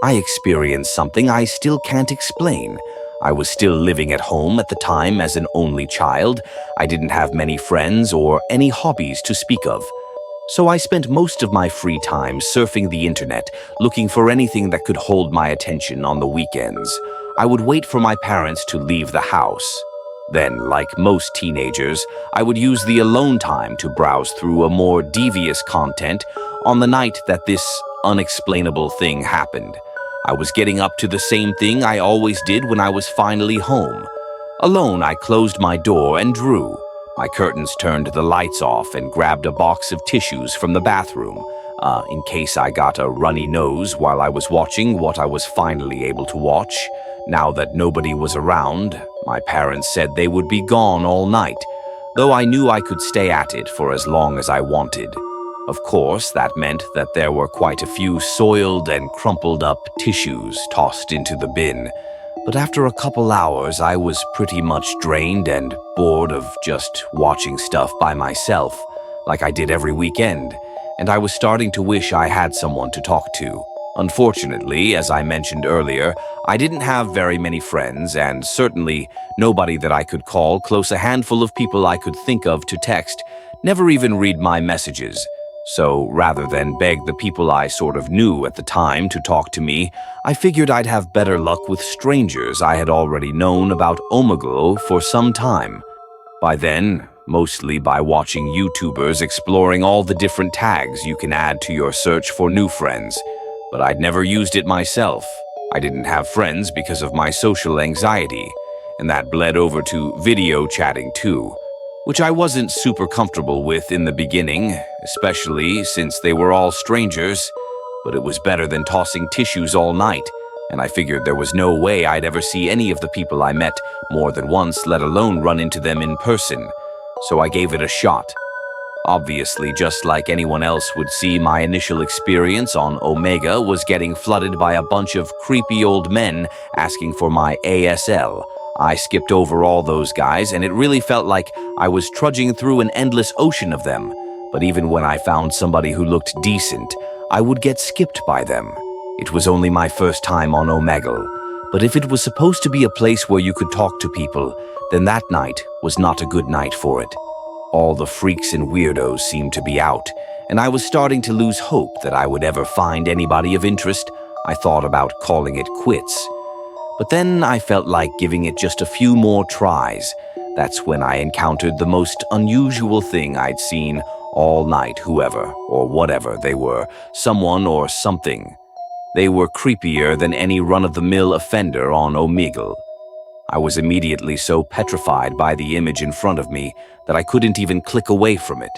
I experienced something I still can't explain. I was still living at home at the time as an only child. I didn't have many friends or any hobbies to speak of. So I spent most of my free time surfing the internet, looking for anything that could hold my attention on the weekends. I would wait for my parents to leave the house. Then, like most teenagers, I would use the alone time to browse through a more devious content on the night that this unexplainable thing happened. I was getting up to the same thing I always did when I was finally home. Alone, I closed my door and drew. My curtains turned the lights off and grabbed a box of tissues from the bathroom, in case I got a runny nose while I was watching what I was finally able to watch. Now that nobody was around, my parents said they would be gone all night, though I knew I could stay at it for as long as I wanted. Of course, that meant that there were quite a few soiled and crumpled up tissues tossed into the bin. But after a couple hours, I was pretty much drained and bored of just watching stuff by myself, like I did every weekend, and I was starting to wish I had someone to talk to. Unfortunately, as I mentioned earlier, I didn't have very many friends, and certainly nobody that I could call, close a handful of people I could think of to text, never even read my messages. So rather than beg the people I sort of knew at the time to talk to me, I figured I'd have better luck with strangers I had already known about Omegle for some time. By then, mostly by watching YouTubers exploring all the different tags you can add to your search for new friends. But I'd never used it myself. I didn't have friends because of my social anxiety, and that bled over to video chatting too, which I wasn't super comfortable with in the beginning, especially since they were all strangers, but it was better than tossing tissues all night, and I figured there was no way I'd ever see any of the people I met more than once, let alone run into them in person, so I gave it a shot. Obviously, just like anyone else would see, my initial experience on Omega was getting flooded by a bunch of creepy old men asking for my ASL. I skipped over all those guys, and it really felt like I was trudging through an endless ocean of them. But even when I found somebody who looked decent, I would get skipped by them. It was only my first time on Omegle, but if it was supposed to be a place where you could talk to people, then that night was not a good night for it. All the freaks and weirdos seemed to be out, and I was starting to lose hope that I would ever find anybody of interest. I thought about calling it quits. But then I felt like giving it just a few more tries. That's when I encountered the most unusual thing I'd seen all night, whoever or whatever they were, someone or something. They were creepier than any run-of-the-mill offender on Omegle. I was immediately so petrified by the image in front of me that I couldn't even click away from it.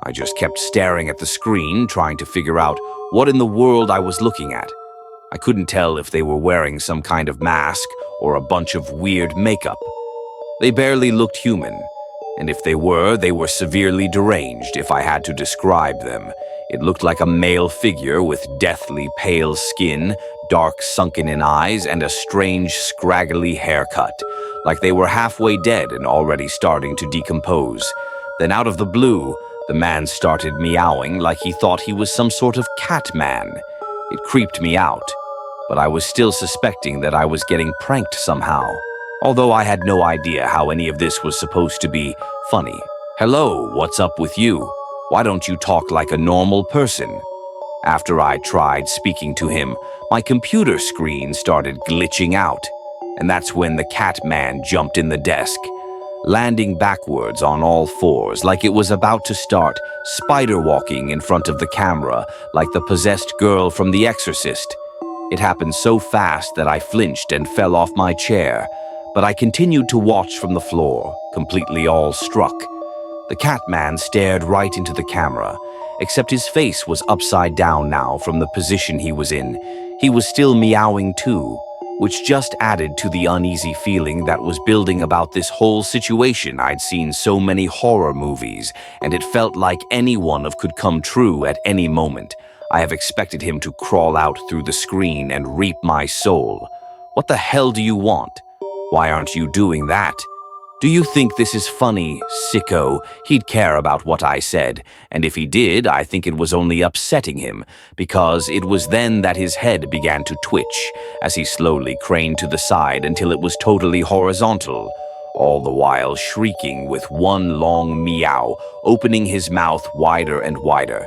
I just kept staring at the screen, trying to figure out what in the world I was looking at. I couldn't tell if they were wearing some kind of mask or a bunch of weird makeup. They barely looked human, and if they were severely deranged if I had to describe them. It looked like a male figure with deathly pale skin, dark sunken-in eyes, and a strange, scraggly haircut, like they were halfway dead and already starting to decompose. Then out of the blue, the man started meowing like he thought he was some sort of cat man. It creeped me out, but I was still suspecting that I was getting pranked somehow, although I had no idea how any of this was supposed to be funny. "Hello, what's up with you? Why don't you talk like a normal person?" After I tried speaking to him, my computer screen started glitching out, and that's when the cat man jumped in the desk, landing backwards on all fours like it was about to start spider walking in front of the camera like the possessed girl from The Exorcist. It happened so fast that I flinched and fell off my chair, but I continued to watch from the floor, completely awe-struck. The cat man stared right into the camera, except his face was upside down now from the position he was in. He was still meowing too, which just added to the uneasy feeling that was building about this whole situation. I'd seen so many horror movies, and it felt like any one of could come true at any moment. I have expected him to crawl out through the screen and reap my soul. What the hell do you want? Why aren't you doing that? Do you think this is funny, sicko? He'd care about what I said, and if he did, I think it was only upsetting him, because it was then that his head began to twitch, as he slowly craned to the side until it was totally horizontal, all the while shrieking with one long meow, opening his mouth wider and wider,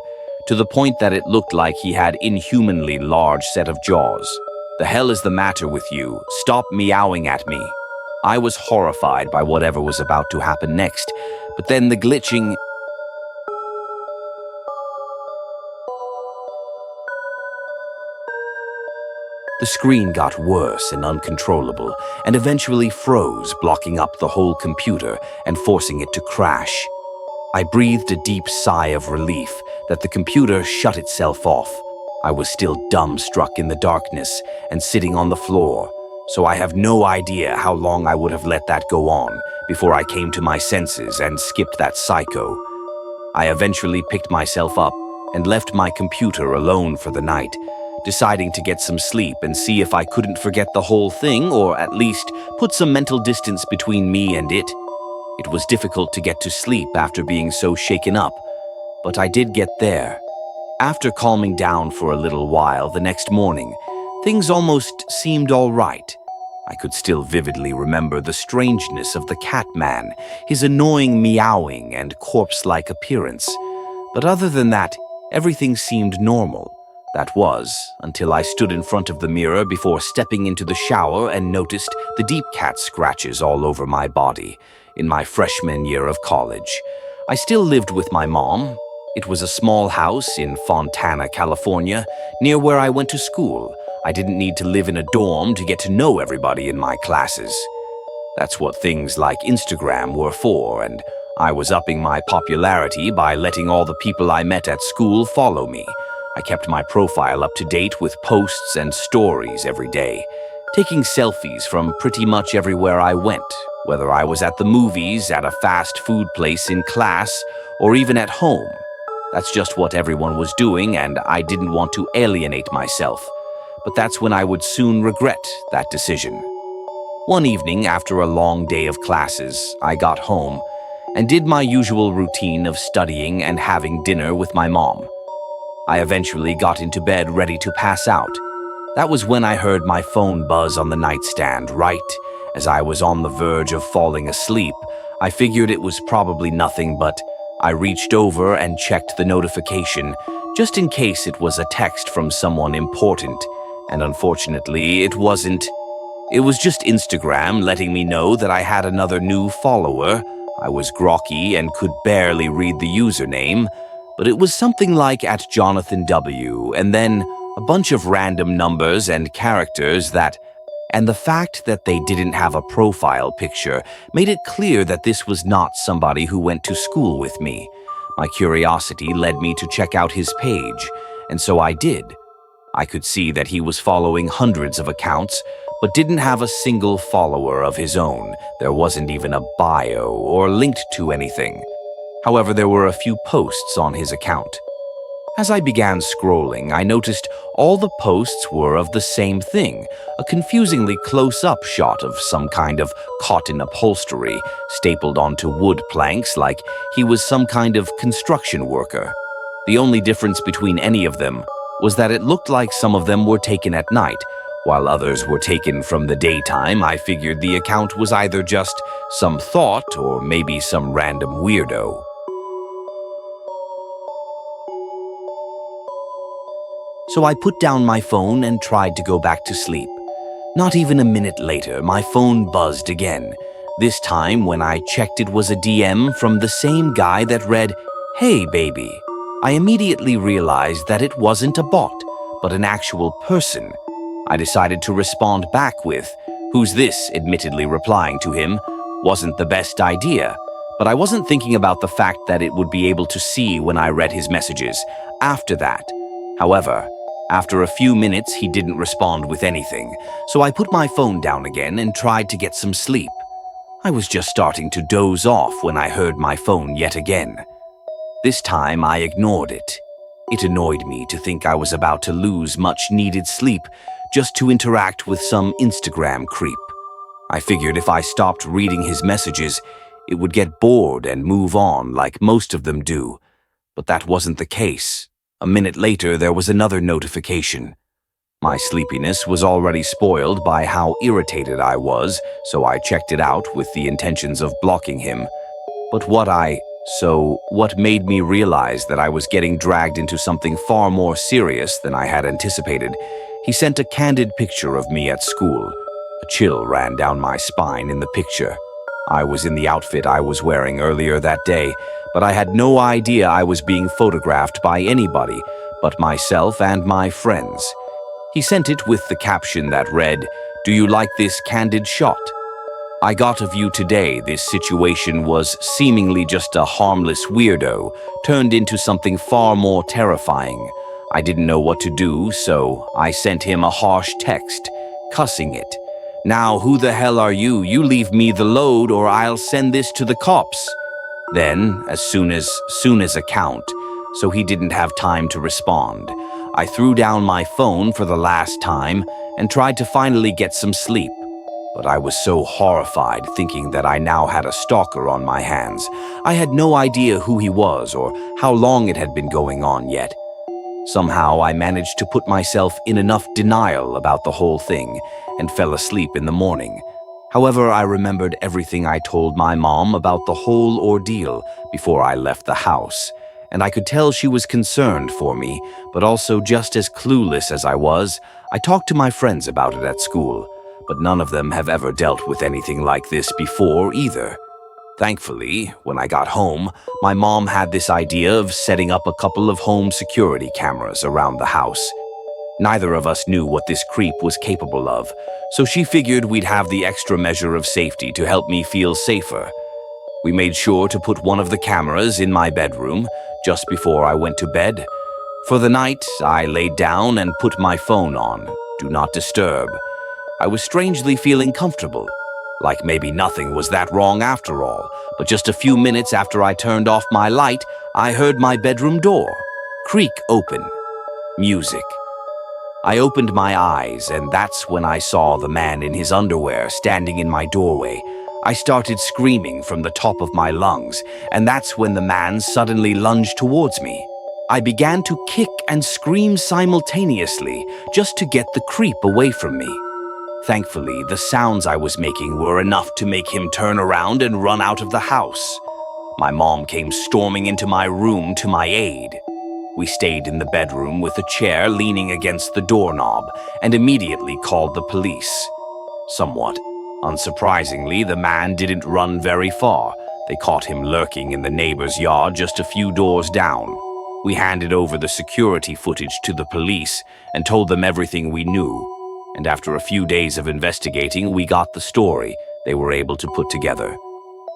to the point that it looked like he had inhumanly large set of jaws. The hell is the matter with you? Stop meowing at me. I was horrified by whatever was about to happen next, but then the glitching... The screen got worse and uncontrollable, and eventually froze, blocking up the whole computer and forcing it to crash. I breathed a deep sigh of relief that the computer shut itself off. I was still dumbstruck in the darkness and sitting on the floor, so I have no idea how long I would have let that go on before I came to my senses and skipped that psycho. I eventually picked myself up and left my computer alone for the night, deciding to get some sleep and see if I couldn't forget the whole thing or at least put some mental distance between me and it. It was difficult to get to sleep after being so shaken up, but I did get there. After calming down for a little while the next morning, things almost seemed all right. I could still vividly remember the strangeness of the Catman, his annoying meowing and corpse-like appearance. But other than that, everything seemed normal. That was, until I stood in front of the mirror before stepping into the shower and noticed the deep cat scratches all over my body in my freshman year of college. I still lived with my mom. It was a small house in Fontana, California, near where I went to school. I didn't need to live in a dorm to get to know everybody in my classes. That's what things like Instagram were for, and I was upping my popularity by letting all the people I met at school follow me. I kept my profile up to date with posts and stories every day, taking selfies from pretty much everywhere I went, whether I was at the movies, at a fast food place in class, or even at home. That's just what everyone was doing, and I didn't want to alienate myself. But that's when I would soon regret that decision. One evening, after a long day of classes, I got home and did my usual routine of studying and having dinner with my mom. I eventually got into bed ready to pass out. That was when I heard my phone buzz on the nightstand right as I was on the verge of falling asleep. I figured it was probably nothing, but I reached over and checked the notification, just in case it was a text from someone important. And unfortunately, it wasn't. It was just Instagram letting me know that I had another new follower. I was groggy and could barely read the username, but it was something like @Jonathan W, and then a bunch of random numbers and characters and the fact that they didn't have a profile picture made it clear that this was not somebody who went to school with me. My curiosity led me to check out his page, and so I did. I could see that he was following hundreds of accounts, but didn't have a single follower of his own. There wasn't even a bio or linked to anything. However, there were a few posts on his account. As I began scrolling, I noticed all the posts were of the same thing, a confusingly close-up shot of some kind of cotton upholstery stapled onto wood planks like he was some kind of construction worker. The only difference between any of them was that it looked like some of them were taken at night, while others were taken from the daytime. I figured the account was either just some thought or maybe some random weirdo. So I put down my phone and tried to go back to sleep. Not even a minute later, my phone buzzed again. This time, when I checked, it was a DM from the same guy that read, "Hey, baby." I immediately realized that it wasn't a bot, but an actual person. I decided to respond back with, "Who's this?" admittedly replying to him wasn't the best idea, but I wasn't thinking about the fact that it would be able to see when I read his messages after that. However, after a few minutes, he didn't respond with anything, so I put my phone down again and tried to get some sleep. I was just starting to doze off when I heard my phone yet again. This time, I ignored it. It annoyed me to think I was about to lose much-needed sleep just to interact with some Instagram creep. I figured if I stopped reading his messages, it would get bored and move on like most of them do. But that wasn't the case. A minute later, there was another notification. My sleepiness was already spoiled by how irritated I was, so I checked it out with the intentions of blocking him. But what made me realize that I was getting dragged into something far more serious than I had anticipated. He sent a candid picture of me at school. A chill ran down my spine in the picture. I was in the outfit I was wearing earlier that day, but I had no idea I was being photographed by anybody but myself and my friends. He sent it with the caption that read, "Do you like this candid shot? I got of you today. This situation was seemingly just a harmless weirdo, turned into something far more terrifying. I didn't know what to do, so I sent him a harsh text, cussing it. Now who the hell are you? You leave me the load or I'll send this to the cops." Then, as soon as account, so he didn't have time to respond, I threw down my phone for the last time and tried to finally get some sleep. But I was so horrified thinking that I now had a stalker on my hands. I had no idea who he was or how long it had been going on yet. Somehow I managed to put myself in enough denial about the whole thing and fell asleep in the morning. However, I remembered everything I told my mom about the whole ordeal before I left the house, and I could tell she was concerned for me, but also just as clueless as I was. I talked to my friends about it at school, but none of them have ever dealt with anything like this before either. Thankfully, when I got home, my mom had this idea of setting up a couple of home security cameras around the house. Neither of us knew what this creep was capable of, so she figured we'd have the extra measure of safety to help me feel safer. We made sure to put one of the cameras in my bedroom just before I went to bed. For the night, I laid down and put my phone on, Do Not Disturb. I was strangely feeling comfortable, like maybe nothing was that wrong after all, but just a few minutes after I turned off my light, I heard my bedroom door creak open. Music. I opened my eyes, and that's when I saw the man in his underwear standing in my doorway. I started screaming from the top of my lungs, and that's when the man suddenly lunged towards me. I began to kick and scream simultaneously just to get the creep away from me. Thankfully, the sounds I was making were enough to make him turn around and run out of the house. My mom came storming into my room to my aid. We stayed in the bedroom with a chair leaning against the doorknob and immediately called the police. Somewhat unsurprisingly, the man didn't run very far. They caught him lurking in the neighbor's yard just a few doors down. We handed over the security footage to the police and told them everything we knew. And after a few days of investigating, we got the story they were able to put together.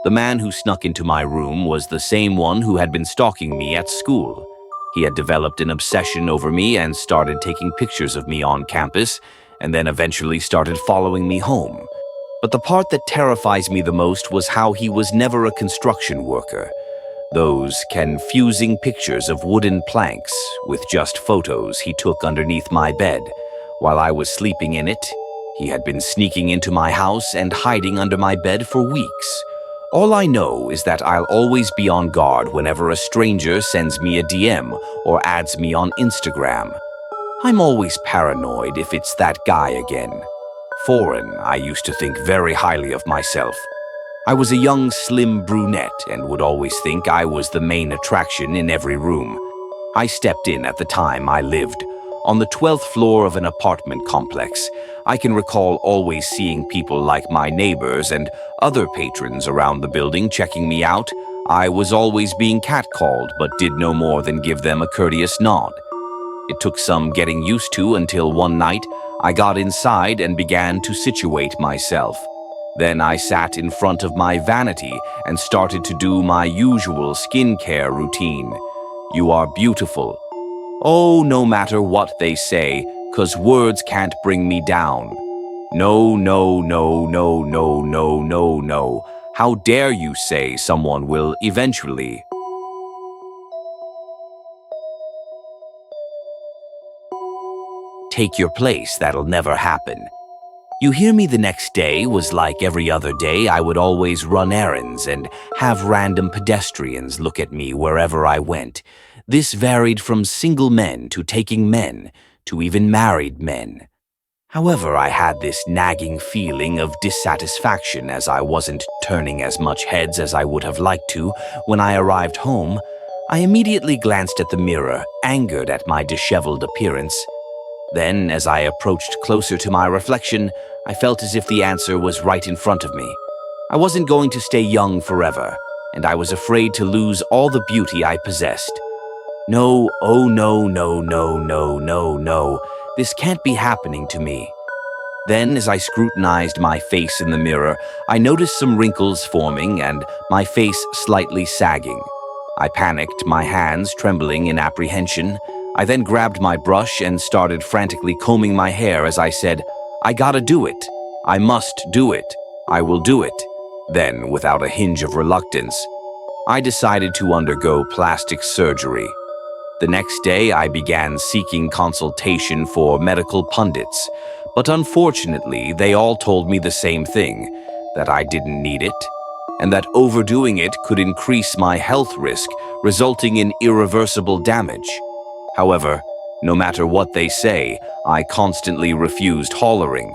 The man who snuck into my room was the same one who had been stalking me at school. He had developed an obsession over me and started taking pictures of me on campus, and then eventually started following me home. But the part that terrifies me the most was how he was never a construction worker. Those confusing pictures of wooden planks with just photos he took underneath my bed while I was sleeping in it. He had been sneaking into my house and hiding under my bed for weeks. All I know is that I'll always be on guard whenever a stranger sends me a DM or adds me on Instagram. I'm always paranoid if it's that guy again. Foreign, I used to think very highly of myself. I was a young, slim brunette and would always think I was the main attraction in every room. I stepped in at the time I lived, on the 12th floor of an apartment complex. I can recall always seeing people like my neighbors and other patrons around the building checking me out. I was always being catcalled, but did no more than give them a courteous nod. It took some getting used to until one night I got inside and began to situate myself. Then I sat in front of my vanity and started to do my usual skincare routine. You are beautiful. Oh, no matter what they say, 'cause words can't bring me down. No, no, no, no, no, no, no, no. How dare you say someone will eventually take your place? That'll never happen. You hear me the next day was like every other day. I would always run errands and have random pedestrians look at me wherever I went. This varied from single men to taking men to even married men. However, I had this nagging feeling of dissatisfaction as I wasn't turning as much heads as I would have liked to. When I arrived home, I immediately glanced at the mirror, angered at my disheveled appearance. Then, as I approached closer to my reflection, I felt as if the answer was right in front of me. I wasn't going to stay young forever, and I was afraid to lose all the beauty I possessed. No, oh no, no, no, no, no, no. This can't be happening to me. Then, as I scrutinized my face in the mirror, I noticed some wrinkles forming and my face slightly sagging. I panicked, my hands trembling in apprehension. I then grabbed my brush and started frantically combing my hair as I said, "I gotta do it. I must do it. I will do it." Then, without a hinge of reluctance, I decided to undergo plastic surgery. The next day, I began seeking consultation for medical pundits, but unfortunately, they all told me the same thing, that I didn't need it, and that overdoing it could increase my health risk, resulting in irreversible damage. However, no matter what they say, I constantly refused, hollering,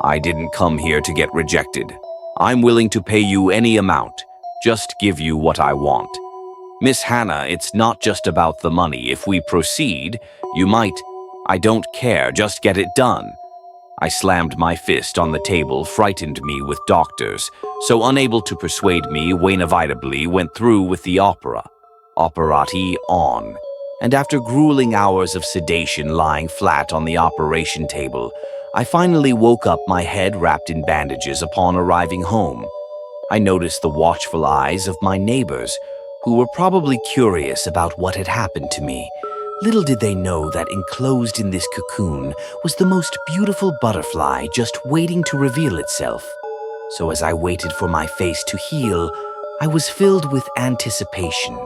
"I didn't come here to get rejected. I'm willing to pay you any amount. Just give you what I want. Miss Hannah, it's not just about the money. If we proceed, you might. I don't care, just get it done." I slammed my fist on the table, frightened me with doctors, so unable to persuade me, Wayne inevitably went through with the opera. Operati on. And after grueling hours of sedation lying flat on the operation table, I finally woke up, my head wrapped in bandages. Upon arriving home, I noticed the watchful eyes of my neighbors, who were probably curious about what had happened to me. Little did they know that enclosed in this cocoon was the most beautiful butterfly just waiting to reveal itself. So as I waited for my face to heal, I was filled with anticipation,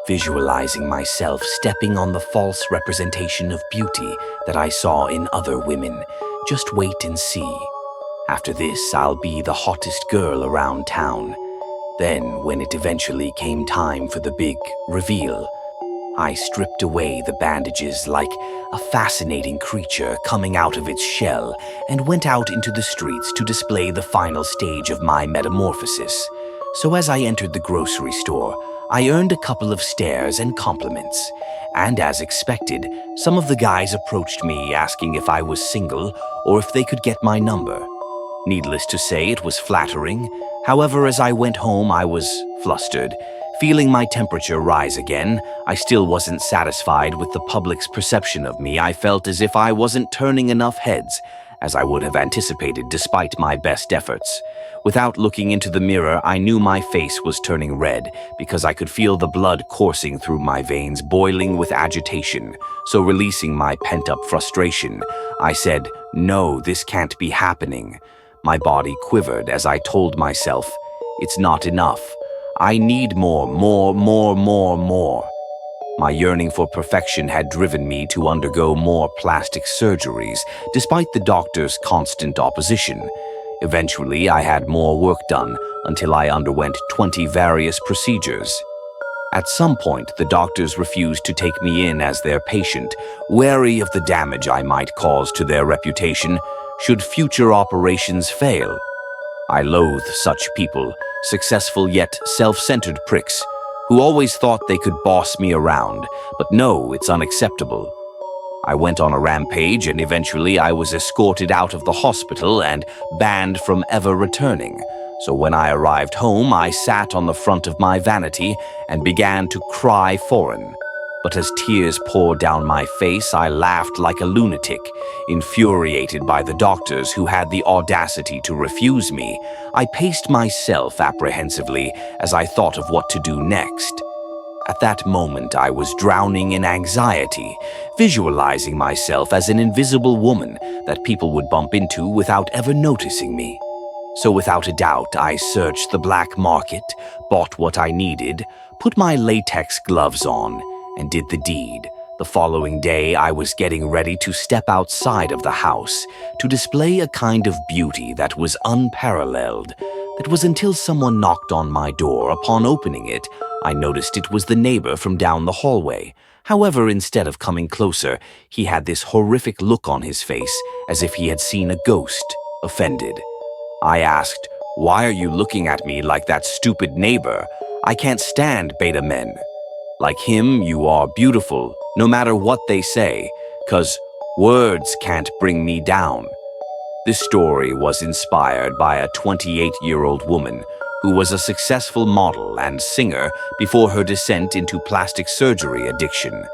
visualizing myself stepping on the false representation of beauty that I saw in other women. Just wait and see. After this, I'll be the hottest girl around town. Then, when it eventually came time for the big reveal, I stripped away the bandages like a fascinating creature coming out of its shell and went out into the streets to display the final stage of my metamorphosis. So as I entered the grocery store, I earned a couple of stares and compliments. And as expected, some of the guys approached me asking if I was single or if they could get my number. Needless to say, it was flattering. However, as I went home, I was flustered. Feeling my temperature rise again, I still wasn't satisfied with the public's perception of me. I felt as if I wasn't turning enough heads, as I would have anticipated despite my best efforts. Without looking into the mirror, I knew my face was turning red because I could feel the blood coursing through my veins, boiling with agitation. So releasing my pent-up frustration, I said, "No, this can't be happening." My body quivered as I told myself, "It's not enough. I need more, more, more, more, more." My yearning for perfection had driven me to undergo more plastic surgeries, despite the doctor's constant opposition. Eventually, I had more work done until I underwent 20 various procedures. At some point, the doctors refused to take me in as their patient, wary of the damage I might cause to their reputation should future operations fail. I loathe such people, successful yet self-centered pricks, who always thought they could boss me around, but no, it's unacceptable. I went on a rampage and eventually I was escorted out of the hospital and banned from ever returning. So when I arrived home, I sat on the front of my vanity and began to cry foreign. But as tears poured down my face, I laughed like a lunatic. Infuriated by the doctors who had the audacity to refuse me, I paced myself apprehensively as I thought of what to do next. At that moment, I was drowning in anxiety, visualizing myself as an invisible woman that people would bump into without ever noticing me. So without a doubt, I searched the black market, bought what I needed, put my latex gloves on, and did the deed, The following day, I was getting ready to step outside of the house to display a kind of beauty that was unparalleled. It was until someone knocked on my door. Upon opening it, I noticed it was the neighbor from down the hallway. However, instead of coming closer, he had this horrific look on his face, as if he had seen a ghost, offended. I asked, "Why are you looking at me like that stupid neighbor? I can't stand beta men. Like him, you are beautiful, no matter what they say, 'cause words can't bring me down." This story was inspired by a 28-year-old woman who was a successful model and singer before her descent into plastic surgery addiction.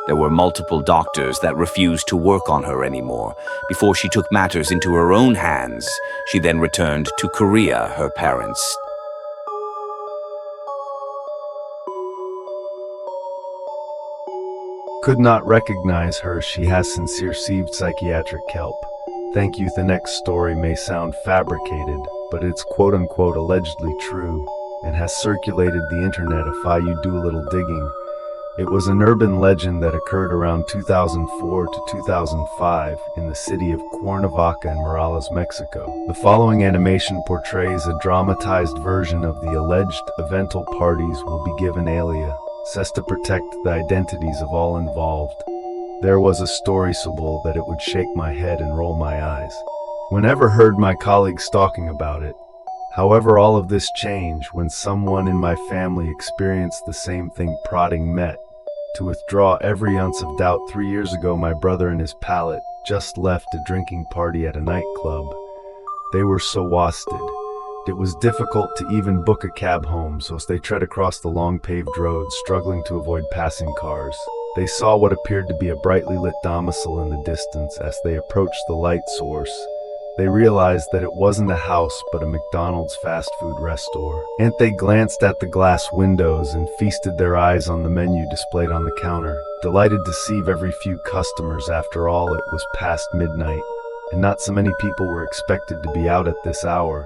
There were multiple doctors that refused to work on her anymore before she took matters into her own hands. She then returned to Korea, her parents. Could not recognize her. She has since received psychiatric help. Thank you. The next story may sound fabricated, but it's quote-unquote allegedly true and has circulated the internet if you do a little digging. It was an urban legend that occurred around 2004 to 2005 in the city of Cuernavaca in Morales, Mexico. The following animation portrays a dramatized version of the alleged event. All parties will be given alias to protect the identities of all involved. There was a story so bold that it would shake my head and roll my eyes whenever heard my colleagues talking about it. However, all of this changed when someone in my family experienced the same thing. Prodding met to withdraw every ounce of doubt. 3 years ago, my brother and his pallet just left a drinking party at a nightclub. They were so wasted, it was difficult to even book a cab home, so as they tread across the long paved road, struggling to avoid passing cars. They saw what appeared to be a brightly lit domicile in the distance. As they approached the light source, they realized that it wasn't a house but a McDonald's fast food restaurant. And they glanced at the glass windows and feasted their eyes on the menu displayed on the counter, delighted to see very few customers. After all, it was past midnight, and not so many people were expected to be out at this hour.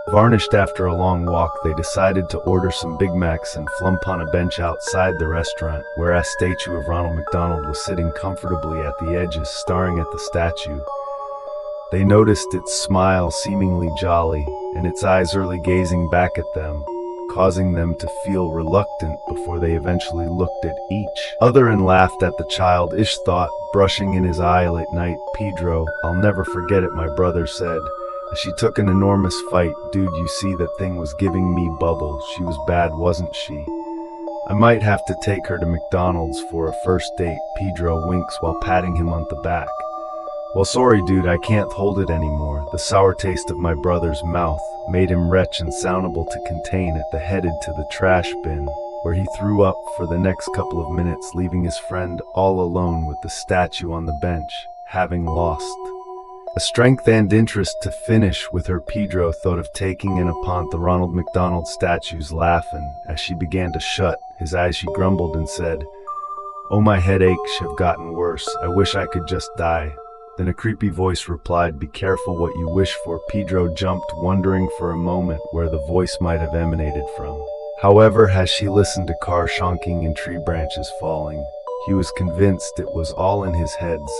Varnished after a long walk, they decided to order some Big Macs and flump on a bench outside the restaurant, where a statue of Ronald McDonald was sitting comfortably at the edges, staring at the statue. They noticed its smile, seemingly jolly, and its eyes early gazing back at them, causing them to feel reluctant before they eventually looked at each other and laughed at the childish thought brushing in his eye late night. "Pedro, I'll never forget it," my brother said. "She took an enormous fight. Dude, you see, that thing was giving me bubbles. She was bad, wasn't she? I might have to take her to McDonald's for a first date." Pedro winks while patting him on the back. "Well, sorry dude, I can't hold it anymore." The sour taste of my brother's mouth made him retch and soundable to contain it. They headed to the trash bin, where he threw up for the next couple of minutes, leaving his friend all alone with the statue on the bench, having lost a strength and interest to finish with her. Pedro thought of taking in upon the Ronald McDonald statues, laughing. As she began to shut his eyes, she grumbled and said, "Oh, my headaches have gotten worse. I wish I could just die." Then a creepy voice replied, "Be careful what you wish for." Pedro jumped, wondering for a moment where the voice might have emanated from. However, as she listened to car honking and tree branches falling, he was convinced it was all in his heads.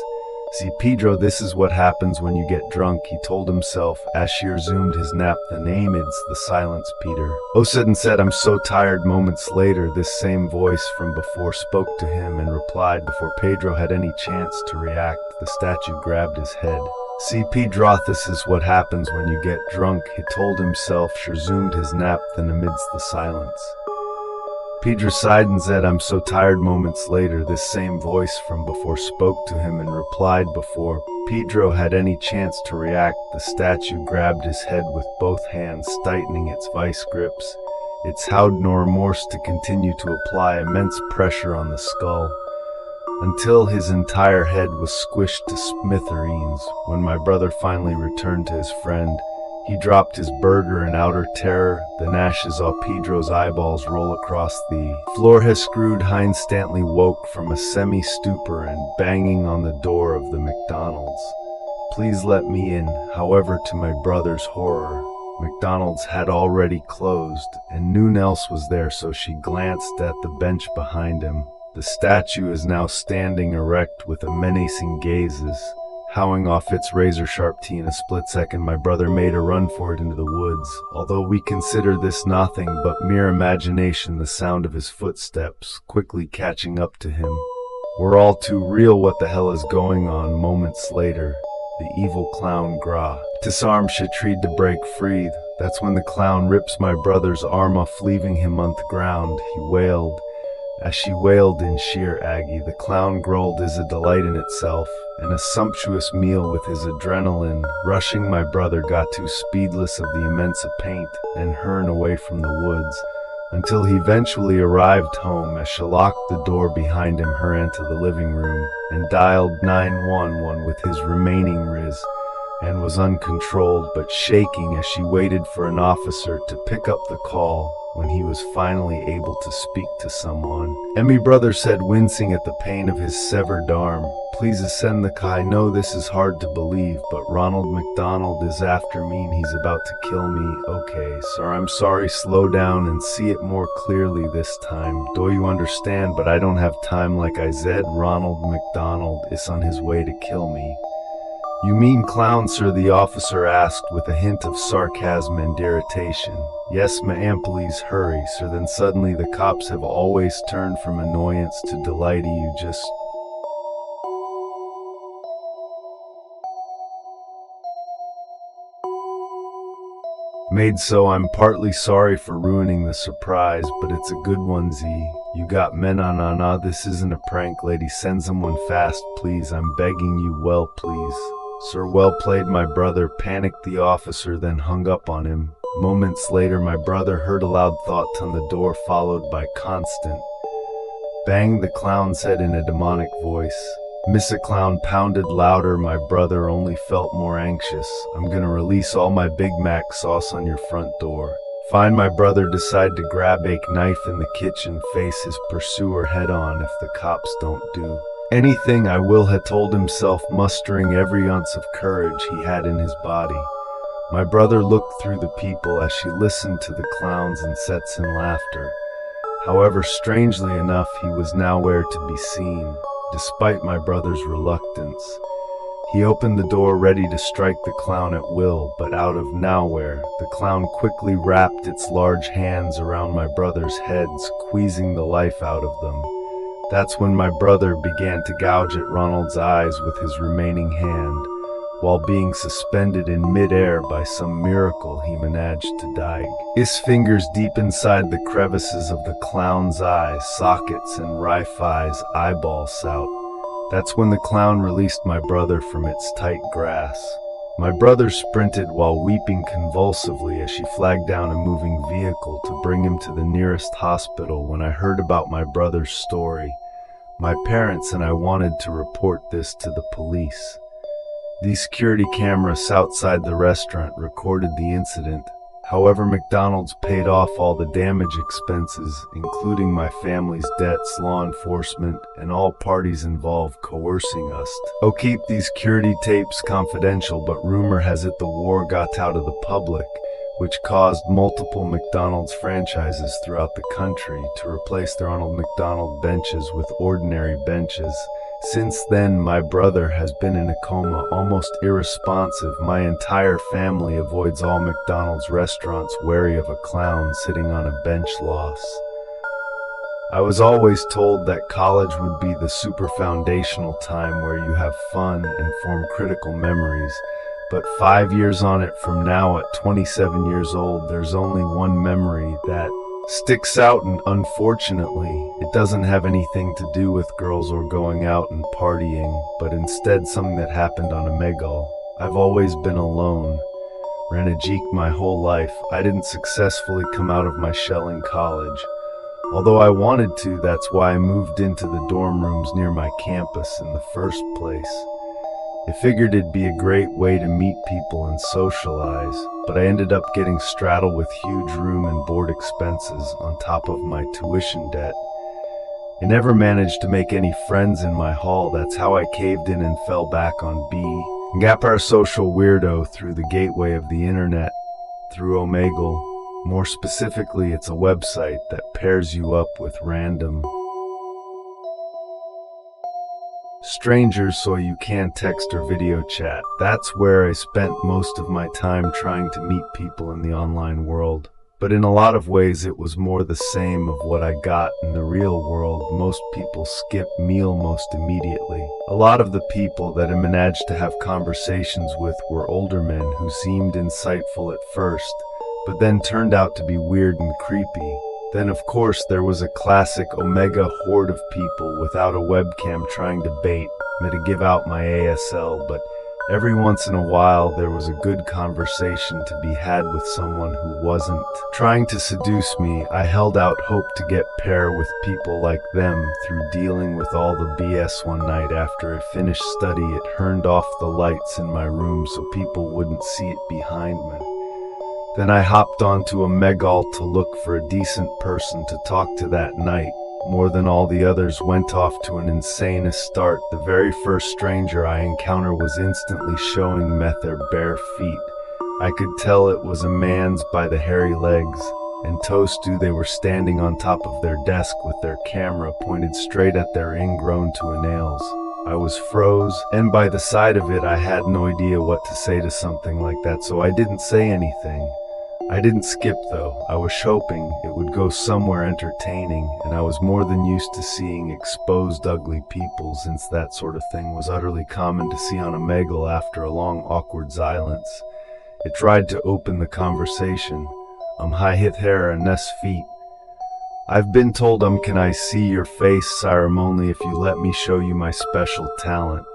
"See, Pedro, this is what happens when you get drunk," he told himself as she resumed his nap. The name is the silence. Peter Osid and said, "I'm so tired." Moments later, this same voice from before spoke to him and replied before Pedro had any chance to react. The statue grabbed his head. "See, Pedro, this is what happens when you get drunk," he told himself. She resumed his nap. Then amidst the silence, Pedro sighed and said, "I'm so tired." Moments later, this same voice from before spoke to him and replied before Pedro had any chance to react. The statue grabbed his head with both hands, tightening its vice grips. Its howled no remorse to continue to apply immense pressure on the skull, until his entire head was squished to smithereens. When my brother finally returned to his friend, he dropped his burger in outer terror. The gnashes of Pedro's eyeballs roll across the floor. His screwed instantly woke from a semi-stupor and banging on the door of the McDonald's. "Please let me in." However, to my brother's horror, McDonald's had already closed and no one else was there, so she glanced at the bench behind him. The statue is now standing erect with a menacing gazes, howling off its razor-sharp teeth. In a split second, my brother made a run for it into the woods. Although we consider this nothing but mere imagination, the sound of his footsteps quickly catching up to him. We're all too real. What the hell is going on? Moments later, the evil clown Gra disarmed tried to break free. That's when the clown rips my brother's arm off, leaving him on the ground. He wailed. As she wailed in sheer agony, the clown growled is a delight in itself, and a sumptuous meal with his adrenaline rushing. My brother got too speedless of the immense paint and hurried away from the woods, until he eventually arrived home. As she locked the door behind him, hurried into the living room and dialed 911 with his remaining riz, and was uncontrolled but shaking as she waited for an officer to pick up the call. When he was finally able to speak to someone, Emmy brother said, wincing at the pain of his severed arm, "Please ascend the car. I know this is hard to believe, but Ronald McDonald is after me and he's about to kill me." "Okay, sir, I'm sorry. Slow down and see it more clearly this time. Do you understand? But I don't have time. Like I said, Ronald McDonald is on his way to kill me." "You mean clown, sir?" the officer asked with a hint of sarcasm and irritation. "Yes, ma'am, please hurry, sir." Then suddenly the cops have always turned from annoyance to delight. You just made so. I'm partly sorry for ruining the surprise, but it's a good one, Z. You got men on. This isn't a prank, lady. Send someone fast, please. I'm begging you. Well, please. Sir, well played. My brother panicked. The officer then hung up on him. Moments later, my brother heard a loud thud on the door, followed by constant bang. The clown said in a demonic voice. Mr. Clown pounded louder. My brother only felt more anxious. "I'm gonna release all my Big Mac sauce on your front door." Fine. My brother decided to grab a knife in the kitchen, face his pursuer head on. If the cops don't do anything, I will, had told himself, mustering every ounce of courage he had in his body. My brother looked through the people as she listened to the clowns and sets in laughter. However, strangely enough, he was nowhere to be seen. Despite my brother's reluctance, he opened the door ready to strike the clown at will, but out of nowhere, the clown quickly wrapped its large hands around my brother's head, squeezing the life out of them. That's when my brother began to gouge at Ronald's eyes with his remaining hand. While being suspended in mid-air by some miracle, he managed to dig his fingers deep inside the crevices of the clown's eye sockets and Ri-Fi's eyeballs out. That's when the clown released my brother from its tight grasp. My brother sprinted while weeping convulsively as she flagged down a moving vehicle to bring him to the nearest hospital. When I heard about my brother's story, my parents and I wanted to report this to the police. The security cameras outside the restaurant recorded the incident. However, McDonald's paid off all the damage expenses, including my family's debts, law enforcement, and all parties involved coercing us to keep these security tapes confidential, but rumor has it the war got out of the public, which caused multiple McDonald's franchises throughout the country to replace their Ronald McDonald benches with ordinary benches. Since then, my brother has been in a coma, almost irresponsive. My entire family avoids all McDonald's restaurants, wary of a clown sitting on a bench loss. I was always told that college would be the super foundational time where you have fun and form critical memories, but 5 years on it from now, at 27 years old, there's only one memory that sticks out, and unfortunately, it doesn't have anything to do with girls or going out and partying, but instead something that happened on a Omegle. I've always been alone, ran a geek my whole life. I didn't successfully come out of my shell in college. Although I wanted to, that's why I moved into the dorm rooms near my campus in the first place. I figured it'd be a great way to meet people and socialize, but I ended up getting straddled with huge room and board expenses on top of my tuition debt. I never managed to make any friends in my hall. That's how I caved in and fell back on B. and got our social weirdo through the gateway of the internet, through Omegle. More specifically, it's a website that pairs you up with random Strangers, so you can text or video chat. That's where I spent most of my time trying to meet people in the online world. But in a lot of ways it was more the same of what I got in the real world. Most people skip meal most immediately. A lot of the people that I managed to have conversations with were older men who seemed insightful at first, but then turned out to be weird and creepy. Then of course there was a classic omega horde of people without a webcam trying to bait me to give out my ASL, but every once in a while there was a good conversation to be had with someone who wasn't trying to seduce me. I held out hope to get pair with people like them through dealing with all the BS. One night after I finished study, it turned off the lights in my room so people wouldn't see it behind me. Then I hopped onto a Megal to look for a decent person to talk to that night. More than all the others went off to an insane start. The very first stranger I encountered was instantly showing me their bare feet. I could tell it was a man's by the hairy legs, and toast do they were standing on top of their desk with their camera pointed straight at their ingrown nails. I was froze, and by the side of it I had no idea what to say to something like that, so I didn't say anything. I didn't skip though. I was hoping it would go somewhere entertaining, and I was more than used to seeing exposed ugly people, since that sort of thing was utterly common to see on a Megal after a long awkward silence. It tried to open the conversation. Hi hit hair and ness feet. I've been told can I see your face, Siren, only if you let me show you my special talent.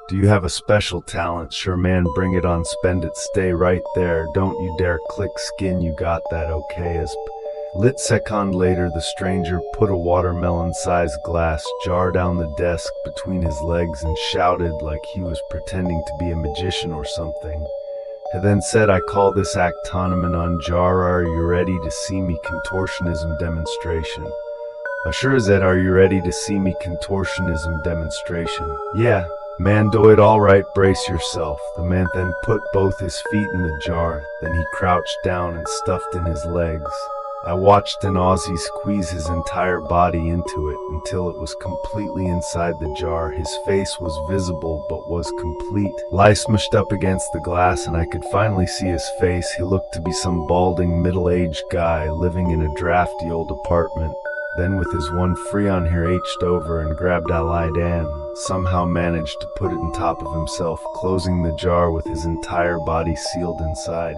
Do you have a special talent? Sure man, bring it on, spend it, stay right there, don't you dare click skin, you got that, okay as lit. Second later the stranger put a watermelon-sized glass jar down the desk between his legs and shouted like he was pretending to be a magician or something. He then said, I call this act tonomenon jar, are you ready to see me contortionism demonstration? Sure as that, are you ready to see me contortionism demonstration? Yeah. Man, do it all right, brace yourself. The man then put both his feet in the jar, then he crouched down and stuffed in his legs. I watched an Aussie squeeze his entire body into it until it was completely inside the jar. His face was visible but was complete. Lie smushed up against the glass and I could finally see his face. He looked to be some balding middle-aged guy living in a drafty old apartment. Then with his one freon here reached over and grabbed Allied and somehow managed to put it on top of himself, closing the jar with his entire body sealed inside.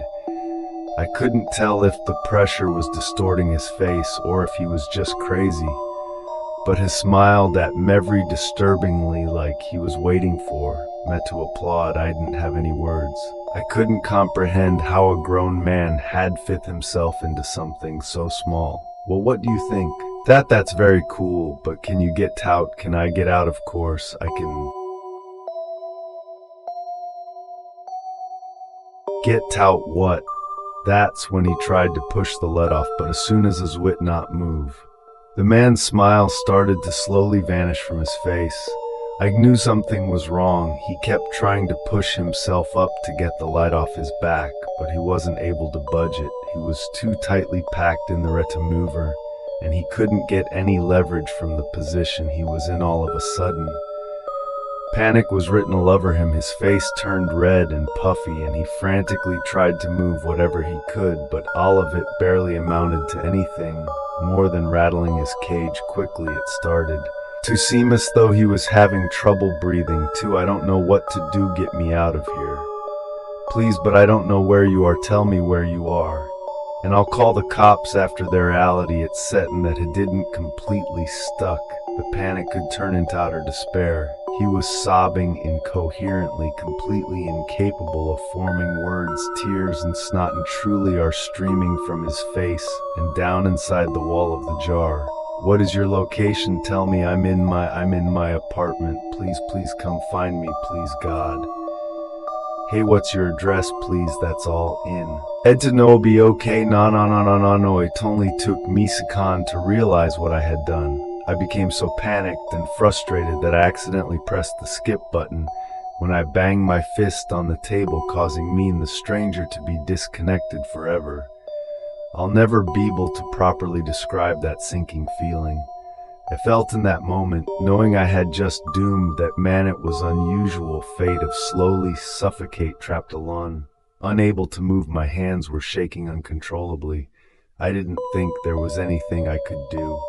I couldn't tell if the pressure was distorting his face or if he was just crazy, but he smiled at me very disturbingly like he was waiting for me to applaud. I didn't have any words. I couldn't comprehend how a grown man had fit himself into something so small. Well, what do you think? That's very cool, but can you get out? Can I get out? Of course, I can. Get out what? That's when he tried to push the lead off, but as soon as his wit not move, the man's smile started to slowly vanish from his face. I knew something was wrong. He kept trying to push himself up to get the light off his back, but he wasn't able to budge it. He was too tightly packed in the retamover, and he couldn't get any leverage from the position he was in. All of a sudden, panic was written all over him. His face turned red and puffy, and he frantically tried to move whatever he could, but all of it barely amounted to anything more than rattling his cage. Quickly it started to seem as though he was having trouble breathing too. I don't know what to do. Get me out of here, please, but I don't know where you are. Tell me where you are, and I'll call the cops. After their reality it set in that he didn't completely stuck. The panic could turn into utter despair. He was sobbing incoherently, completely incapable of forming words. Tears and snot and truly are streaming from his face and down inside the wall of the jar. What is your location? Tell me. I'm in my apartment. Please come find me, please God. Hey, what's your address, please? That's all in. Ed to know be okay. No. It only took me a second to realize what I had done. I became so panicked and frustrated that I accidentally pressed the skip button when I banged my fist on the table, causing me and the stranger to be disconnected forever. I'll never be able to properly describe that sinking feeling. I felt in that moment, knowing I had just doomed that man, it was unusual fate of slowly suffocate trapped alone. Unable to move, my hands were shaking uncontrollably. I didn't think there was anything I could do.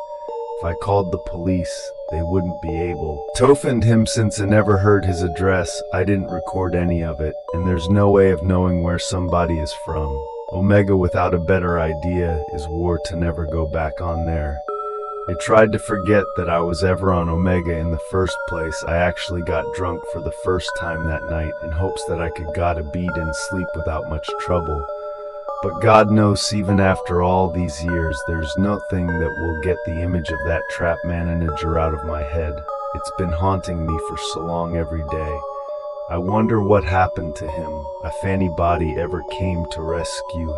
If I called the police, they wouldn't be able to offend him since I never heard his address. I didn't record any of it, and there's no way of knowing where somebody is from. Omega, without a better idea, is war to never go back on there. I tried to forget that I was ever on Omega in the first place. I actually got drunk for the first time that night in hopes that I could get a beat and sleep without much trouble. But God knows, even after all these years, there's nothing that will get the image of that trap manager out of my head. It's been haunting me for so long every day. I wonder what happened to him, if anybody ever came to rescue.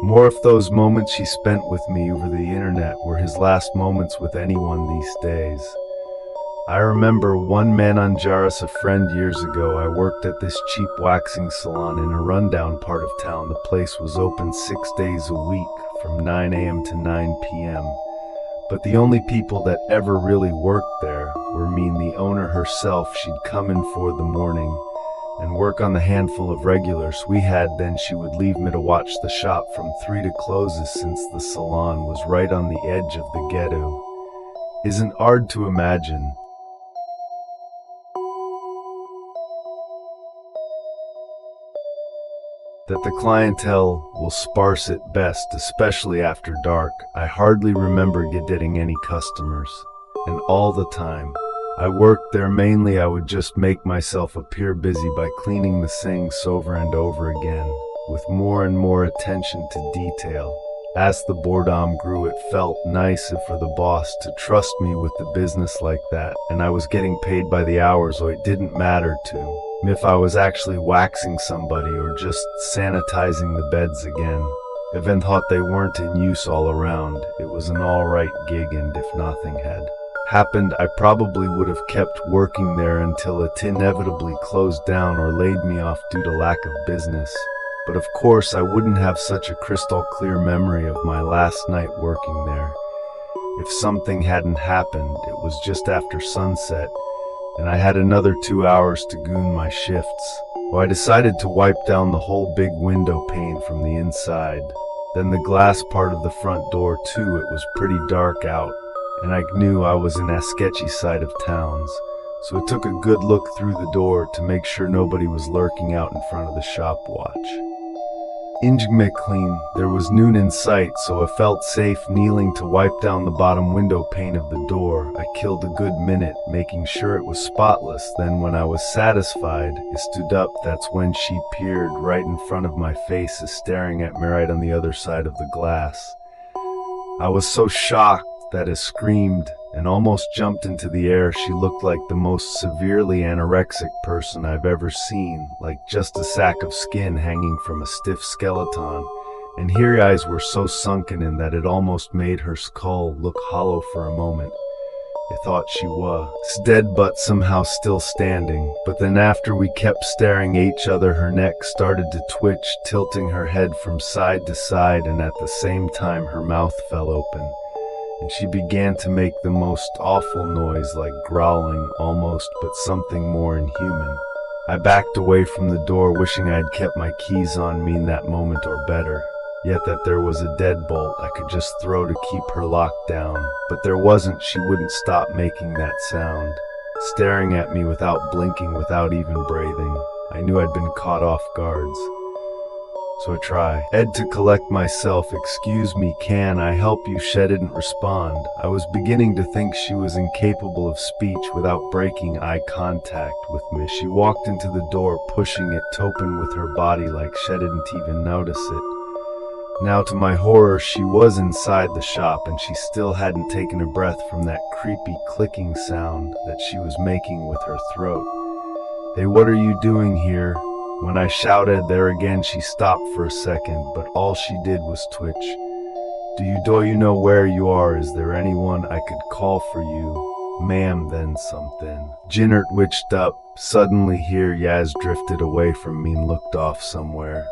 More if those moments he spent with me over the internet were his last moments with anyone these days. I remember one man on Jairus, a friend years ago. I worked at this cheap waxing salon in a rundown part of town. The place was open 6 days a week from 9 a.m. to 9 p.m. But the only people that ever really worked there were me and the owner herself. She'd come in for the morning and work on the handful of regulars we had, then she would leave me to watch the shop from 3 to closes, since the salon was right on the edge of the ghetto. Isn't hard to imagine. That the clientele will sparse at best, especially after dark. I hardly remember getting any customers, and all the time I worked there, mainly I would just make myself appear busy by cleaning the sinks over and over again, with more and more attention to detail. As the boredom grew, it felt nice for the boss to trust me with the business like that, and I was getting paid by the hour, so it didn't matter to me if I was actually waxing somebody or just sanitizing the beds again. Even thought they weren't in use all around. It was an alright gig, and if nothing had happened, I probably would have kept working there until it inevitably closed down or laid me off due to lack of business. But of course I wouldn't have such a crystal clear memory of my last night working there. If something hadn't happened, it was just after sunset, and I had another 2 hours to goon my shifts. So I decided to wipe down the whole big window pane from the inside, then the glass part of the front door too. It was pretty dark out, and I knew I was in a sketchy side of towns, so I took a good look through the door to make sure nobody was lurking out in front of the shop watch. Injme clean, there was noon in sight, so I felt safe kneeling to wipe down the bottom window pane of the door. I killed a good minute, making sure it was spotless. Then when I was satisfied, I stood up. That's when she peered right in front of my face, staring at me right on the other side of the glass. I was so shocked that I screamed and almost jumped into the air. She looked like the most severely anorexic person I've ever seen, like just a sack of skin hanging from a stiff skeleton, and her eyes were so sunken in that it almost made her skull look hollow for a moment. I thought she was dead, but somehow still standing. But then after we kept staring at each other, her neck started to twitch, tilting her head from side to side, and at the same time her mouth fell open, and she began to make the most awful noise, like growling almost, but something more inhuman. I backed away from the door, wishing I'd kept my keys on me in that moment, or better yet that there was a deadbolt I could just throw to keep her locked down. But there wasn't. She wouldn't stop making that sound, staring at me without blinking, without even breathing. I knew I'd been caught off guard, so I tried to collect myself. "Excuse me, can I help you?" She didn't respond. I was beginning to think she was incapable of speech. Without breaking eye contact with me, she walked into the door, pushing it open with her body like she didn't even notice it. Now to my horror, she was inside the shop, and she still hadn't taken a breath from that creepy clicking sound that she was making with her throat. "Hey, what are you doing here?" When I shouted there again, she stopped for a second, but all she did was twitch. Do you know where you are? Is there anyone I could call for you?" "Ma'am," then something Jinnert witched up. Suddenly here Yaz drifted away from me and looked off somewhere.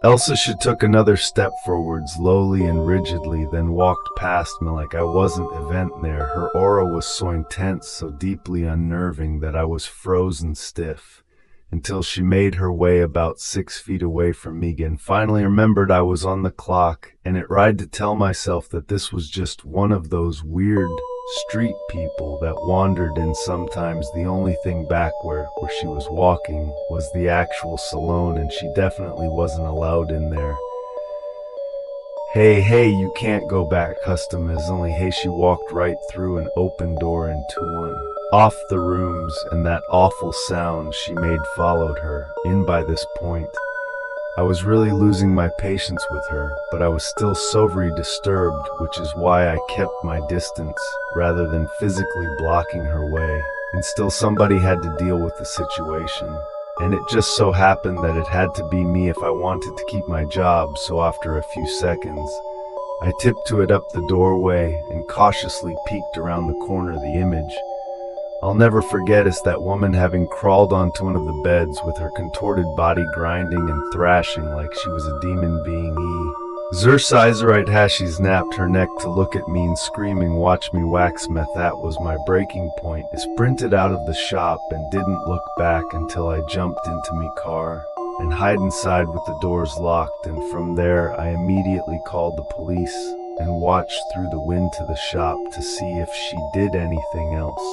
Elsa, she took another step forward, slowly and rigidly, then walked past me like I wasn't event there. Her aura was so intense, so deeply unnerving that I was frozen stiff, until she made her way about 6 feet away from me and finally remembered I was on the clock, and it tried to tell myself that this was just one of those weird street people that wandered, and sometimes the only thing back where she was walking was the actual salon, and she definitely wasn't allowed in there. Hey, you can't go back, custom is only hey. She walked right through an open door into one off the rooms, and that awful sound she made followed her in. By this point, I was really losing my patience with her, but I was still so very disturbed, which is why I kept my distance rather than physically blocking her way. And still somebody had to deal with the situation. And it just so happened that it had to be me if I wanted to keep my job, so after a few seconds, I tiptoed up the doorway and cautiously peeked around the corner of the image. I'll never forget is that woman having crawled onto one of the beds with her contorted body grinding and thrashing like she was a demon being. Zersizerite Hashi snapped her neck to look at me and screaming, "Watch me wax meth." That was my breaking point. I sprinted out of the shop and didn't look back until I jumped into me car and hide inside with the doors locked, and from there I immediately called the police and watched through the wind to the shop to see if she did anything else.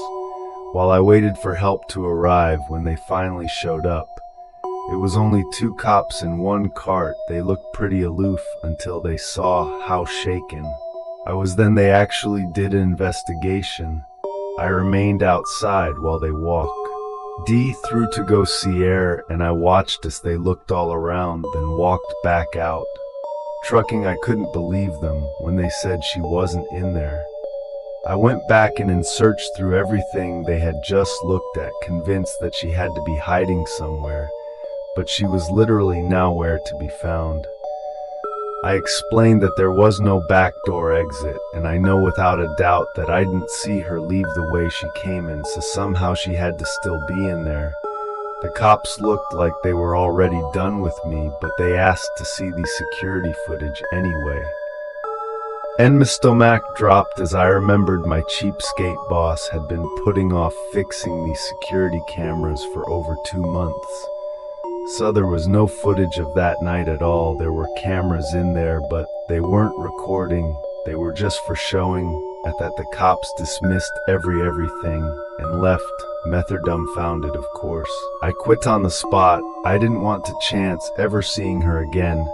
While I waited for help to arrive, when they finally showed up, it was only 2 cops in 1 cart. They looked pretty aloof until they saw how shaken I was. Then they actually did an investigation. I remained outside while they walked through to go see air, and I watched as they looked all around, then walked back out. Trucking, I couldn't believe them when they said she wasn't in there. I went back and searched through everything they had just looked at, convinced that she had to be hiding somewhere, but she was literally nowhere to be found. I explained that there was no back door exit, and I know without a doubt that I didn't see her leave the way she came in, so somehow she had to still be in there. The cops looked like they were already done with me, but they asked to see the security footage anyway. And my stomach dropped as I remembered my cheapskate boss had been putting off fixing the security cameras for over 2 months. So there was no footage of that night at all. There were cameras in there, but they weren't recording. They were just for showing. At that, the cops dismissed everything and left, method dumbfounded, of course. I quit on the spot. I didn't want to chance ever seeing her again.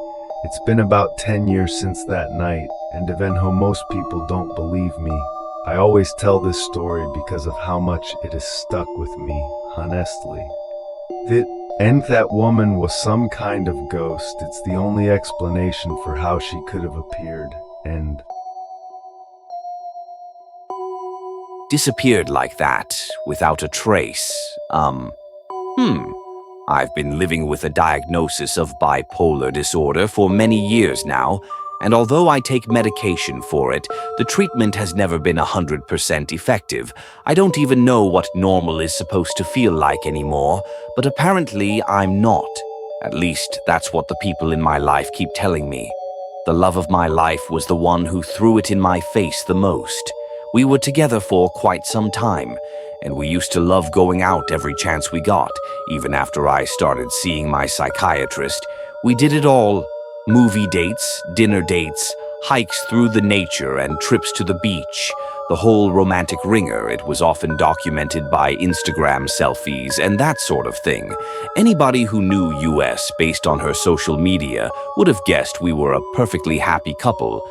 It's been about 10 years since that night, and even though most people don't believe me, I always tell this story because of how much it has stuck with me, honestly. That woman was some kind of ghost. It's the only explanation for how she could have appeared, and disappeared like that, without a trace. I've been living with a diagnosis of bipolar disorder for many years now, and although I take medication for it, the treatment has never been 100% effective. I don't even know what normal is supposed to feel like anymore, but apparently I'm not. At least that's what the people in my life keep telling me. The love of my life was the one who threw it in my face the most. We were together for quite some time, and we used to love going out every chance we got, even after I started seeing my psychiatrist. We did it all. Movie dates, dinner dates, hikes through the nature, and trips to the beach. The whole romantic ringer. It was often documented by Instagram selfies and that sort of thing. Anybody who knew US based on her social media would have guessed we were a perfectly happy couple,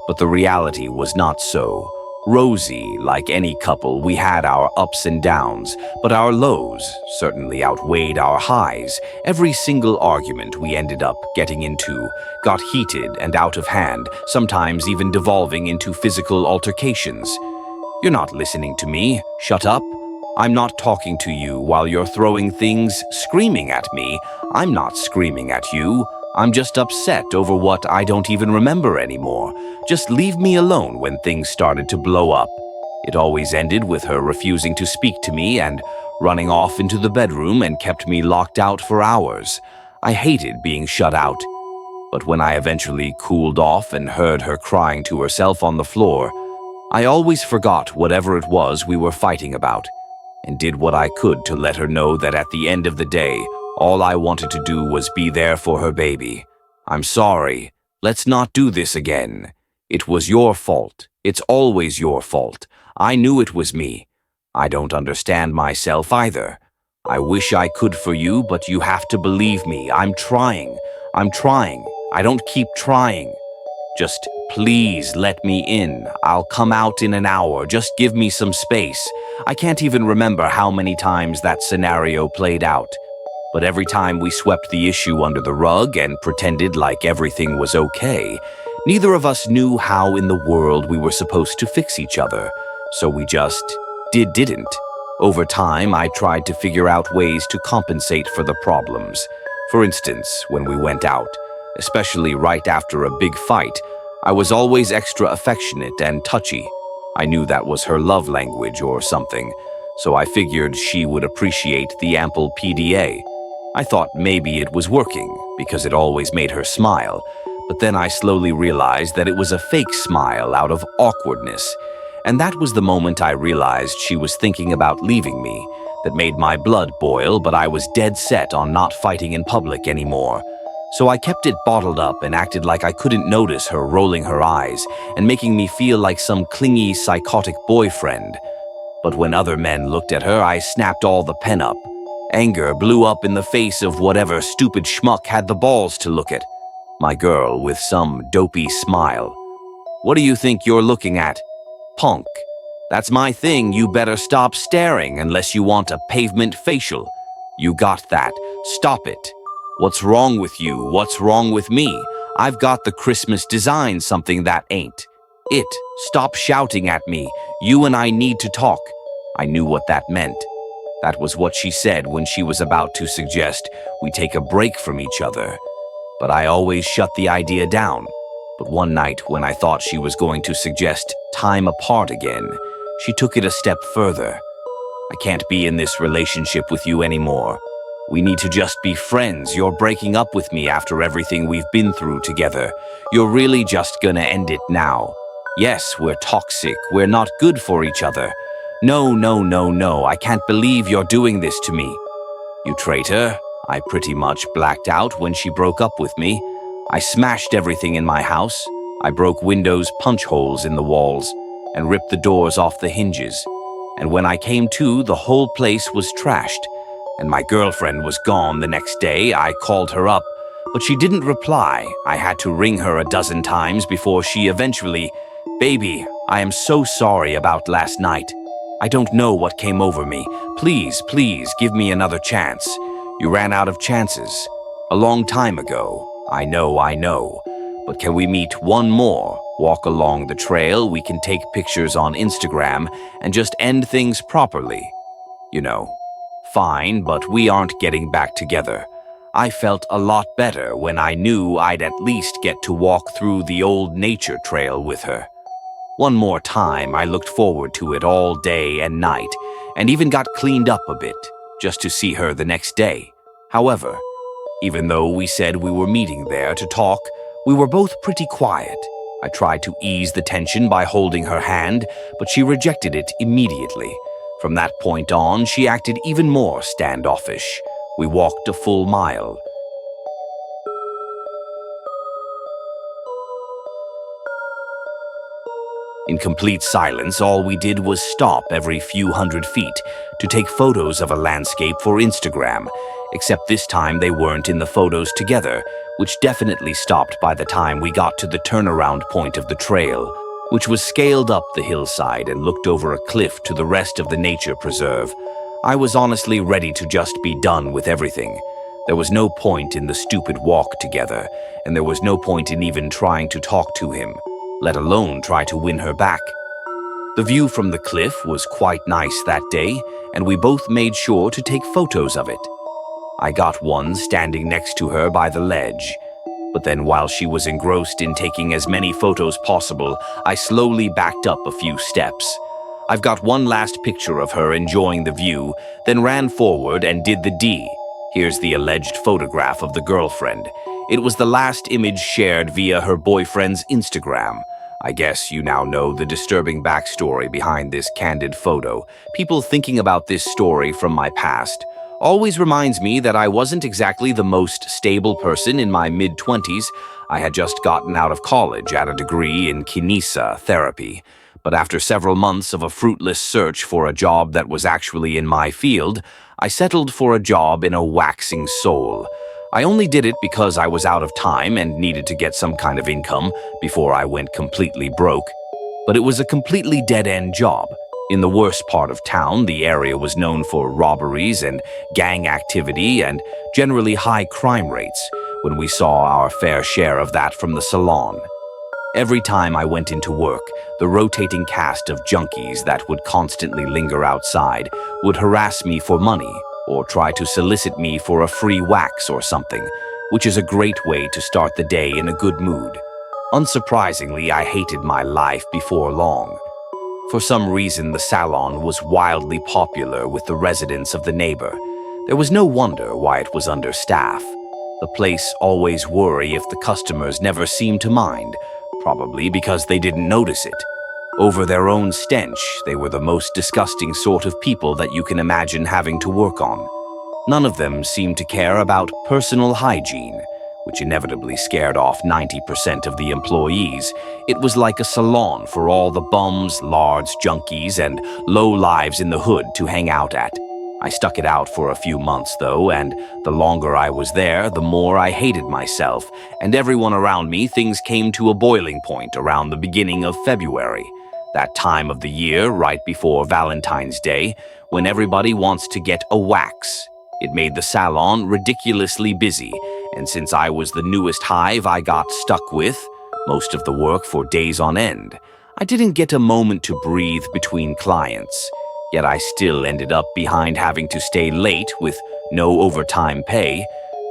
but the reality was not so. Rosy, like any couple, we had our ups and downs, but our lows certainly outweighed our highs. Every single argument we ended up getting into got heated and out of hand, sometimes even devolving into physical altercations. You're not listening to me. Shut up. I'm not talking to you while you're throwing things, screaming at me. I'm not screaming at you. I'm just upset over what I don't even remember anymore. Just leave me alone when things started to blow up. It always ended with her refusing to speak to me and running off into the bedroom and kept me locked out for hours. I hated being shut out. But when I eventually cooled off and heard her crying to herself on the floor, I always forgot whatever it was we were fighting about, and did what I could to let her know that at the end of the day, all I wanted to do was be there for her baby. I'm sorry. Let's not do this again. It was your fault. It's always your fault. I knew it was me. I don't understand myself either. I wish I could for you, but you have to believe me. I'm trying. I don't keep trying. Just please let me in. I'll come out in an hour. Just give me some space. I can't even remember how many times that scenario played out. But every time we swept the issue under the rug and pretended like everything was okay, neither of us knew how in the world we were supposed to fix each other. So we just didn't. Over time, I tried to figure out ways to compensate for the problems. For instance, when we went out, especially right after a big fight, I was always extra affectionate and touchy. I knew that was her love language or something, so I figured she would appreciate the ample PDA. I thought maybe it was working, because it always made her smile, but then I slowly realized that it was a fake smile out of awkwardness. And that was the moment I realized she was thinking about leaving me. That made my blood boil, but I was dead set on not fighting in public anymore. So I kept it bottled up and acted like I couldn't notice her rolling her eyes and making me feel like some clingy, psychotic boyfriend. But when other men looked at her, I snapped all the pen up. Anger blew up in the face of whatever stupid schmuck had the balls to look at my girl with some dopey smile. "What do you think you're looking at? Punk. That's my thing. You better stop staring unless you want a pavement facial. You got that. Stop it. What's wrong with you? What's wrong with me? I've got the Christmas design, something that ain't it. Stop shouting at me. You and I need to talk." I knew what that meant. That was what she said when she was about to suggest we take a break from each other. But I always shut the idea down. But one night, when I thought she was going to suggest time apart again, she took it a step further. "I can't be in this relationship with you anymore. We need to just be friends. You're breaking up with me after everything we've been through together. You're really just gonna end it now. Yes, we're toxic. We're not good for each other. No. I can't believe you're doing this to me. You traitor." I pretty much blacked out when she broke up with me. I smashed everything in my house. I broke windows, punch holes in the walls, and ripped the doors off the hinges. And when I came to, the whole place was trashed. And my girlfriend was gone the next day. I called her up, but she didn't reply. I had to ring her a dozen times before she eventually, "Baby, I am so sorry about last night. I don't know what came over me. Please, give me another chance. You ran out of chances. A long time ago. I know. But can we meet one more? Walk along the trail, we can take pictures on Instagram, and just end things properly. You know, fine, but we aren't getting back together." I felt a lot better when I knew I'd at least get to walk through the old nature trail with her. One more time, I looked forward to it all day and night, and even got cleaned up a bit, just to see her the next day. However, even though we said we were meeting there to talk, we were both pretty quiet. I tried to ease the tension by holding her hand, but she rejected it immediately. From that point on, she acted even more standoffish. We walked a full mile. In complete silence, all we did was stop every few hundred feet to take photos of a landscape for Instagram, except this time they weren't in the photos together, which definitely stopped by the time we got to the turnaround point of the trail, which was scaled up the hillside and looked over a cliff to the rest of the nature preserve. I was honestly ready to just be done with everything. There was no point in the stupid walk together, and there was no point in even trying to talk to him, let alone try to win her back. The view from the cliff was quite nice that day, and we both made sure to take photos of it. I got one standing next to her by the ledge, but then while she was engrossed in taking as many photos possible, I slowly backed up a few steps. I've got one last picture of her enjoying the view, then ran forward and did the D. Here's the alleged photograph of the girlfriend. It was the last image shared via her boyfriend's Instagram. I guess you now know the disturbing backstory behind this candid photo. People thinking about this story from my past always reminds me that I wasn't exactly the most stable person in my mid-20s. I had just gotten out of college at a degree in kinesa therapy. But after several months of a fruitless search for a job that was actually in my field, I settled for a job in a waxing soul. I only did it because I was out of time and needed to get some kind of income before I went completely broke. But it was a completely dead-end job. In the worst part of town, the area was known for robberies and gang activity and generally high crime rates, when we saw our fair share of that from the salon. Every time I went into work, the rotating cast of junkies that would constantly linger outside would harass me for money or try to solicit me for a free wax or something, which is a great way to start the day in a good mood. Unsurprisingly, I hated my life before long. For some reason, the salon was wildly popular with the residents of the neighbor. There was no wonder why it was understaffed. The place always worry if the customers never seemed to mind, probably because they didn't notice it. Over their own stench, they were the most disgusting sort of people that you can imagine having to work on. None of them seemed to care about personal hygiene, which inevitably scared off 90% of the employees. It was like a salon for all the bums, lards, junkies, and low-lives in the hood to hang out at. I stuck it out for a few months, though, and the longer I was there, the more I hated myself and everyone around me. Things came to a boiling point around the beginning of February, that time of the year right before Valentine's Day, when everybody wants to get a wax. It made the salon ridiculously busy, and since I was the newest hive I got stuck with most of the work for days on end, I didn't get a moment to breathe between clients. Yet I still ended up behind, having to stay late with no overtime pay.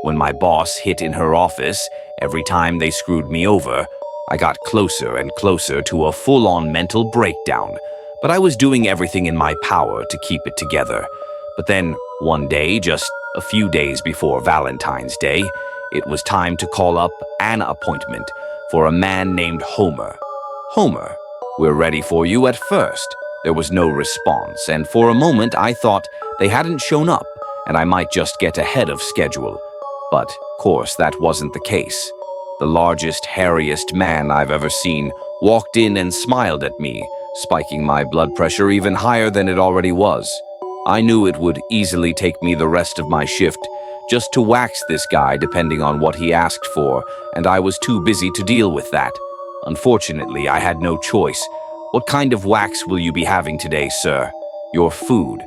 When my boss hit in her office, every time they screwed me over, I got closer and closer to a full-on mental breakdown. But I was doing everything in my power to keep it together. But then, one day, just a few days before Valentine's Day, it was time to call up an appointment for a man named Homer. Homer, we're ready for you at first. There was no response, and for a moment I thought they hadn't shown up and I might just get ahead of schedule. But, of course, that wasn't the case. The largest, hairiest man I've ever seen walked in and smiled at me, spiking my blood pressure even higher than it already was. I knew it would easily take me the rest of my shift just to wax this guy depending on what he asked for, and I was too busy to deal with that. Unfortunately, I had no choice. What kind of wax will you be having today, sir? Your food.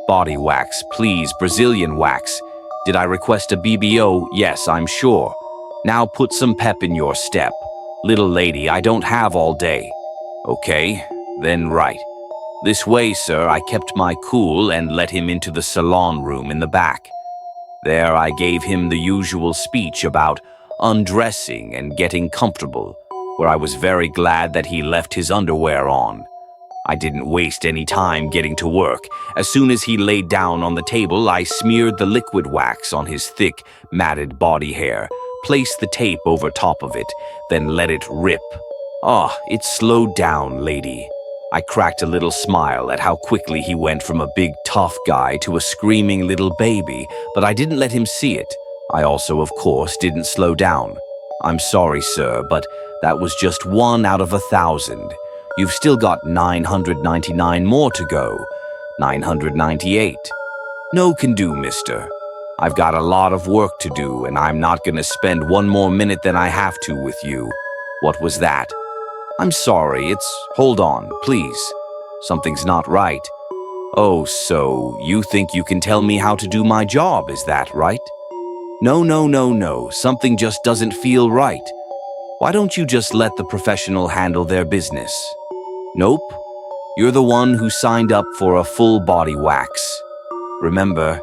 Body wax, please, Brazilian wax. Did I request a BBO? Yes, I'm sure. Now put some pep in your step. Little lady, I don't have all day. Okay, then right. This way, sir. I kept my cool and let him into the salon room in the back. There I gave him the usual speech about undressing and getting comfortable, where I was very glad that he left his underwear on. I didn't waste any time getting to work. As soon as he laid down on the table, I smeared the liquid wax on his thick, matted body hair, placed the tape over top of it, then let it rip. It slowed down, lady. I cracked a little smile at how quickly he went from a big, tough guy to a screaming little baby, but I didn't let him see it. I also, of course, didn't slow down. I'm sorry, sir, but that was just 1 out of 1,000. You've still got 999 more to go. 998. No can do, mister. I've got a lot of work to do, and I'm not gonna spend 1 more minute than I have to with you. What was that? I'm sorry, hold on, please. Something's not right. Oh, so you think you can tell me how to do my job, is that right? No. Something just doesn't feel right. Why don't you just let the professional handle their business? Nope. You're the one who signed up for a full body wax. Remember.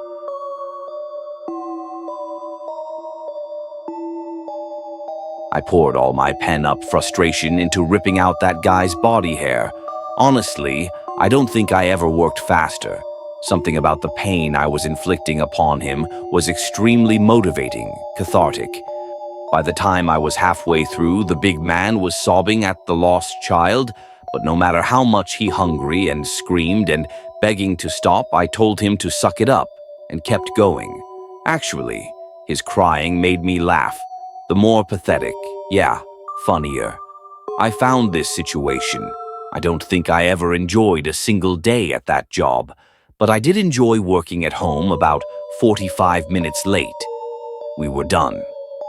I poured all my pent-up frustration into ripping out that guy's body hair. Honestly, I don't think I ever worked faster. Something about the pain I was inflicting upon him was extremely motivating, cathartic. By the time I was halfway through, the big man was sobbing at the lost child, but no matter how much he hungry and screamed and begging to stop, I told him to suck it up and kept going. Actually, his crying made me laugh. The more pathetic, yeah, funnier. I found this situation. I don't think I ever enjoyed a single day at that job, but I did enjoy working at home about 45 minutes late. We were done.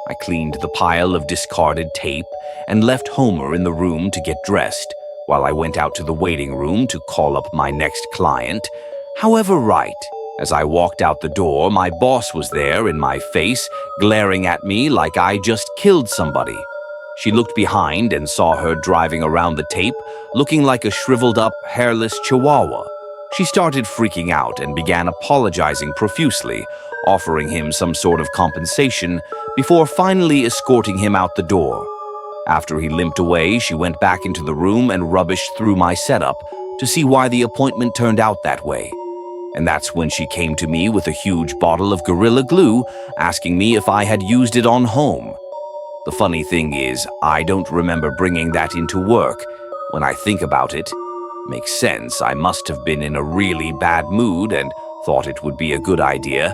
I cleaned the pile of discarded tape and left Homer in the room to get dressed, while I went out to the waiting room to call up my next client. However, as I walked out the door, my boss was there in my face, glaring at me like I just killed somebody. She looked behind and saw her driving around the tape, looking like a shriveled-up, hairless chihuahua. She started freaking out and began apologizing profusely, offering him some sort of compensation before finally escorting him out the door. After he limped away, she went back into the room and rubbished through my setup to see why the appointment turned out that way. And that's when she came to me with a huge bottle of Gorilla Glue, asking me if I had used it on home. The funny thing is, I don't remember bringing that into work. When I think about it, makes sense. I must have been in a really bad mood and thought it would be a good idea.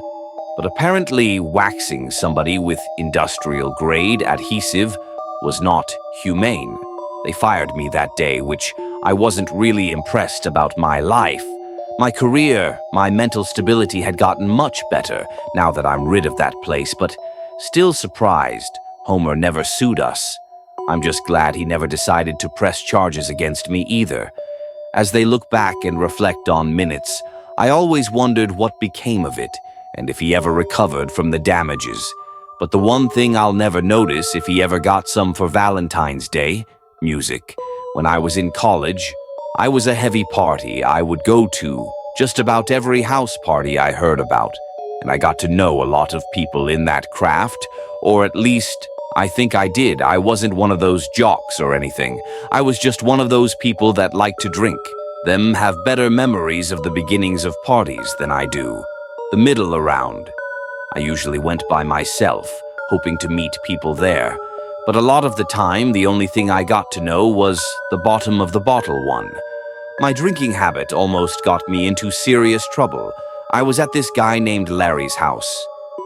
But apparently waxing somebody with industrial-grade adhesive was not humane. They fired me that day, which I wasn't really impressed about my life. My career, my mental stability had gotten much better now that I'm rid of that place, but still surprised Homer never sued us. I'm just glad he never decided to press charges against me either. As they look back and reflect on minutes, I always wondered what became of it and if he ever recovered from the damages. But the one thing I'll never notice if he ever got some for Valentine's Day, music. When I was in college, I was a heavy party. I would go to just about every house party I heard about, and I got to know a lot of people in that craft, or at least I think I did. I wasn't one of those jocks or anything. I was just one of those people that like to drink. Them have better memories of the beginnings of parties than I do. The middle around. I usually went by myself, hoping to meet people there. But a lot of the time, the only thing I got to know was the bottom of the bottle one. My drinking habit almost got me into serious trouble. I was at this guy named Larry's house.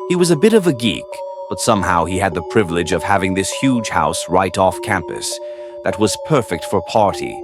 He was a bit of a geek, but somehow he had the privilege of having this huge house right off campus that was perfect for party.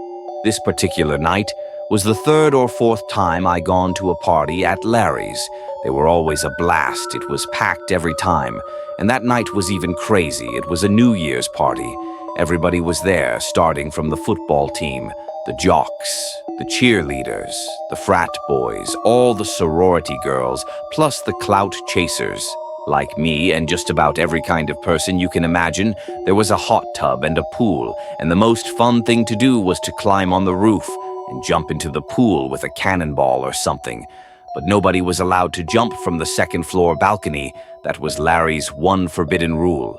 This particular night was the third or fourth time I gone to a party at Larry's. They were always a blast. It was packed every time, and that night was even crazy. It was a New Year's party. Everybody was there, starting from the football team, the jocks, the cheerleaders, the frat boys, all the sorority girls, plus the clout chasers. Like me and just about every kind of person you can imagine, there was a hot tub and a pool, and the most fun thing to do was to climb on the roof and jump into the pool with a cannonball or something. But nobody was allowed to jump from the second-floor balcony. That was Larry's one forbidden rule,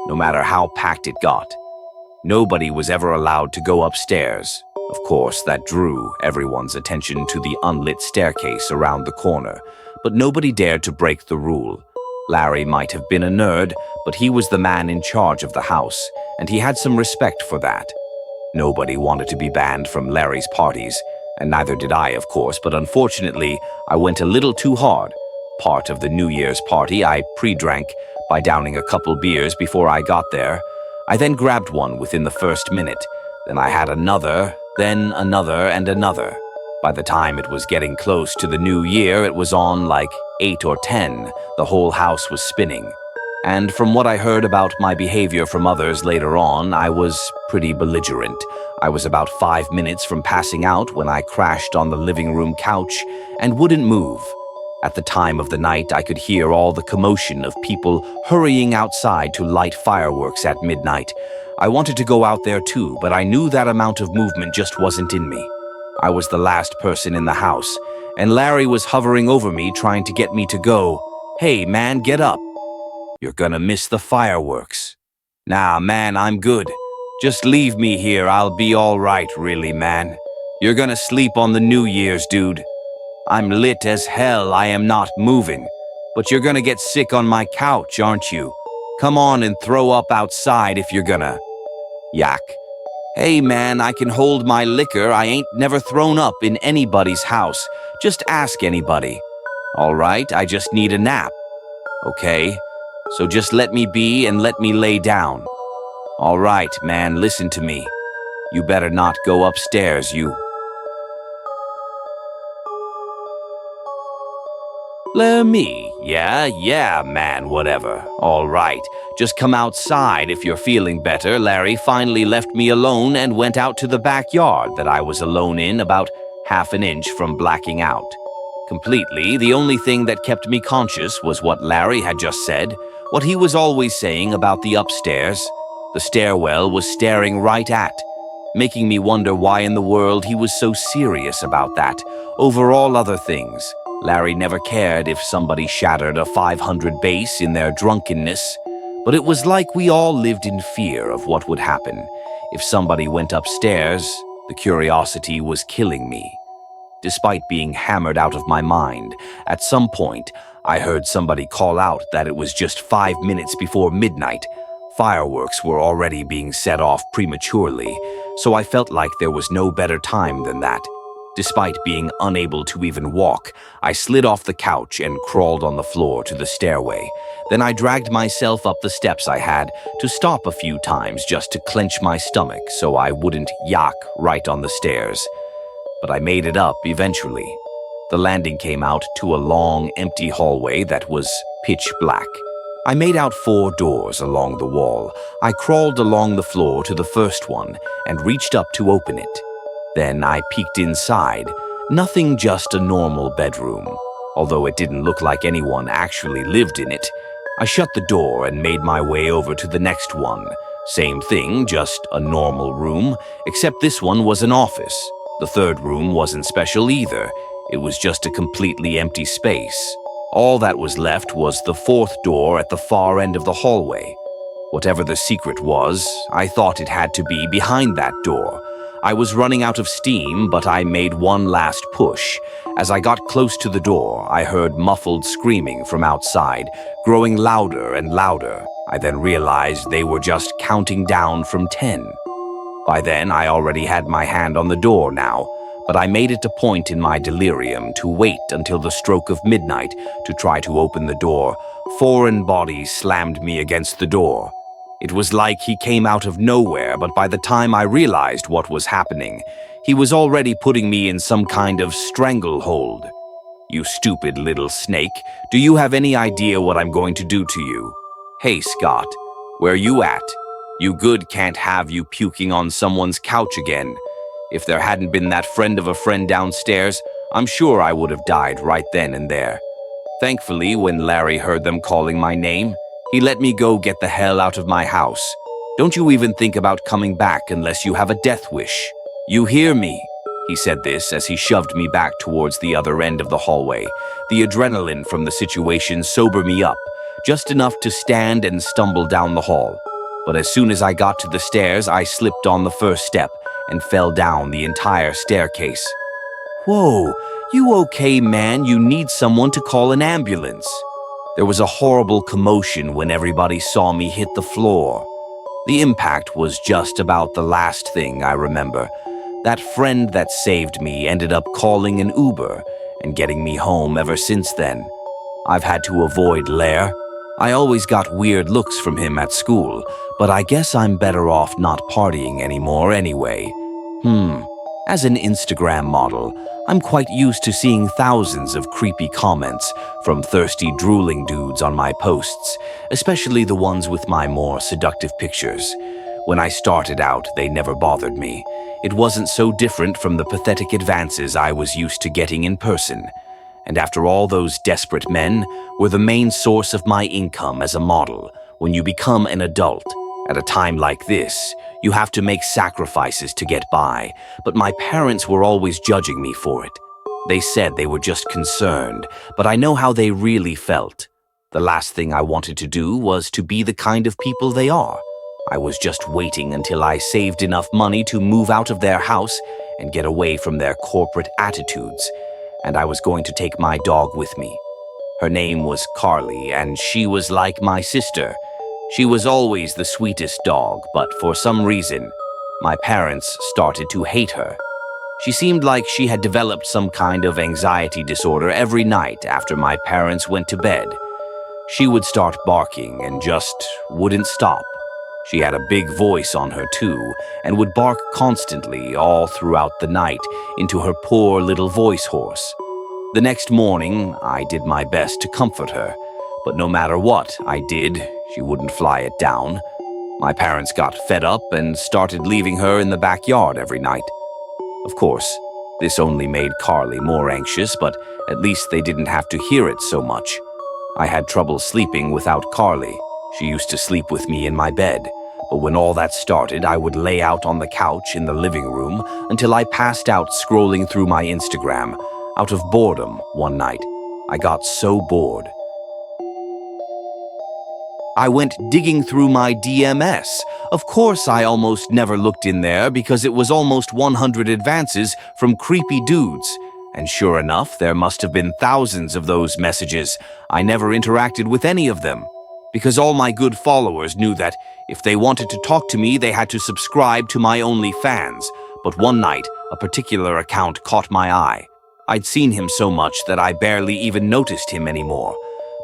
no matter how packed it got. Nobody was ever allowed to go upstairs. Of course, that drew everyone's attention to the unlit staircase around the corner, but nobody dared to break the rule. Larry might have been a nerd, but he was the man in charge of the house, and he had some respect for that. Nobody wanted to be banned from Larry's parties, and neither did I, of course, but unfortunately, I went a little too hard. Part of the New Year's party, I pre-drank by downing a couple beers before I got there. I then grabbed one within the first minute. Then I had another, then another and another. By the time it was getting close to the new year, it was on like 8 or 10. The whole house was spinning. And from what I heard about my behavior from others later on, I was pretty belligerent. I was about 5 minutes from passing out when I crashed on the living room couch and wouldn't move. At the time of the night, I could hear all the commotion of people hurrying outside to light fireworks at midnight. I wanted to go out there too, but I knew that amount of movement just wasn't in me. I was the last person in the house, and Larry was hovering over me trying to get me to go. "Hey, man, get up. You're gonna miss the fireworks." "Nah, man, I'm good. Just leave me here. I'll be all right, really, man. You're gonna sleep on the New Year's, dude. I'm lit as hell. I am not moving. But you're gonna get sick on my couch, aren't you? Come on and throw up outside if you're gonna. Yak. Hey man, I can hold my liquor. I ain't never thrown up in anybody's house. Just ask anybody. All right, I just need a nap. Okay, so just let me be and let me lay down. All right, man, listen to me. You better not go upstairs, you. Me. Yeah, man, whatever. All right, just come outside if you're feeling better. Larry finally left me alone and went out to the backyard that I was alone in, about half an inch from blacking out. Completely, the only thing that kept me conscious was what Larry had just said, what he was always saying about the upstairs. The stairwell was staring right at, making me wonder why in the world he was so serious about that, over all other things. Larry never cared if somebody shattered a 500 base in their drunkenness, but it was like we all lived in fear of what would happen. If somebody went upstairs, the curiosity was killing me. Despite being hammered out of my mind, at some point, I heard somebody call out that it was just 5 minutes before midnight. Fireworks were already being set off prematurely, so I felt like there was no better time than that. Despite being unable to even walk, I slid off the couch and crawled on the floor to the stairway. Then I dragged myself up the steps I had to stop a few times just to clench my stomach so I wouldn't yak right on the stairs. But I made it up eventually. The landing came out to a long, empty hallway that was pitch black. I made out 4 doors along the wall. I crawled along the floor to the first one and reached up to open it. Then I peeked inside. Nothing, just a normal bedroom, although it didn't look like anyone actually lived in it. I shut the door and made my way over to the next one. Same thing, just a normal room, except this one was an office. The third room wasn't special either. It was just a completely empty space. All that was left was the 4th door at the far end of the hallway. Whatever the secret was, I thought it had to be behind that door. I was running out of steam, but I made one last push. As I got close to the door, I heard muffled screaming from outside, growing louder and louder. I then realized they were just counting down from 10. By then, I already had my hand on the door now, but I made it a point in my delirium to wait until the stroke of midnight to try to open the door. Foreign bodies slammed me against the door. It was like he came out of nowhere, but by the time I realized what was happening, he was already putting me in some kind of stranglehold. You stupid little snake, do you have any idea what I'm going to do to you? Hey, Scott, where you at? You good can't have you puking on someone's couch again. If there hadn't been that friend of a friend downstairs, I'm sure I would have died right then and there. Thankfully, when Larry heard them calling my name, he let me go get the hell out of my house. Don't you even think about coming back unless you have a death wish. You hear me? He said this as he shoved me back towards the other end of the hallway. The adrenaline from the situation sobered me up, just enough to stand and stumble down the hall. But as soon as I got to the stairs, I slipped on the first step and fell down the entire staircase. Whoa, you okay, man? You need someone to call an ambulance. There was a horrible commotion when everybody saw me hit the floor. The impact was just about the last thing I remember. That friend that saved me ended up calling an Uber and getting me home ever since then. I've had to avoid Lair. I always got weird looks from him at school, but I guess I'm better off not partying anymore anyway. As an Instagram model, I'm quite used to seeing thousands of creepy comments from thirsty, drooling dudes on my posts, especially the ones with my more seductive pictures. When I started out, they never bothered me. It wasn't so different from the pathetic advances I was used to getting in person. And after all, those desperate men were the main source of my income as a model. When you become an adult, at a time like this, you have to make sacrifices to get by, but my parents were always judging me for it. They said they were just concerned, but I know how they really felt. The last thing I wanted to do was to be the kind of people they are. I was just waiting until I saved enough money to move out of their house and get away from their corporate attitudes, and I was going to take my dog with me. Her name was Carly, and she was like my sister. She was always the sweetest dog, but for some reason, my parents started to hate her. She seemed like she had developed some kind of anxiety disorder every night after my parents went to bed. She would start barking and just wouldn't stop. She had a big voice on her too, and would bark constantly all throughout the night into her poor little voice horse. The next morning, I did my best to comfort her, but no matter what I did, she wouldn't fly it down. My parents got fed up and started leaving her in the backyard every night. Of course, this only made Carly more anxious, but at least they didn't have to hear it so much. I had trouble sleeping without Carly. She used to sleep with me in my bed, but when all that started, I would lay out on the couch in the living room until I passed out scrolling through my Instagram. Out of boredom one night, I got so bored. I went digging through my DMS. Of course, I almost never looked in there because it was almost 100 advances from creepy dudes. And sure enough, there must have been thousands of those messages. I never interacted with any of them, because all my good followers knew that if they wanted to talk to me, they had to subscribe to my OnlyFans. But one night, a particular account caught my eye. I'd seen him so much that I barely even noticed him anymore.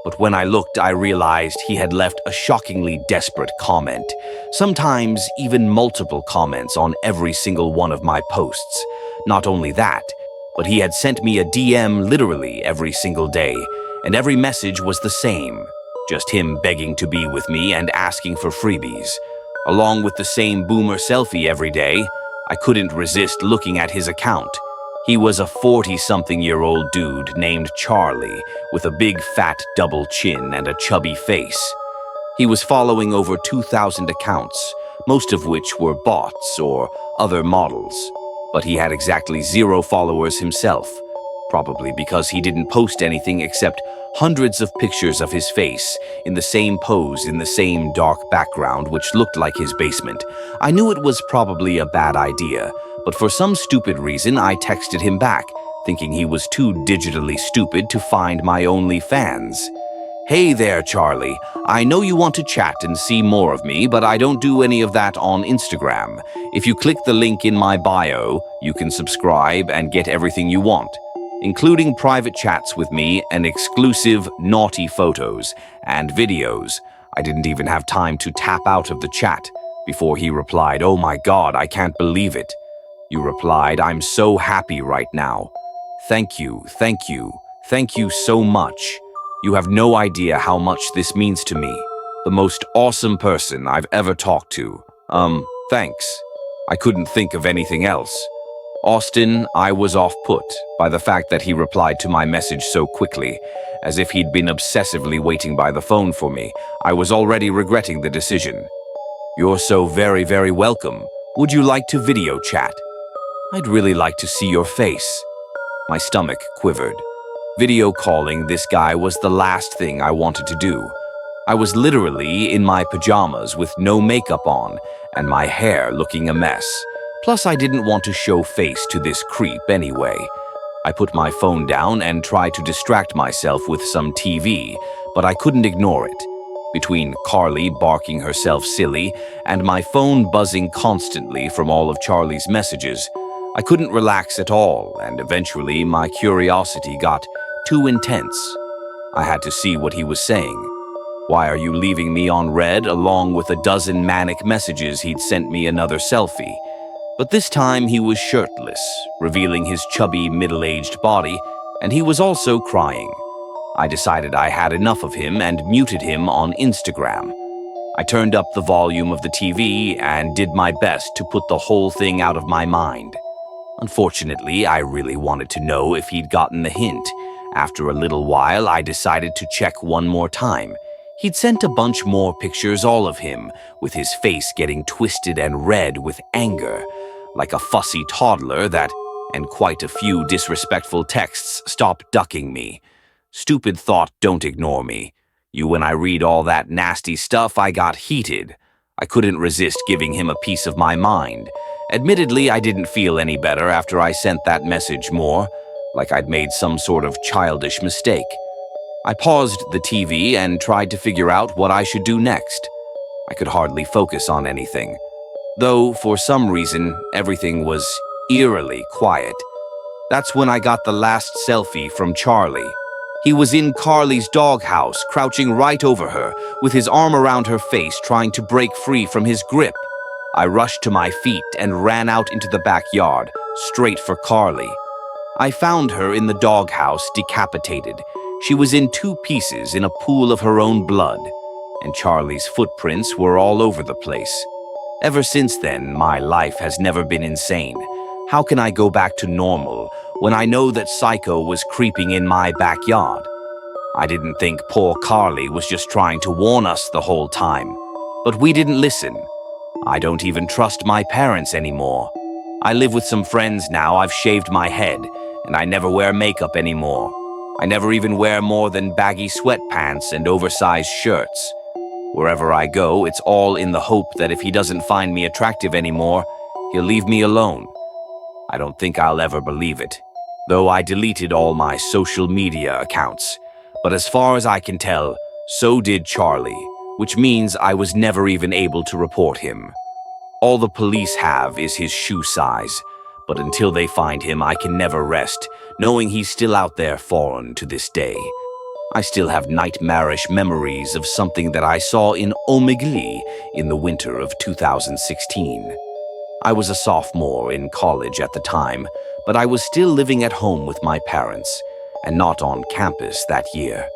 But when I looked, I realized he had left a shockingly desperate comment. Sometimes even multiple comments on every single one of my posts. Not only that, but he had sent me a DM literally every single day, and every message was the same. Just him begging to be with me and asking for freebies. Along with the same boomer selfie every day, I couldn't resist looking at his account. He was a 40-something-year-old dude named Charlie, with a big fat double chin and a chubby face. He was following over 2,000 accounts, most of which were bots or other models. But he had exactly 0 followers himself, probably because he didn't post anything except hundreds of pictures of his face in the same pose in the same dark background which looked like his basement. I knew it was probably a bad idea, but for some stupid reason I texted him back, thinking he was too digitally stupid to find my OnlyFans. Hey there, Charlie. I know you want to chat and see more of me, but I don't do any of that on Instagram. If you click the link in my bio, you can subscribe and get everything you want, including private chats with me and exclusive naughty photos and videos. I didn't even have time to tap out of the chat before he replied, "Oh my God, I can't believe it." You replied, "I'm so happy right now. Thank you, thank you, thank you so much. You have no idea how much this means to me. The most awesome person I've ever talked to. Thanks." I couldn't think of anything else. Austin, I was off-put by the fact that he replied to my message so quickly, as if he'd been obsessively waiting by the phone for me. I was already regretting the decision. "You're so very, very welcome. Would you like to video chat? I'd really like to see your face." My stomach quivered. Video calling this guy was the last thing I wanted to do. I was literally in my pajamas with no makeup on and my hair looking a mess. Plus, I didn't want to show face to this creep anyway. I put my phone down and tried to distract myself with some TV, but I couldn't ignore it. Between Carly barking herself silly and my phone buzzing constantly from all of Charlie's messages, I couldn't relax at all, and eventually my curiosity got too intense. I had to see what he was saying. Why are you leaving me on red along with a dozen manic messages he'd sent me another selfie? But this time he was shirtless, revealing his chubby middle-aged body, and he was also crying. I decided I had enough of him and muted him on Instagram. I turned up the volume of the TV and did my best to put the whole thing out of my mind. Unfortunately, I really wanted to know if he'd gotten the hint. After a little while, I decided to check one more time. He'd sent a bunch more pictures, all of him, with his face getting twisted and red with anger, like a fussy toddler that, and quite a few disrespectful texts, "Stop ducking me. Stupid thought, don't ignore me. When I read all that nasty stuff, I got heated. I couldn't resist giving him a piece of my mind. Admittedly, I didn't feel any better after I sent that message more, like I'd made some sort of childish mistake. I paused the TV and tried to figure out what I should do next. I could hardly focus on anything. Though, for some reason, everything was eerily quiet. That's when I got the last selfie from Charlie. He was in Carly's doghouse, crouching right over her, with his arm around her face, trying to break free from his grip. I rushed to my feet and ran out into the backyard, straight for Carly. I found her in the doghouse, decapitated. She was in two pieces in a pool of her own blood, and Charlie's footprints were all over the place. Ever since then, my life has never been insane. How can I go back to normal when I know that Psycho was creeping in my backyard? I didn't think poor Carly was just trying to warn us the whole time, but we didn't listen. I don't even trust my parents anymore. I live with some friends now. I've shaved my head, and I never wear makeup anymore. I never even wear more than baggy sweatpants and oversized shirts. Wherever I go, it's all in the hope that if he doesn't find me attractive anymore, he'll leave me alone. I don't think I'll ever believe it, though I deleted all my social media accounts. But as far as I can tell, so did Charlie, which means I was never even able to report him. All the police have is his shoe size, but until they find him, I can never rest, knowing he's still out there foreign to this day. I still have nightmarish memories of something that I saw in Omegle in the winter of 2016. I was a sophomore in college at the time, but I was still living at home with my parents, and not on campus that year.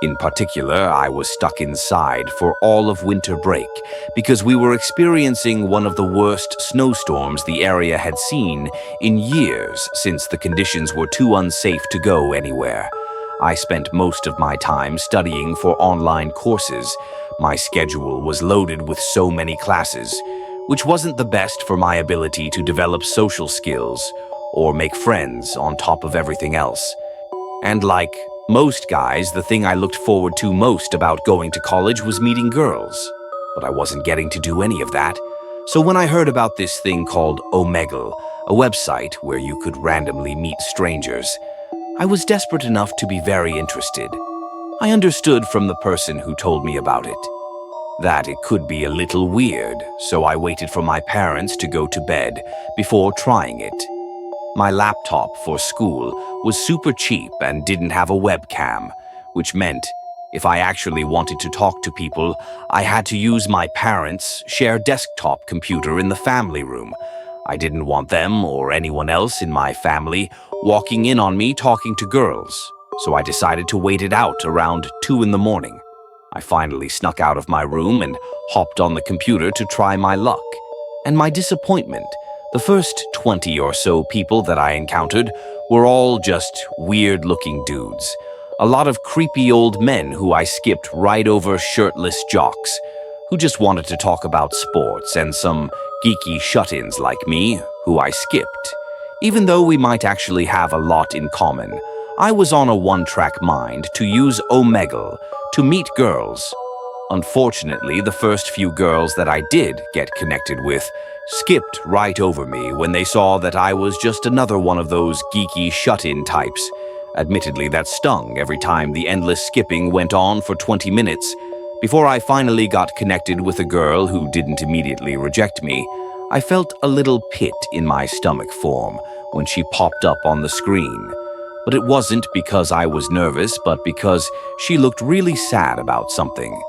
In particular, I was stuck inside for all of winter break because we were experiencing one of the worst snowstorms the area had seen in years since the conditions were too unsafe to go anywhere. I spent most of my time studying for online courses. My schedule was loaded with so many classes, which wasn't the best for my ability to develop social skills or make friends on top of everything else. And like most guys, the thing I looked forward to most about going to college was meeting girls. But I wasn't getting to do any of that. So when I heard about this thing called Omegle, a website where you could randomly meet strangers, I was desperate enough to be very interested. I understood from the person who told me about it that it could be a little weird, so I waited for my parents to go to bed before trying it. My laptop for school was super cheap and didn't have a webcam, which meant if I actually wanted to talk to people, I had to use my parents' shared desktop computer in the family room. I didn't want them or anyone else in my family walking in on me talking to girls, so I decided to wait it out around 2 in the morning. I finally snuck out of my room and hopped on the computer to try my luck. And my disappointment, the first 20 or so people that I encountered were all just weird-looking dudes. A lot of creepy old men who I skipped right over shirtless jocks, who just wanted to talk about sports, and some geeky shut-ins like me, who I skipped. Even though we might actually have a lot in common, I was on a one-track mind to use Omegle to meet girls. Unfortunately, the first few girls that I did get connected with skipped right over me when they saw that I was just another one of those geeky shut-in types. Admittedly, that stung every time the endless skipping went on for 20 minutes. Before I finally got connected with a girl who didn't immediately reject me, I felt a little pit in my stomach form when she popped up on the screen. But it wasn't because I was nervous, but because she looked really sad about something.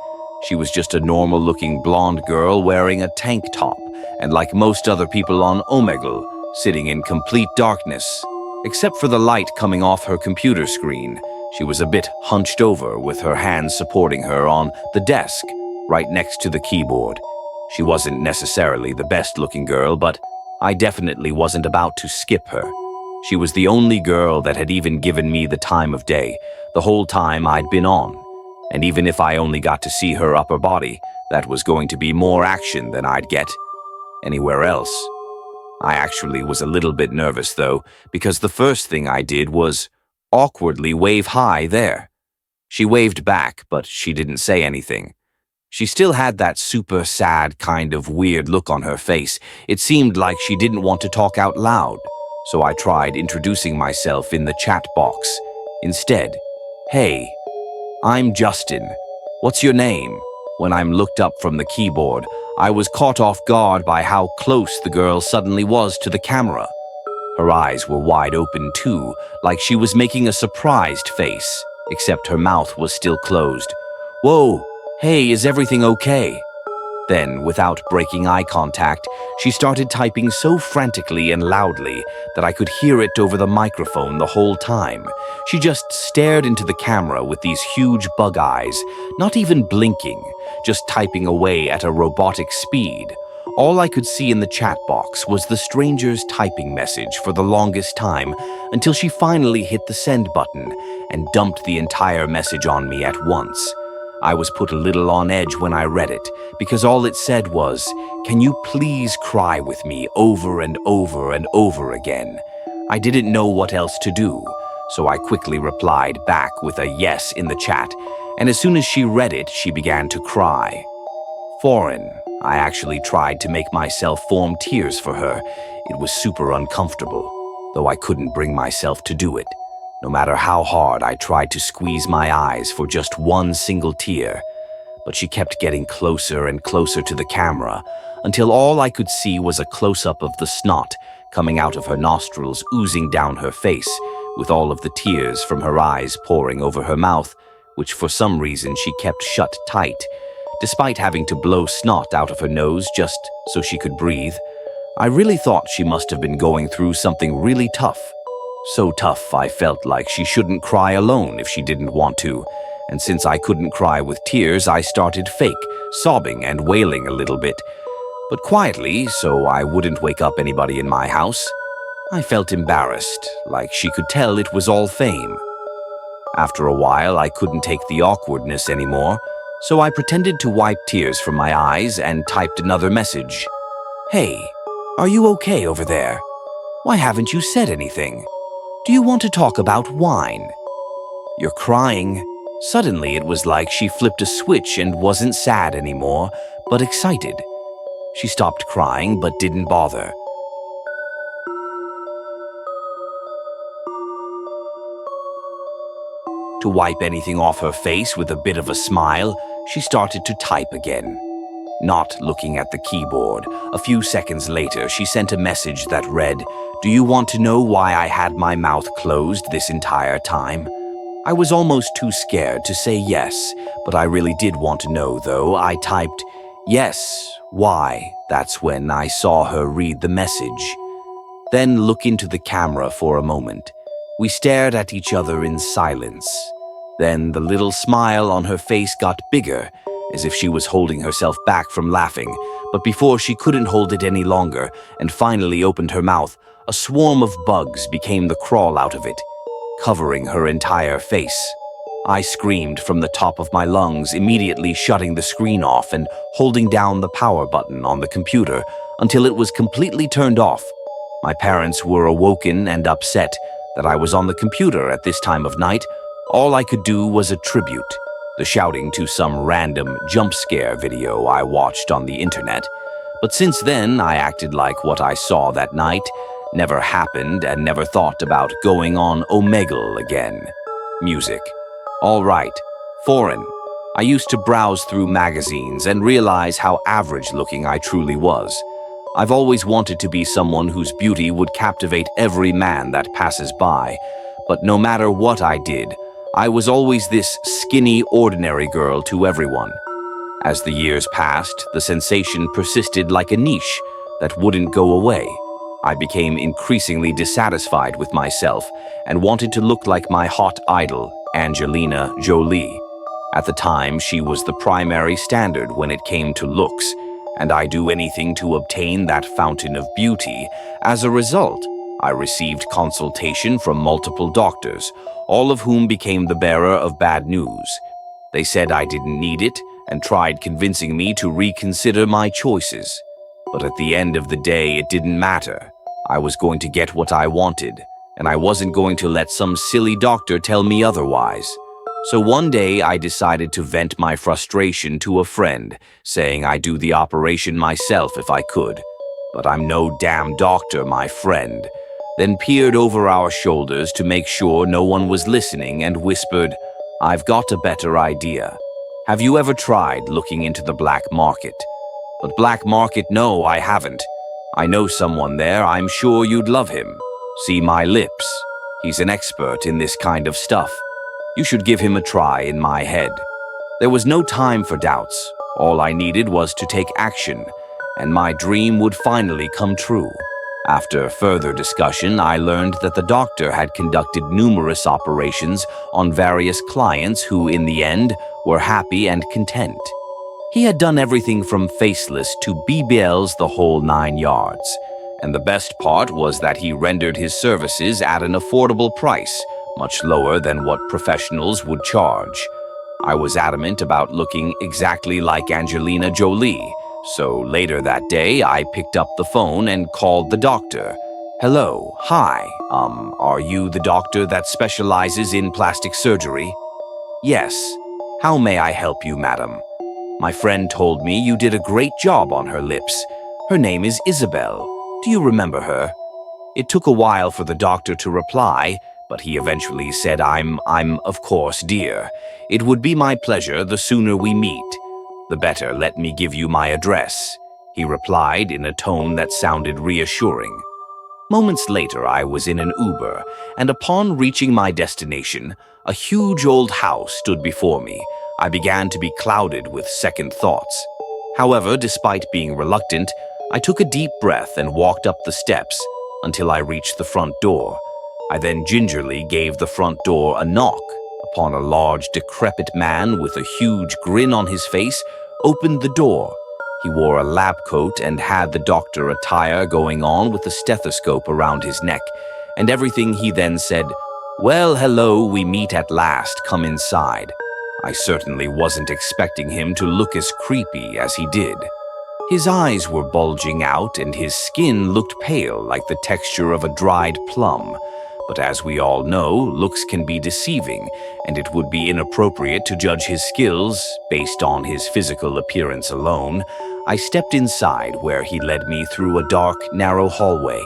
She was just a normal-looking blonde girl wearing a tank top, and like most other people on Omegle, sitting in complete darkness. Except for the light coming off her computer screen, she was a bit hunched over with her hands supporting her on the desk, right next to the keyboard. She wasn't necessarily the best-looking girl, but I definitely wasn't about to skip her. She was the only girl that had even given me the time of day, the whole time I'd been on. And even if I only got to see her upper body, that was going to be more action than I'd get anywhere else. I actually was a little bit nervous, though, because the first thing I did was awkwardly wave hi there. She waved back, but she didn't say anything. She still had that super sad kind of weird look on her face. It seemed like she didn't want to talk out loud. So I tried introducing myself in the chat box. Instead, "Hey, I'm Justin. What's your name? When I looked up from the keyboard, I was caught off guard by how close the girl suddenly was to the camera. Her eyes were wide open too, like she was making a surprised face, except her mouth was still closed. Whoa, hey, is everything okay? Then, without breaking eye contact, she started typing so frantically and loudly that I could hear it over the microphone the whole time. She just stared into the camera with these huge bug eyes, not even blinking, just typing away at a robotic speed. All I could see in the chat box was the stranger's typing message for the longest time until she finally hit the send button and dumped the entire message on me at once. I was put a little on edge when I read it, because all it said was, "Can you please cry with me over and over and over again?" I didn't know what else to do, so I quickly replied back with a yes in the chat, and as soon as she read it, she began to cry. Foreign. I actually tried to make myself form tears for her. It was super uncomfortable, though I couldn't bring myself to do it. No matter how hard I tried to squeeze my eyes for just one single tear, but she kept getting closer and closer to the camera until all I could see was a close-up of the snot coming out of her nostrils, oozing down her face, with all of the tears from her eyes pouring over her mouth, which for some reason she kept shut tight, despite having to blow snot out of her nose just so she could breathe. I really thought she must have been going through something really tough. So tough I felt like she shouldn't cry alone if she didn't want to, and since I couldn't cry with tears, I started fake, sobbing and wailing a little bit, but quietly so I wouldn't wake up anybody in my house. I felt embarrassed, like she could tell it was all fame. After a while, I couldn't take the awkwardness anymore, so I pretended to wipe tears from my eyes and typed another message. "Hey, are you okay over there? Why haven't you said anything? Do you want to talk about wine? You're crying." Suddenly, it was like she flipped a switch and wasn't sad anymore, but excited. She stopped crying but didn't bother. To wipe anything off her face with a bit of a smile, she started to type again, not looking at the keyboard. A few seconds later, she sent a message that read, "Do you want to know why I had my mouth closed this entire time?" I was almost too scared to say yes, but I really did want to know though. I typed, "Yes, why?" That's when I saw her read the message. Then look into the camera for a moment. We stared at each other in silence. Then the little smile on her face got bigger, as if she was holding herself back from laughing, but before she couldn't hold it any longer and finally opened her mouth, a swarm of bugs became the crawl out of it, covering her entire face. I screamed from the top of my lungs, immediately shutting the screen off and holding down the power button on the computer until it was completely turned off. My parents were awoken and upset that I was on the computer at this time of night. All I could do was attribute the shouting to some random jump scare video I watched on the internet. But since then, I acted like what I saw that night never happened and never thought about going on Omegle again. Music. All right. Foreign. I used to browse through magazines and realize how average-looking I truly was. I've always wanted to be someone whose beauty would captivate every man that passes by, but no matter what I did, I was always this skinny, ordinary girl to everyone. As the years passed, the sensation persisted like a niche that wouldn't go away. I became increasingly dissatisfied with myself and wanted to look like my hot idol, Angelina Jolie. At the time, she was the primary standard when it came to looks, and I'd do anything to obtain that fountain of beauty. As a result, I received consultation from multiple doctors, all of whom became the bearer of bad news. They said I didn't need it and tried convincing me to reconsider my choices. But at the end of the day, it didn't matter. I was going to get what I wanted, and I wasn't going to let some silly doctor tell me otherwise. So one day I decided to vent my frustration to a friend, saying I'd do the operation myself if I could. But I'm no damn doctor, my friend. Then peered over our shoulders to make sure no one was listening and whispered, I've got a better idea. Have you ever tried looking into the black market? But black market, no, I haven't. I know someone there, I'm sure you'd love him. See my lips? He's an expert in this kind of stuff. You should give him a try in my head. There was no time for doubts. All I needed was to take action, and my dream would finally come true. After further discussion, I learned that the doctor had conducted numerous operations on various clients who, in the end, were happy and content. He had done everything from faceless to BBLs, the whole 9 yards. And the best part was that he rendered his services at an affordable price, much lower than what professionals would charge. I was adamant about looking exactly like Angelina Jolie, so later that day I picked up the phone and called the doctor. Hello, hi, are you the doctor that specializes in plastic surgery? Yes. How may I help you, madam? My friend told me you did a great job on her lips. Her name is Isabel. Do you remember her? It took a while for the doctor to reply, but he eventually said, I'm of course, dear. It would be my pleasure the sooner we meet. The better, let me give you my address, he replied in a tone that sounded reassuring. Moments later, I was in an Uber, and upon reaching my destination, a huge old house stood before me. I began to be clouded with second thoughts. However, despite being reluctant, I took a deep breath and walked up the steps until I reached the front door. I then gingerly gave the front door a knock upon a large, decrepit man with a huge grin on his face opened the door. He wore a lab coat and had the doctor attire going on with a stethoscope around his neck, and everything. He then said, "Well, hello, we meet at last, come inside." I certainly wasn't expecting him to look as creepy as he did. His eyes were bulging out and his skin looked pale like the texture of a dried plum. But as we all know, looks can be deceiving, and it would be inappropriate to judge his skills based on his physical appearance alone. I stepped inside, where he led me through a dark, narrow hallway.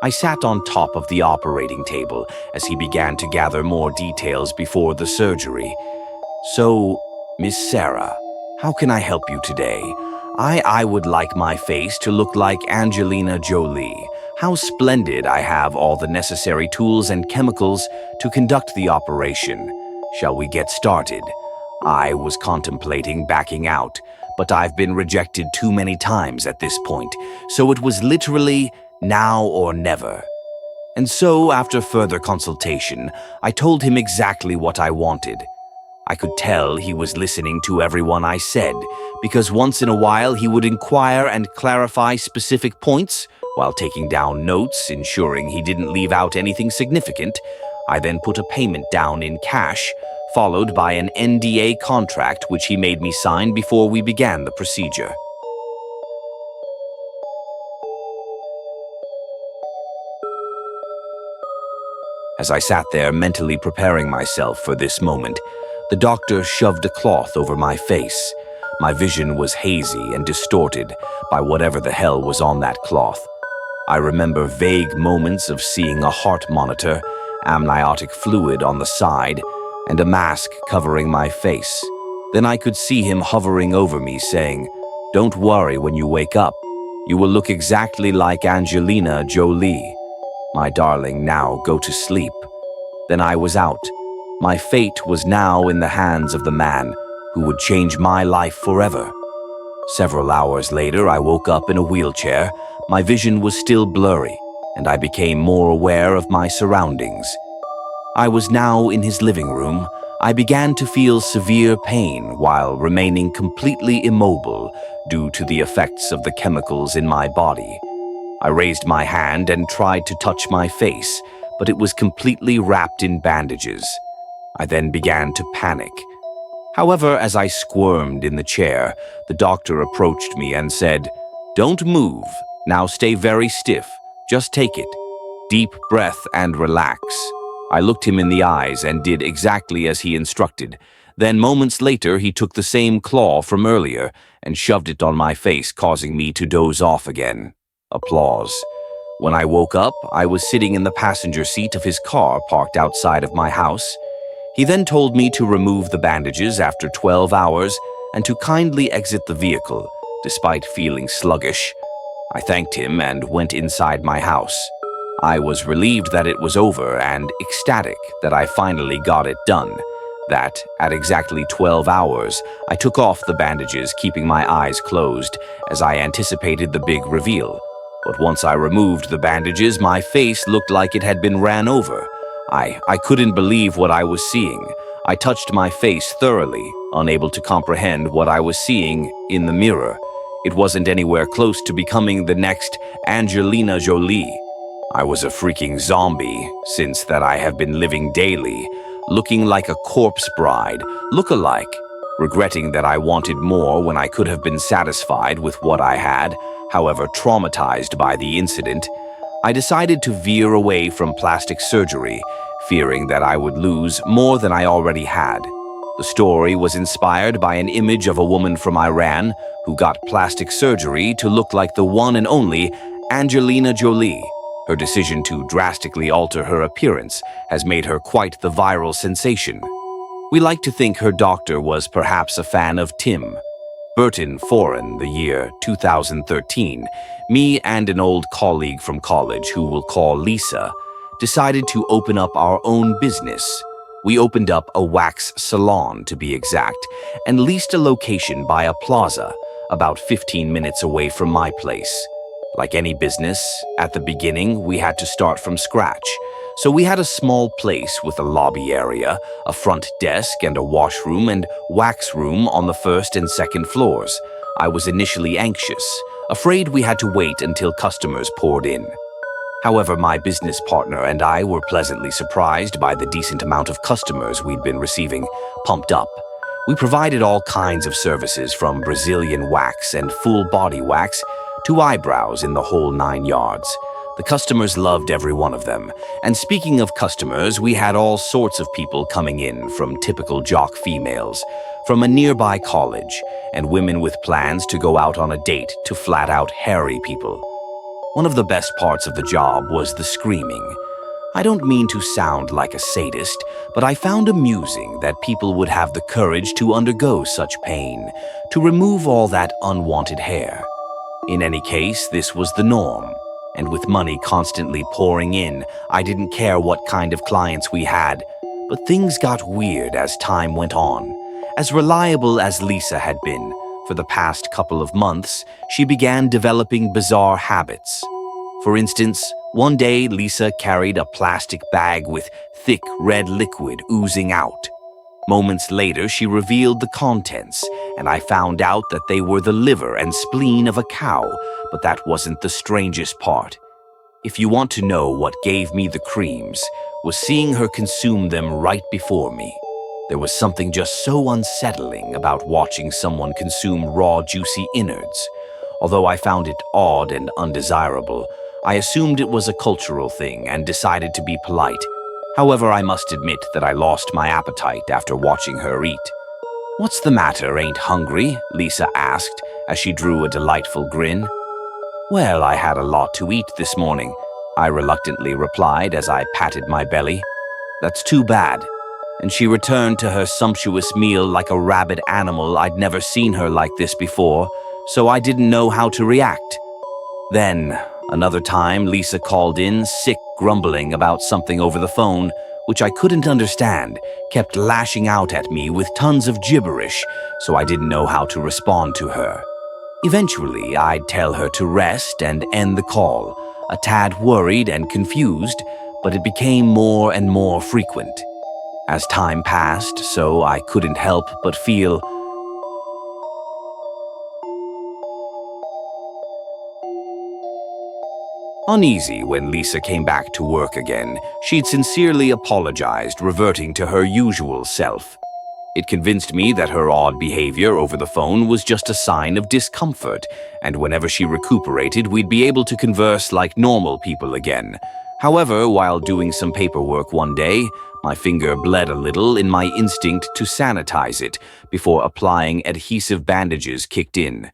I sat on top of the operating table as he began to gather more details before the surgery. "So, Miss Sarah, how can I help you today? I would like my face to look like Angelina Jolie. How splendid. I have all the necessary tools and chemicals to conduct the operation. Shall we get started?" I was contemplating backing out, but I've been rejected too many times at this point, so it was literally now or never. And so, after further consultation, I told him exactly what I wanted. I could tell he was listening to everyone I said, because once in a while he would inquire and clarify specific points while taking down notes, ensuring he didn't leave out anything significant. I then put a payment down in cash, followed by an NDA contract which he made me sign before we began the procedure. As I sat there mentally preparing myself for this moment, the doctor shoved a cloth over my face. My vision was hazy and distorted by whatever the hell was on that cloth. I remember vague moments of seeing a heart monitor, amniotic fluid on the side, and a mask covering my face. Then I could see him hovering over me saying, "Don't worry when you wake up. You will look exactly like Angelina Jolie. My darling, now go to sleep." Then I was out. My fate was now in the hands of the man who would change my life forever. Several hours later, I woke up in a wheelchair. My vision was still blurry, and I became more aware of my surroundings. I was now in his living room. I began to feel severe pain while remaining completely immobile due to the effects of the chemicals in my body. I raised my hand and tried to touch my face, but it was completely wrapped in bandages. I then began to panic. However, as I squirmed in the chair, the doctor approached me and said, "Don't move. Now stay very stiff. Just take it. Deep breath and relax." I looked him in the eyes and did exactly as he instructed. Then moments later, he took the same claw from earlier and shoved it on my face, causing me to doze off again. Applause. When I woke up, I was sitting in the passenger seat of his car parked outside of my house. He then told me to remove the bandages after 12 hours and to kindly exit the vehicle, despite feeling sluggish. I thanked him and went inside my house. I was relieved that it was over and ecstatic that I finally got it done. That, at exactly 12 hours, I took off the bandages, keeping my eyes closed, as I anticipated the big reveal. But once I removed the bandages, my face looked like it had been ran over. I couldn't believe what I was seeing. I touched my face thoroughly, unable to comprehend what I was seeing in the mirror. It wasn't anywhere close to becoming the next Angelina Jolie. I was a freaking zombie, since that I have been living daily, looking like a corpse bride, look-alike, regretting that I wanted more when I could have been satisfied with what I had. However, traumatized by the incident, I decided to veer away from plastic surgery, fearing that I would lose more than I already had. The story was inspired by an image of a woman from Iran who got plastic surgery to look like the one and only Angelina Jolie. Her decision to drastically alter her appearance has made her quite the viral sensation. We like to think her doctor was perhaps a fan of Tim Burton. Foreign, the year 2013, me and an old colleague from college, who we'll call Lisa, decided to open up our own business. We opened up a wax salon, to be exact, and leased a location by a plaza, about 15 minutes away from my place. Like any business, at the beginning, we had to start from scratch. So we had a small place with a lobby area, a front desk, and a washroom and wax room on the first and second floors. I was initially anxious, afraid we had to wait until customers poured in. However, my business partner and I were pleasantly surprised by the decent amount of customers we'd been receiving, pumped up. We provided all kinds of services, from Brazilian wax and full body wax to eyebrows in the whole 9 yards. The customers loved every one of them. And speaking of customers, we had all sorts of people coming in, from typical jock females from a nearby college, and women with plans to go out on a date, to flat-out hairy people. One of the best parts of the job was the screaming. I don't mean to sound like a sadist, but I found amusing that people would have the courage to undergo such pain, to remove all that unwanted hair. In any case, this was the norm. And with money constantly pouring in, I didn't care what kind of clients we had. But things got weird as time went on. As reliable as Lisa had been, for the past couple of months, she began developing bizarre habits. For instance, one day Lisa carried a plastic bag with thick red liquid oozing out. Moments later, she revealed the contents, and I found out that they were the liver and spleen of a cow, but that wasn't the strangest part. If you want to know what gave me the creams, was seeing her consume them right before me. There was something just so unsettling about watching someone consume raw, juicy innards. Although I found it odd and undesirable, I assumed it was a cultural thing and decided to be polite. However, I must admit that I lost my appetite after watching her eat. "What's the matter, ain't hungry?" Lisa asked as she drew a delightful grin. "Well, I had a lot to eat this morning," I reluctantly replied as I patted my belly. "That's too bad." And she returned to her sumptuous meal like a rabid animal. I'd never seen her like this before, so I didn't know how to react. Then, another time, Lisa called in, sick, grumbling about something over the phone, which I couldn't understand, kept lashing out at me with tons of gibberish, so I didn't know how to respond to her. Eventually, I'd tell her to rest and end the call, a tad worried and confused, but it became more and more frequent. As time passed, so I couldn't help but feel uneasy when Lisa came back to work again. She'd sincerely apologized, reverting to her usual self. It convinced me that her odd behavior over the phone was just a sign of discomfort, and whenever she recuperated, we'd be able to converse like normal people again. However, while doing some paperwork one day, my finger bled a little in my instinct to sanitize it before applying adhesive bandages kicked in.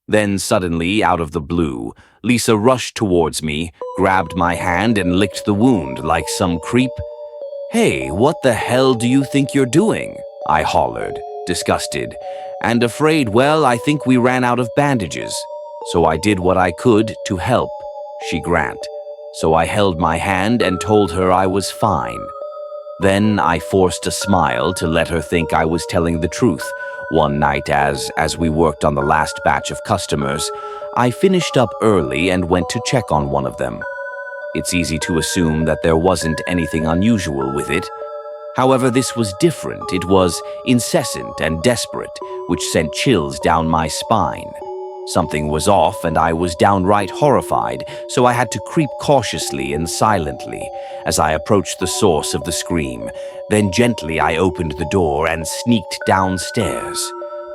Then suddenly, out of the blue, Lisa rushed towards me, grabbed my hand and licked the wound like some creep. "Hey, what the hell do you think you're doing?" I hollered, disgusted, and afraid, well, I think we ran out of bandages. So I did what I could to help, she grant. So I held my hand and told her I was fine. Then I forced a smile to let her think I was telling the truth. One night as we worked on the last batch of customers, I finished up early and went to check on one of them. It's easy to assume that there wasn't anything unusual with it. However, this was different. It was incessant and desperate, which sent chills down my spine. Something was off, and I was downright horrified, so I had to creep cautiously and silently as I approached the source of the scream. Then gently I opened the door and sneaked downstairs.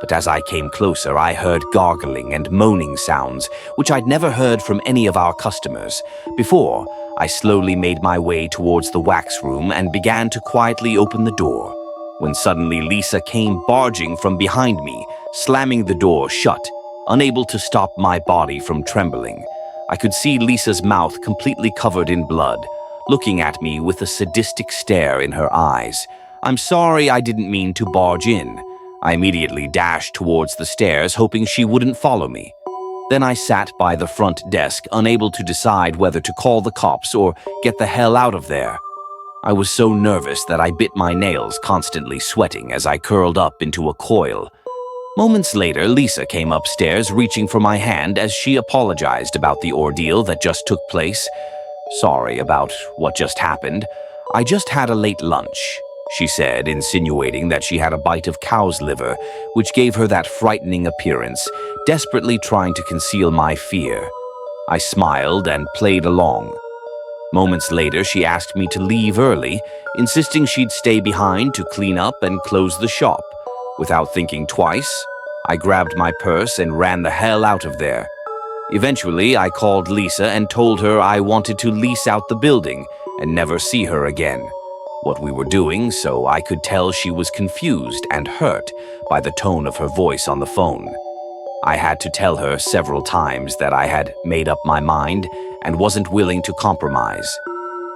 But as I came closer, I heard gargling and moaning sounds, which I'd never heard from any of our customers. Before, I slowly made my way towards the wax room and began to quietly open the door, when suddenly Lisa came barging from behind me, slamming the door shut, unable to stop my body from trembling. I could see Lisa's mouth completely covered in blood, looking at me with a sadistic stare in her eyes. "I'm sorry, I didn't mean to barge in." I immediately dashed towards the stairs, hoping she wouldn't follow me. Then I sat by the front desk, unable to decide whether to call the cops or get the hell out of there. I was so nervous that I bit my nails, constantly sweating as I curled up into a coil. Moments later, Lisa came upstairs, reaching for my hand as she apologized about the ordeal that just took place. "Sorry about what just happened. I just had a late lunch," she said, insinuating that she had a bite of cow's liver, which gave her that frightening appearance, desperately trying to conceal my fear. I smiled and played along. Moments later, she asked me to leave early, insisting she'd stay behind to clean up and close the shop. Without thinking twice, I grabbed my purse and ran the hell out of there. Eventually, I called Lisa and told her I wanted to lease out the building and never see her again. What we were doing, so I could tell she was confused and hurt by the tone of her voice on the phone. I had to tell her several times that I had made up my mind and wasn't willing to compromise.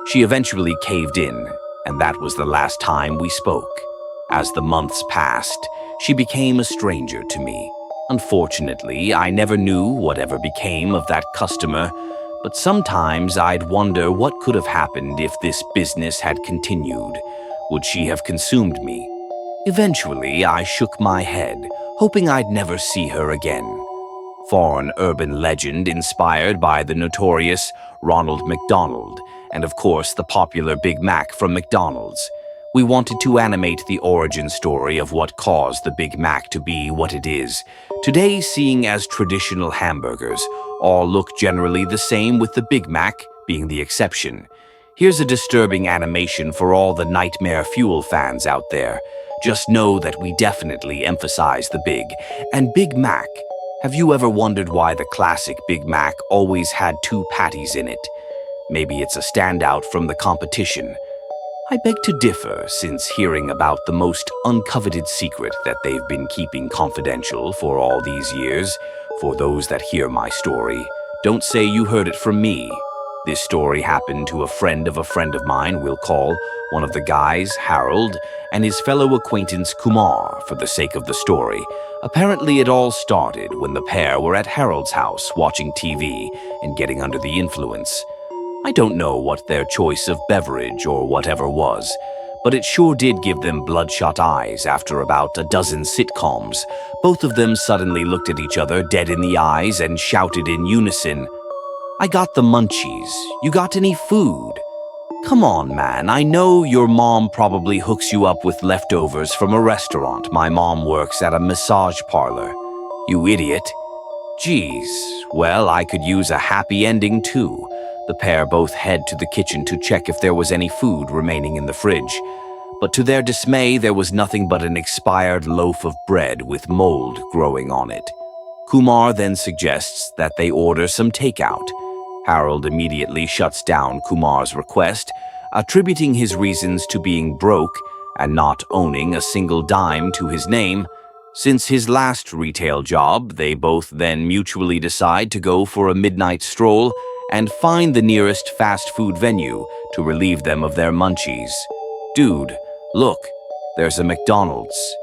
She eventually caved in, and that was the last time we spoke. As the months passed, she became a stranger to me. Unfortunately, I never knew whatever became of that customer, but sometimes I'd wonder what could have happened if this business had continued. Would she have consumed me? Eventually, I shook my head, hoping I'd never see her again. For an urban legend inspired by the notorious Ronald McDonald, and of course the popular Big Mac from McDonald's, we wanted to animate the origin story of what caused the Big Mac to be what it is. Today, seeing as traditional hamburgers, all look generally the same, with the Big Mac being the exception. Here's a disturbing animation for all the Nightmare Fuel fans out there. Just know that we definitely emphasize the Big. And Big Mac. Have you ever wondered why the classic Big Mac always had 2 patties in it? Maybe it's a standout from the competition. I beg to differ, since hearing about the most uncoveted secret that they've been keeping confidential for all these years. For those that hear my story, don't say you heard it from me. This story happened to a friend of mine, we'll call one of the guys Harold, and his fellow acquaintance Kumar, for the sake of the story. Apparently it all started when the pair were at Harold's house watching TV and getting under the influence. I don't know what their choice of beverage or whatever was, but it sure did give them bloodshot eyes after about a dozen sitcoms. Both of them suddenly looked at each other dead in the eyes and shouted in unison, "I got the munchies. You got any food?" Come on, man, I know your mom probably hooks you up with leftovers from a restaurant. My mom works at a massage parlor. You idiot. Geez, well, I could use a happy ending too. The pair both head to the kitchen to check if there was any food remaining in the fridge. But to their dismay, there was nothing but an expired loaf of bread with mold growing on it. Kumar then suggests that they order some takeout. Harold immediately shuts down Kumar's request, attributing his reasons to being broke and not owning a single dime to his name. Since his last retail job, they both then mutually decide to go for a midnight stroll and find the nearest fast food venue to relieve them of their munchies. Dude, look, there's a McDonald's.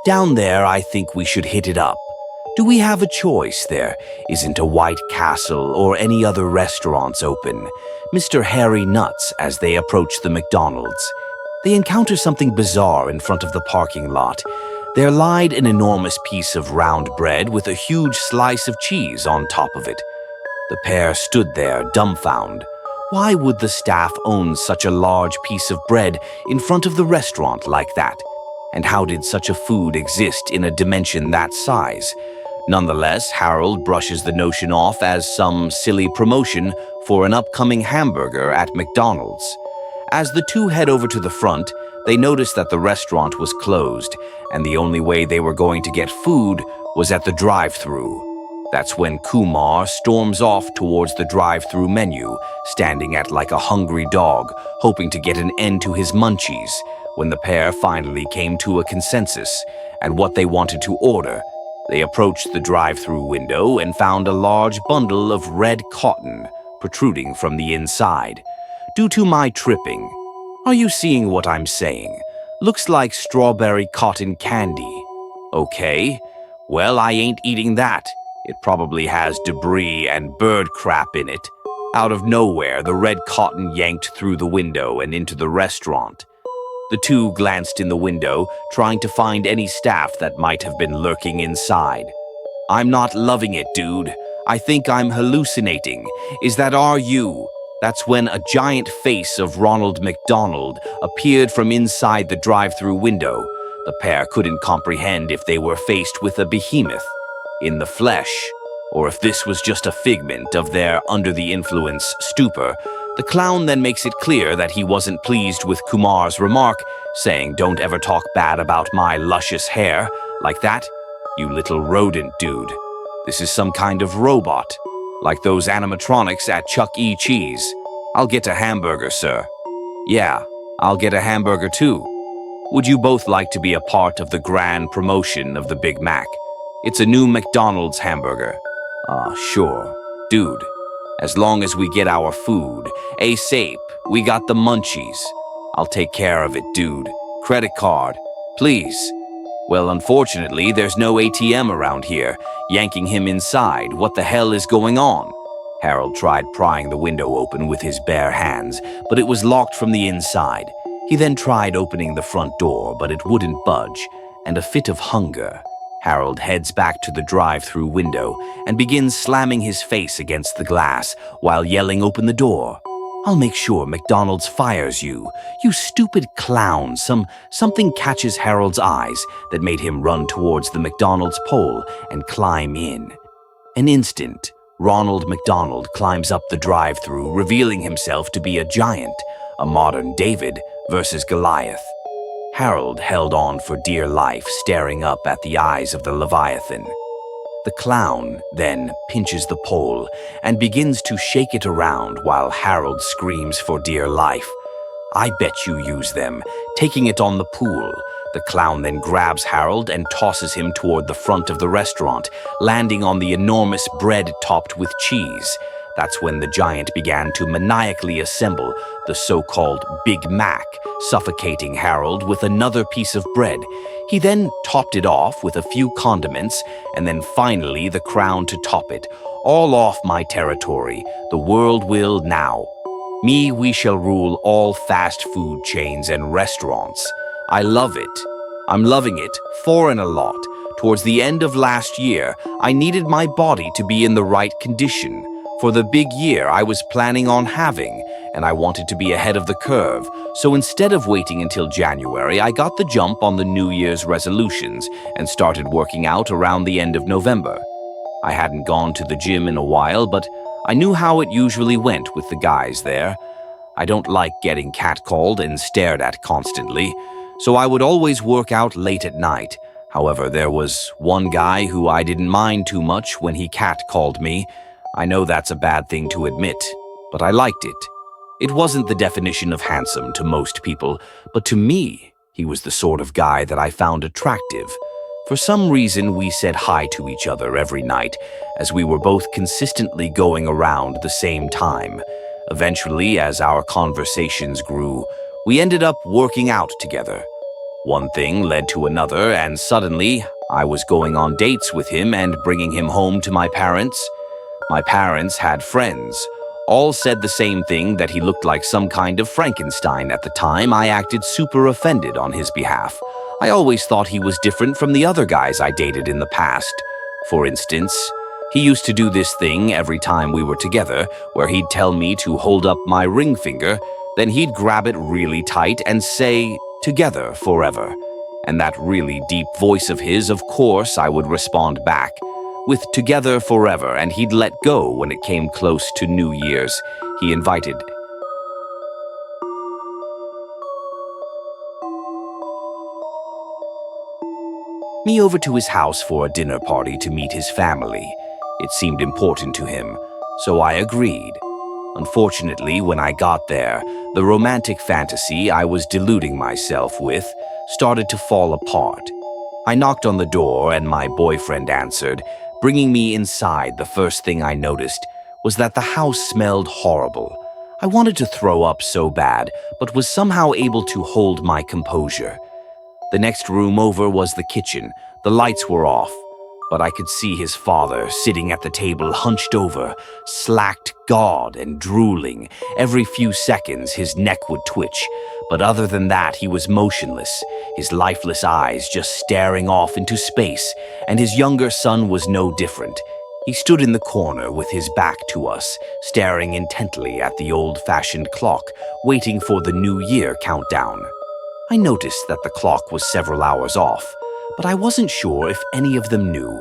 Down there, I think we should hit it up. Do we have a choice? There isn't a White Castle or any other restaurants open. Mr. Harry nuts as they approach the McDonald's. They encounter something bizarre in front of the parking lot. There lied an enormous piece of round bread with a huge slice of cheese on top of it. The pair stood there, dumbfounded. Why would the staff own such a large piece of bread in front of the restaurant like that? And how did such a food exist in a dimension that size? Nonetheless, Harold brushes the notion off as some silly promotion for an upcoming hamburger at McDonald's. As the two head over to the front, they notice that the restaurant was closed, and the only way they were going to get food was at the drive-thru. That's when Kumar storms off towards the drive-thru menu, standing at like a hungry dog, hoping to get an end to his munchies, when the pair finally came to a consensus and what they wanted to order. They approached the drive-thru window and found a large bundle of red cotton protruding from the inside. Due to my tripping, are you seeing what I'm saying? Looks like strawberry cotton candy. Okay, well, I ain't eating that. It probably has debris and bird crap in it. Out of nowhere, the red cotton yanked through the window and into the restaurant. The two glanced in the window, trying to find any staff that might have been lurking inside. I'm not loving it, dude. I think I'm hallucinating. Is that you? That's when a giant face of Ronald McDonald appeared from inside the drive-thru window. The pair couldn't comprehend if they were faced with a behemoth in the flesh, or if this was just a figment of their under-the-influence stupor. The clown then makes it clear that he wasn't pleased with Kumar's remark, saying, "Don't ever talk bad about my luscious hair like that, you little rodent dude. This is some kind of robot, like those animatronics at Chuck E. Cheese. I'll get a hamburger, sir." "Yeah, I'll get a hamburger too. Would you both like to be a part of the grand promotion of the Big Mac? It's a new McDonald's hamburger." Sure. Dude, as long as we get our food. ASAP, we got the munchies. I'll take care of it, dude. Credit card, please. Well, unfortunately, there's no ATM around here. Yanking him inside. What the hell is going on? Harold tried prying the window open with his bare hands, but it was locked from the inside. He then tried opening the front door, but it wouldn't budge, and a fit of hunger. Harold heads back to the drive-thru window and begins slamming his face against the glass while yelling, "Open the door. I'll make sure McDonald's fires you. You stupid clown." Something catches Harold's eyes that made him run towards the McDonald's pole and climb in. An instant, Ronald McDonald climbs up the drive-thru, revealing himself to be a giant, a modern David versus Goliath. Harold held on for dear life, staring up at the eyes of the Leviathan. The clown then pinches the pole and begins to shake it around while Harold screams for dear life. "I bet you use them," taking it on the pool. The clown then grabs Harold and tosses him toward the front of the restaurant, landing on the enormous bread topped with cheese. That's when the giant began to maniacally assemble the so-called Big Mac, suffocating Harold with another piece of bread. He then topped it off with a few condiments, and then finally the crown to top it. All off my territory. The world will now. We shall rule all fast food chains and restaurants. I love it. I'm loving it, foreign a lot. Towards the end of last year, I needed my body to be in the right condition for the big year I was planning on having, and I wanted to be ahead of the curve. So instead of waiting until January, I got the jump on the New Year's resolutions and started working out around the end of November. I hadn't gone to the gym in a while, but I knew how it usually went with the guys there. I don't like getting catcalled and stared at constantly, so I would always work out late at night. However, there was one guy who I didn't mind too much when he catcalled me. I know that's a bad thing to admit, but I liked it. It wasn't the definition of handsome to most people, but to me, he was the sort of guy that I found attractive. For some reason, we said hi to each other every night, as we were both consistently going around the same time. Eventually, as our conversations grew, we ended up working out together. One thing led to another, and suddenly, I was going on dates with him and bringing him home to my parents. My parents had friends. All said the same thing, that he looked like some kind of Frankenstein. At the time, I acted super offended on his behalf. I always thought he was different from the other guys I dated in the past. For instance, he used to do this thing every time we were together, where he'd tell me to hold up my ring finger, then he'd grab it really tight and say, "Together forever." And that really deep voice of his, of course, I would respond back with "Together forever," and he'd let go when it came close to New Year's. He invited me over to his house for a dinner party to meet his family. It seemed important to him, so I agreed. Unfortunately, when I got there, the romantic fantasy I was deluding myself with started to fall apart. I knocked on the door and my boyfriend answered. Bringing me inside, the first thing I noticed was that the house smelled horrible. I wanted to throw up so bad, but was somehow able to hold my composure. The next room over was the kitchen. The lights were off, but I could see his father sitting at the table hunched over, slacked, gawed, and drooling. Every few seconds, his neck would twitch, but other than that, he was motionless, his lifeless eyes just staring off into space, and his younger son was no different. He stood in the corner with his back to us, staring intently at the old-fashioned clock, waiting for the New Year countdown. I noticed that the clock was several hours off, but I wasn't sure if any of them knew.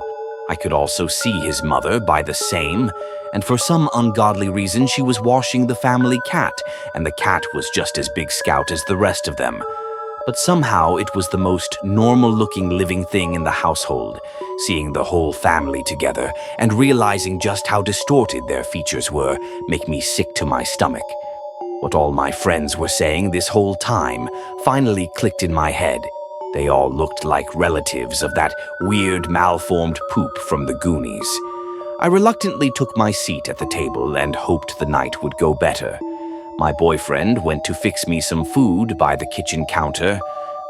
I could also see his mother by the same, and for some ungodly reason she was washing the family cat, and the cat was just as big scout as the rest of them. But somehow it was the most normal-looking living thing in the household, seeing the whole family together and realizing just how distorted their features were make me sick to my stomach. What all my friends were saying this whole time finally clicked in my head. They all looked like relatives of that weird, malformed poop from the Goonies. I reluctantly took my seat at the table and hoped the night would go better. My boyfriend went to fix me some food by the kitchen counter,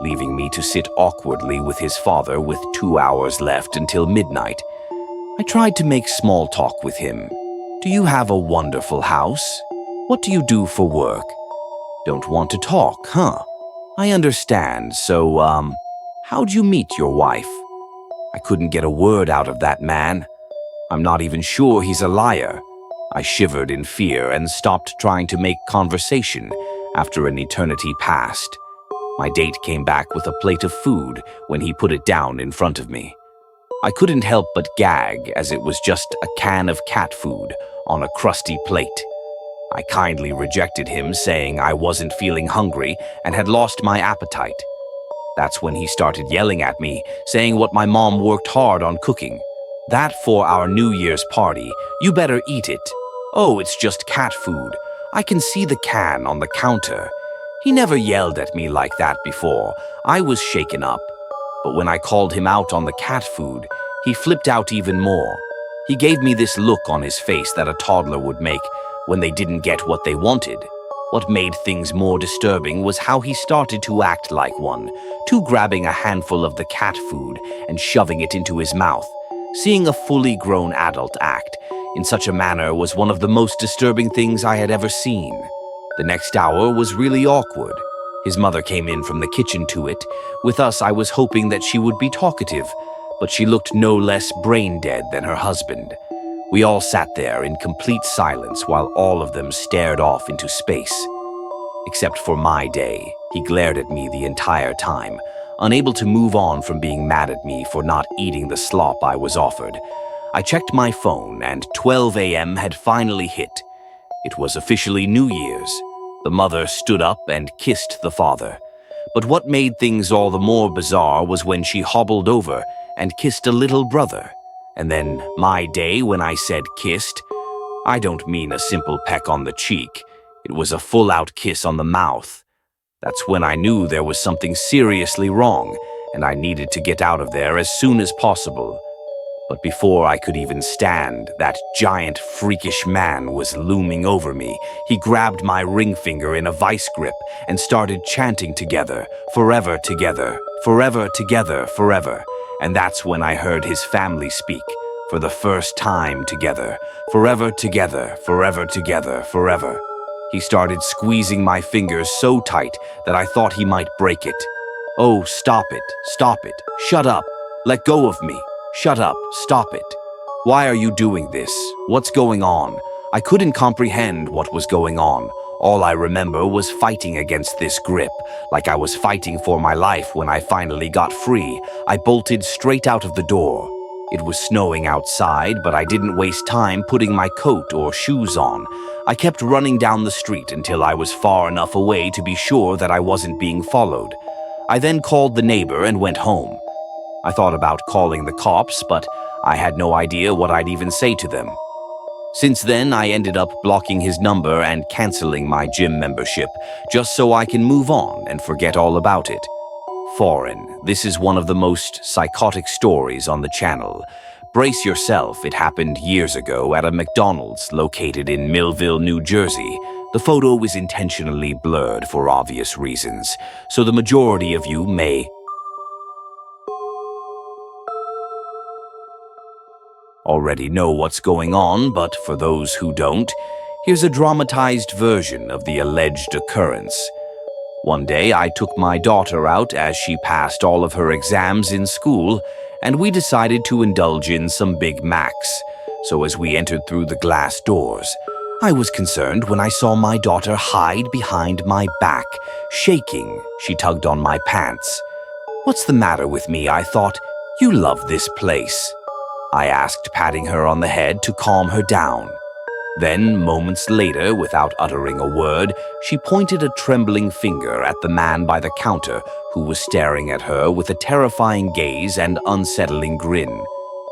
leaving me to sit awkwardly with his father with 2 hours left until midnight. I tried to make small talk with him. "Do you have a wonderful house? What do you do for work?" "Don't want to talk, huh? I understand. So, how'd you meet your wife?" I couldn't get a word out of that man. I'm not even sure he's a liar. I shivered in fear and stopped trying to make conversation after an eternity passed. My date came back with a plate of food when he put it down in front of me. I couldn't help but gag, as it was just a can of cat food on a crusty plate. I kindly rejected him, saying I wasn't feeling hungry and had lost my appetite. That's when he started yelling at me, saying what my mom worked hard on cooking. "That for our New Year's party, you better eat it." "Oh, it's just cat food. I can see the can on the counter." He never yelled at me like that before. I was shaken up. But when I called him out on the cat food, he flipped out even more. He gave me this look on his face that a toddler would make when they didn't get what they wanted. What made things more disturbing was how he started to act like one, too, grabbing a handful of the cat food and shoving it into his mouth. Seeing a fully grown adult act in such a manner was one of the most disturbing things I had ever seen. The next hour was really awkward. His mother came in from the kitchen to it. With us, I was hoping that she would be talkative, but she looked no less brain dead than her husband. We all sat there in complete silence while all of them stared off into space. Except for my day, he glared at me the entire time, unable to move on from being mad at me for not eating the slop I was offered. I checked my phone and 12 a.m. had finally hit. It was officially New Year's. The mother stood up and kissed the father. But what made things all the more bizarre was when she hobbled over and kissed a little brother. And then my day, when I said kissed, I don't mean a simple peck on the cheek. It was a full-out kiss on the mouth. That's when I knew there was something seriously wrong, and I needed to get out of there as soon as possible. But before I could even stand, that giant, freakish man was looming over me. He grabbed my ring finger in a vice grip and started chanting together, forever together, forever together, forever. And that's when I heard his family speak, for the first time together, forever together, forever together, forever. He started squeezing my fingers so tight that I thought he might break it. Oh, stop it, shut up, let go of me. Shut up, stop it. Why are you doing this? What's going on? I couldn't comprehend what was going on. All I remember was fighting against this grip, like I was fighting for my life. When I finally got free, I bolted straight out of the door. It was snowing outside, but I didn't waste time putting my coat or shoes on. I kept running down the street until I was far enough away to be sure that I wasn't being followed. I then called the neighbor and went home. I thought about calling the cops, but I had no idea what I'd even say to them. Since then, I ended up blocking his number and canceling my gym membership, just so I can move on and forget all about it. Foreign, this is one of the most psychotic stories on the channel. Brace yourself, it happened years ago at a McDonald's located in Millville, New Jersey. The photo is intentionally blurred for obvious reasons, so the majority of you may already know what's going on, but for those who don't, here's a dramatized version of the alleged occurrence. One day, I took my daughter out as she passed all of her exams in school, and we decided to indulge in some Big Macs. So as we entered through the glass doors, I was concerned when I saw my daughter hide behind my back, shaking. She tugged on my pants. "What's the matter with me?" I thought. "You love this place," I asked, patting her on the head to calm her down. Then, moments later, without uttering a word, she pointed a trembling finger at the man by the counter who was staring at her with a terrifying gaze and unsettling grin.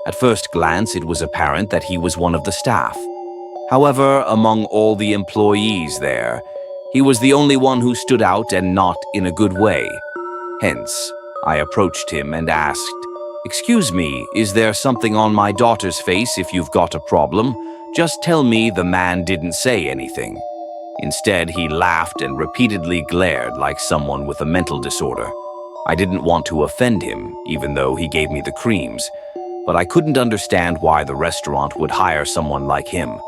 At first glance, it was apparent that he was one of the staff. However, among all the employees there, he was the only one who stood out, and not in a good way. Hence, I approached him and asked, "Excuse me, is there something on my daughter's face? If you've got a problem, just tell me." The man didn't say anything. Instead, he laughed and repeatedly glared like someone with a mental disorder. I didn't want to offend him, even though he gave me the creams, but I couldn't understand why the restaurant would hire someone like him.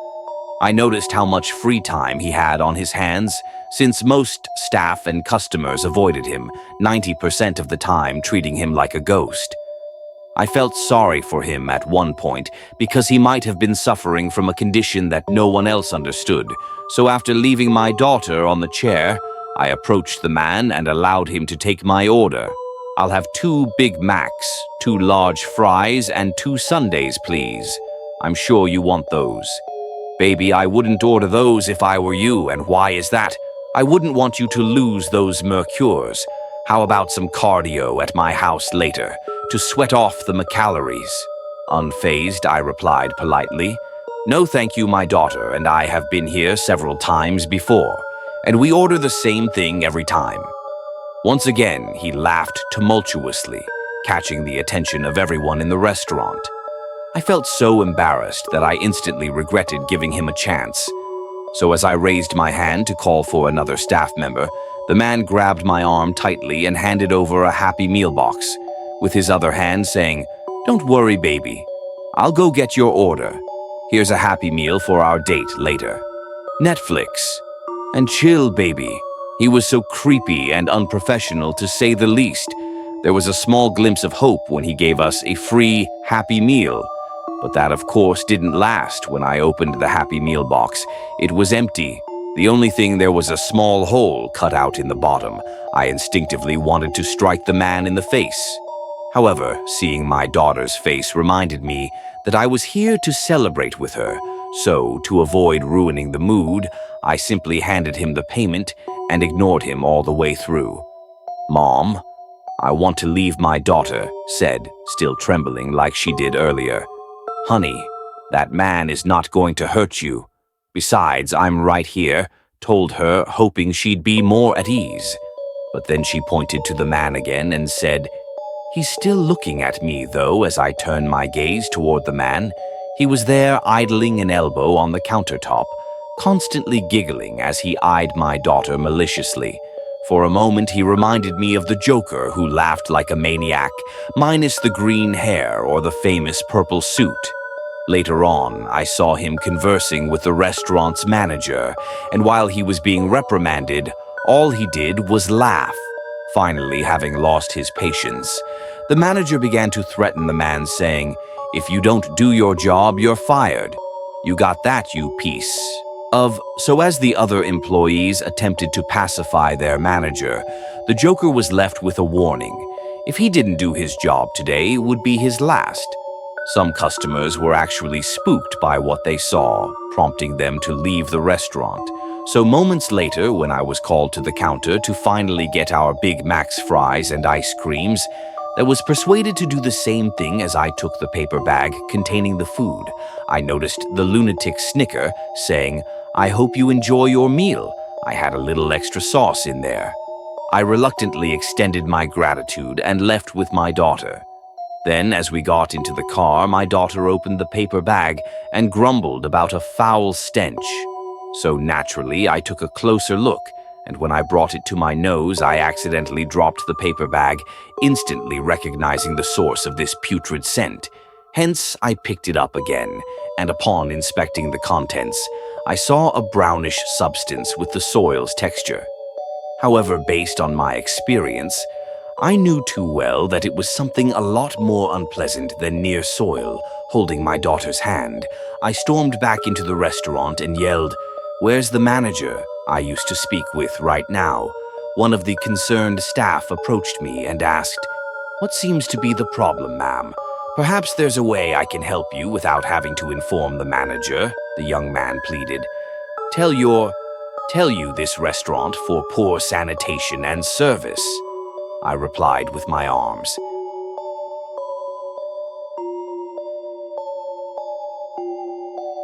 I noticed how much free time he had on his hands, since most staff and customers avoided him, 90% of the time treating him like a ghost. I felt sorry for him at one point because he might have been suffering from a condition that no one else understood. So after leaving my daughter on the chair, I approached the man and allowed him to take my order. "I'll have 2 Big Macs, 2 large fries, and 2 sundaes, please. I'm sure you want those." "Baby, I wouldn't order those if I were you, and why is that? I wouldn't want you to lose those mercures. How about some cardio at my house later, to sweat off the calories?" Unfazed, I replied politely, "No thank you, my daughter and I have been here several times before, and we order the same thing every time." Once again, he laughed tumultuously, catching the attention of everyone in the restaurant. I felt so embarrassed that I instantly regretted giving him a chance. So as I raised my hand to call for another staff member, the man grabbed my arm tightly and handed over a Happy Meal box, with his other hand saying, "Don't worry, baby. I'll go get your order. Here's a Happy Meal for our date later. Netflix. And chill, baby." He was so creepy and unprofessional, to say the least. There was a small glimpse of hope when he gave us a free Happy Meal. But that, of course, didn't last. When I opened the Happy Meal box, it was empty. The only thing, there was a small hole cut out in the bottom. I instinctively wanted to strike the man in the face. However, seeing my daughter's face reminded me that I was here to celebrate with her, so to avoid ruining the mood, I simply handed him the payment and ignored him all the way through. "Mom, I want to leave," my daughter said, still trembling like she did earlier. "Honey, that man is not going to hurt you. Besides, I'm right here," told her, hoping she'd be more at ease. But then she pointed to the man again and said, He's still looking at me, though, as I turn my gaze toward the man. He was there, idling an elbow on the countertop, constantly giggling as he eyed my daughter maliciously. For a moment, he reminded me of the Joker who laughed like a maniac, minus the green hair or the famous purple suit. Later on, I saw him conversing with the restaurant's manager, and while he was being reprimanded, all he did was laugh. Finally, having lost his patience, the manager began to threaten the man, saying, "If you don't do your job, you're fired. You got that, you piece of..." So as the other employees attempted to pacify their manager, the Joker was left with a warning. If he didn't do his job today, it would be his last. Some customers were actually spooked by what they saw, prompting them to leave the restaurant. So moments later, when I was called to the counter to finally get our Big Mac's fries and ice creams, I was persuaded to do the same thing as I took the paper bag containing the food. I noticed the lunatic snicker, saying, "I hope you enjoy your meal. I had a little extra sauce in there." I reluctantly extended my gratitude and left with my daughter. Then, as we got into the car, my daughter opened the paper bag and grumbled about a foul stench. So naturally, I took a closer look, and when I brought it to my nose, I accidentally dropped the paper bag, instantly recognizing the source of this putrid scent. Hence, I picked it up again, and upon inspecting the contents, I saw a brownish substance with the soil's texture. However, based on my experience, I knew too well that it was something a lot more unpleasant than near soil. Holding my daughter's hand, I stormed back into the restaurant and yelled, "Where's the manager I used to speak with right now?" One of the concerned staff approached me and asked, "What seems to be the problem, ma'am? Perhaps there's a way I can help you without having to inform the manager," the young man pleaded. Tell you this restaurant for poor sanitation and service," I replied with my arms.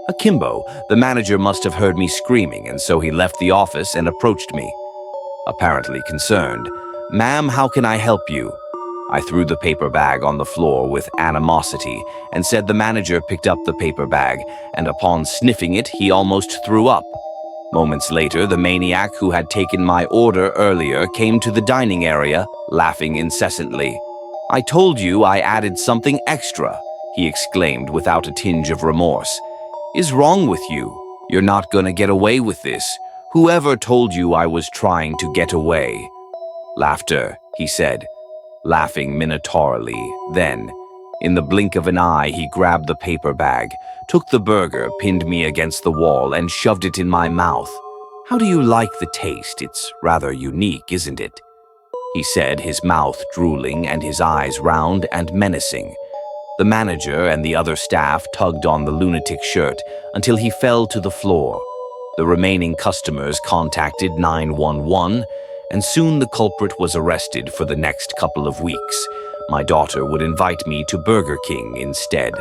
Akimbo, the manager, must have heard me screaming, and so he left the office and approached me. Apparently concerned, "Ma'am, how can I help you?" I threw the paper bag on the floor with animosity and said the manager picked up the paper bag, and upon sniffing it, he almost threw up. Moments later, the maniac who had taken my order earlier came to the dining area, laughing incessantly. "I told you I added something extra," he exclaimed without a tinge of remorse. "Is wrong with you? You're not gonna get away with this. Whoever told you I was trying to get away?" "Laughter," he said, laughing minotaurally. Then, in the blink of an eye, he grabbed the paper bag, took the burger, pinned me against the wall, and shoved it in my mouth. "How do you like the taste? It's rather unique, isn't it?" he said, his mouth drooling and his eyes round and menacing. The manager and the other staff tugged on the lunatic shirt until he fell to the floor. The remaining customers contacted 911, and soon the culprit was arrested. For the next couple of weeks, my daughter would invite me to Burger King instead,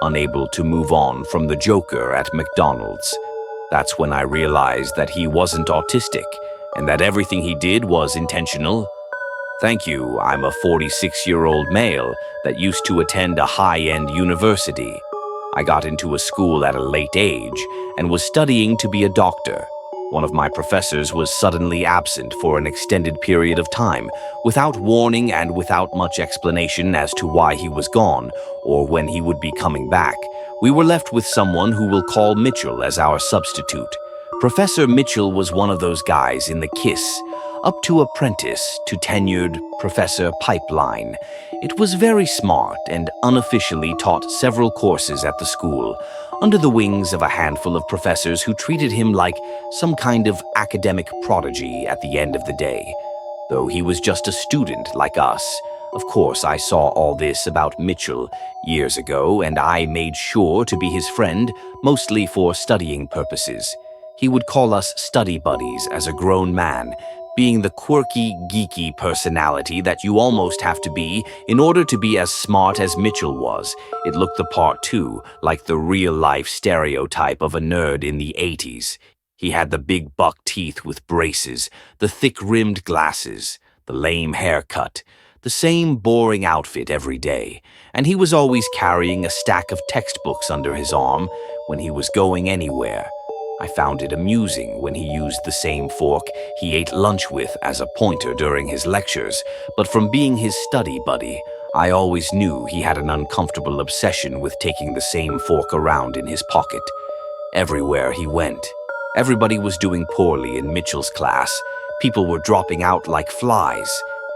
unable to move on from the Joker at McDonald's. That's when I realized that he wasn't autistic, and that everything he did was intentional. Thank you, I'm a 46-year-old male that used to attend a high-end university. I got into a school at a late age and was studying to be a doctor. One of my professors was suddenly absent for an extended period of time, without warning and without much explanation as to why he was gone or when he would be coming back. We were left with someone who we'll call Mitchell as our substitute. Professor Mitchell was one of those guys in the KISS, up to apprentice to tenured professor pipeline. It was very smart and unofficially taught several courses at the school, under the wings of a handful of professors who treated him like some kind of academic prodigy at the end of the day. Though he was just a student like us. Of course, I saw all this about Mitchell years ago, and I made sure to be his friend, mostly for studying purposes. He would call us study buddies as a grown man, being the quirky, geeky personality that you almost have to be in order to be as smart as Mitchell was. It looked the part too, like the real-life stereotype of a nerd in the 80s. He had the big buck teeth with braces, the thick-rimmed glasses, the lame haircut, the same boring outfit every day, and he was always carrying a stack of textbooks under his arm when he was going anywhere. I found it amusing when he used the same fork he ate lunch with as a pointer during his lectures, but from being his study buddy, I always knew he had an uncomfortable obsession with taking the same fork around in his pocket. Everywhere he went, everybody was doing poorly in Mitchell's class. People were dropping out like flies.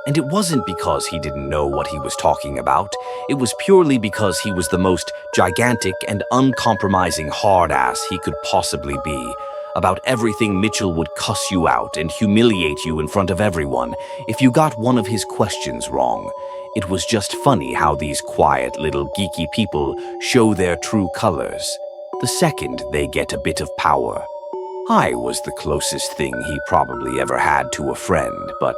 And it wasn't because he didn't know what he was talking about. It was purely because he was the most gigantic and uncompromising hard-ass he could possibly be. About everything, Mitchell would cuss you out and humiliate you in front of everyone if you got one of his questions wrong. It was just funny how these quiet little geeky people show their true colors the second they get a bit of power. I was the closest thing he probably ever had to a friend, but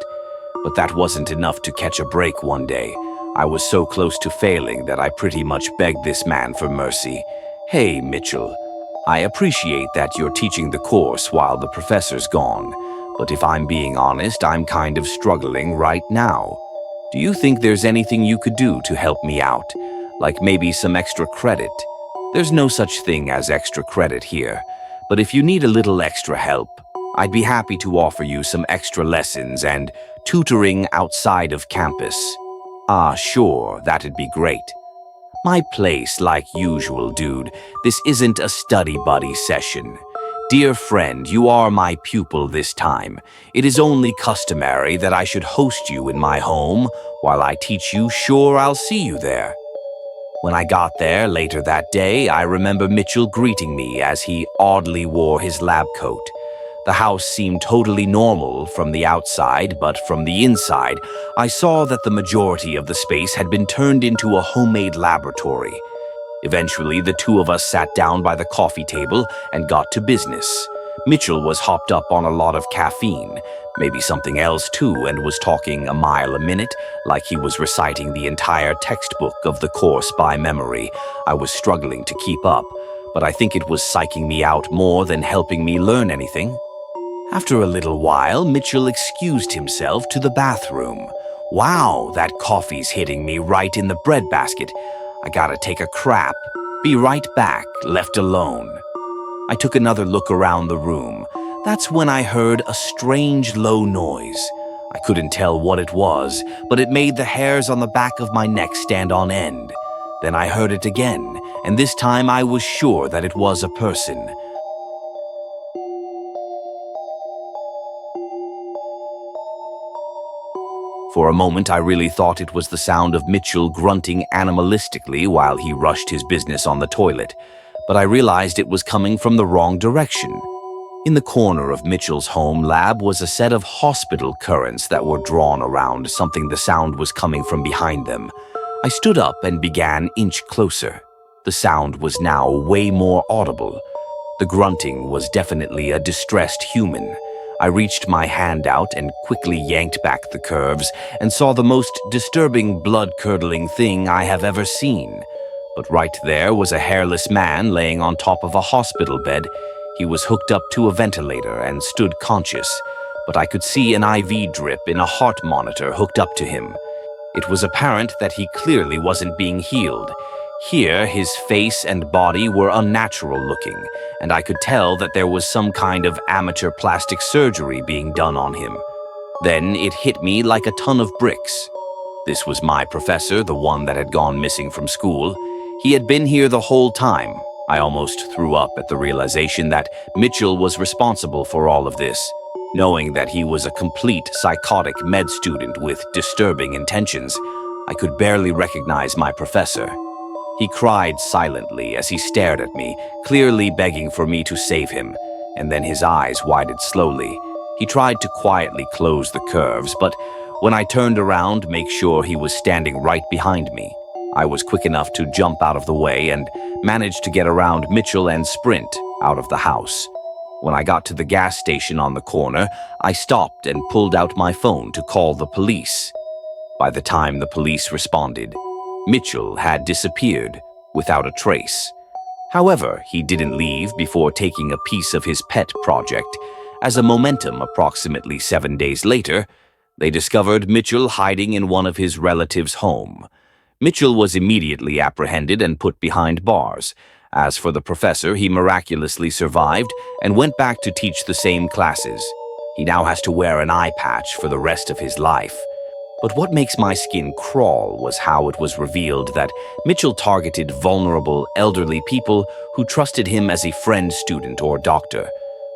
that wasn't enough to catch a break one day. I was so close to failing that I pretty much begged this man for mercy. "Hey, Mitchell, I appreciate that you're teaching the course while the professor's gone, but if I'm being honest, I'm kind of struggling right now. Do you think there's anything you could do to help me out? Like maybe some extra credit? There's no such thing as extra credit here, but if you need a little extra help, I'd be happy to offer you some extra lessons and tutoring outside of campus." "Ah, sure, that'd be great." "My place, like usual, dude. This isn't a study buddy session. Dear friend, you are my pupil this time. It is only customary that I should host you in my home while I teach you. Sure, I'll see you there." When I got there later that day, I remember Mitchell greeting me as he oddly wore his lab coat. The house seemed totally normal from the outside, but from the inside, I saw that the majority of the space had been turned into a homemade laboratory. Eventually, the two of us sat down by the coffee table and got to business. Mitchell was hopped up on a lot of caffeine, maybe something else too, and was talking a mile a minute, like he was reciting the entire textbook of the course by memory. I was struggling to keep up, but I think it was psyching me out more than helping me learn anything. After a little while, Mitchell excused himself to the bathroom. "Wow, that coffee's hitting me right in the breadbasket. I gotta take a crap. Be right back, left alone." I took another look around the room. That's when I heard a strange low noise. I couldn't tell what it was, but it made the hairs on the back of my neck stand on end. Then I heard it again, and this time I was sure that it was a person. For a moment, I really thought it was the sound of Mitchell grunting animalistically while he rushed his business on the toilet, but I realized it was coming from the wrong direction. In the corner of Mitchell's home lab was a set of hospital currents that were drawn around something. The sound was coming from behind them. I stood up and began inch closer. The sound was now way more audible. The grunting was definitely a distressed human. I reached my hand out and quickly yanked back the curves and saw the most disturbing, blood-curdling thing I have ever seen. But right there was a hairless man laying on top of a hospital bed. He was hooked up to a ventilator and stood conscious, but I could see an IV drip in a heart monitor hooked up to him. It was apparent that he clearly wasn't being healed. Here, his face and body were unnatural looking, and I could tell that there was some kind of amateur plastic surgery being done on him. Then it hit me like a ton of bricks. This was my professor, the one that had gone missing from school. He had been here the whole time. I almost threw up at the realization that Mitchell was responsible for all of this, knowing that he was a complete psychotic med student with disturbing intentions. I could barely recognize my professor. He cried silently as he stared at me, clearly begging for me to save him, and then his eyes widened slowly. He tried to quietly close the curves, but when I turned around to make sure he was standing right behind me, I was quick enough to jump out of the way and managed to get around Mitchell and sprint out of the house. When I got to the gas station on the corner, I stopped and pulled out my phone to call the police. By the time the police responded, Mitchell had disappeared without a trace. However, he didn't leave before taking a piece of his pet project. As a momentum, approximately 7 days later, They discovered Mitchell hiding in one of his relatives' home. Mitchell was immediately apprehended and put behind bars. As for the professor, he miraculously survived and went back to teach the same classes. He now has to wear an eye patch for the rest of his life. But what makes my skin crawl was how it was revealed that Mitchell targeted vulnerable, elderly people who trusted him as a friend, student, or doctor.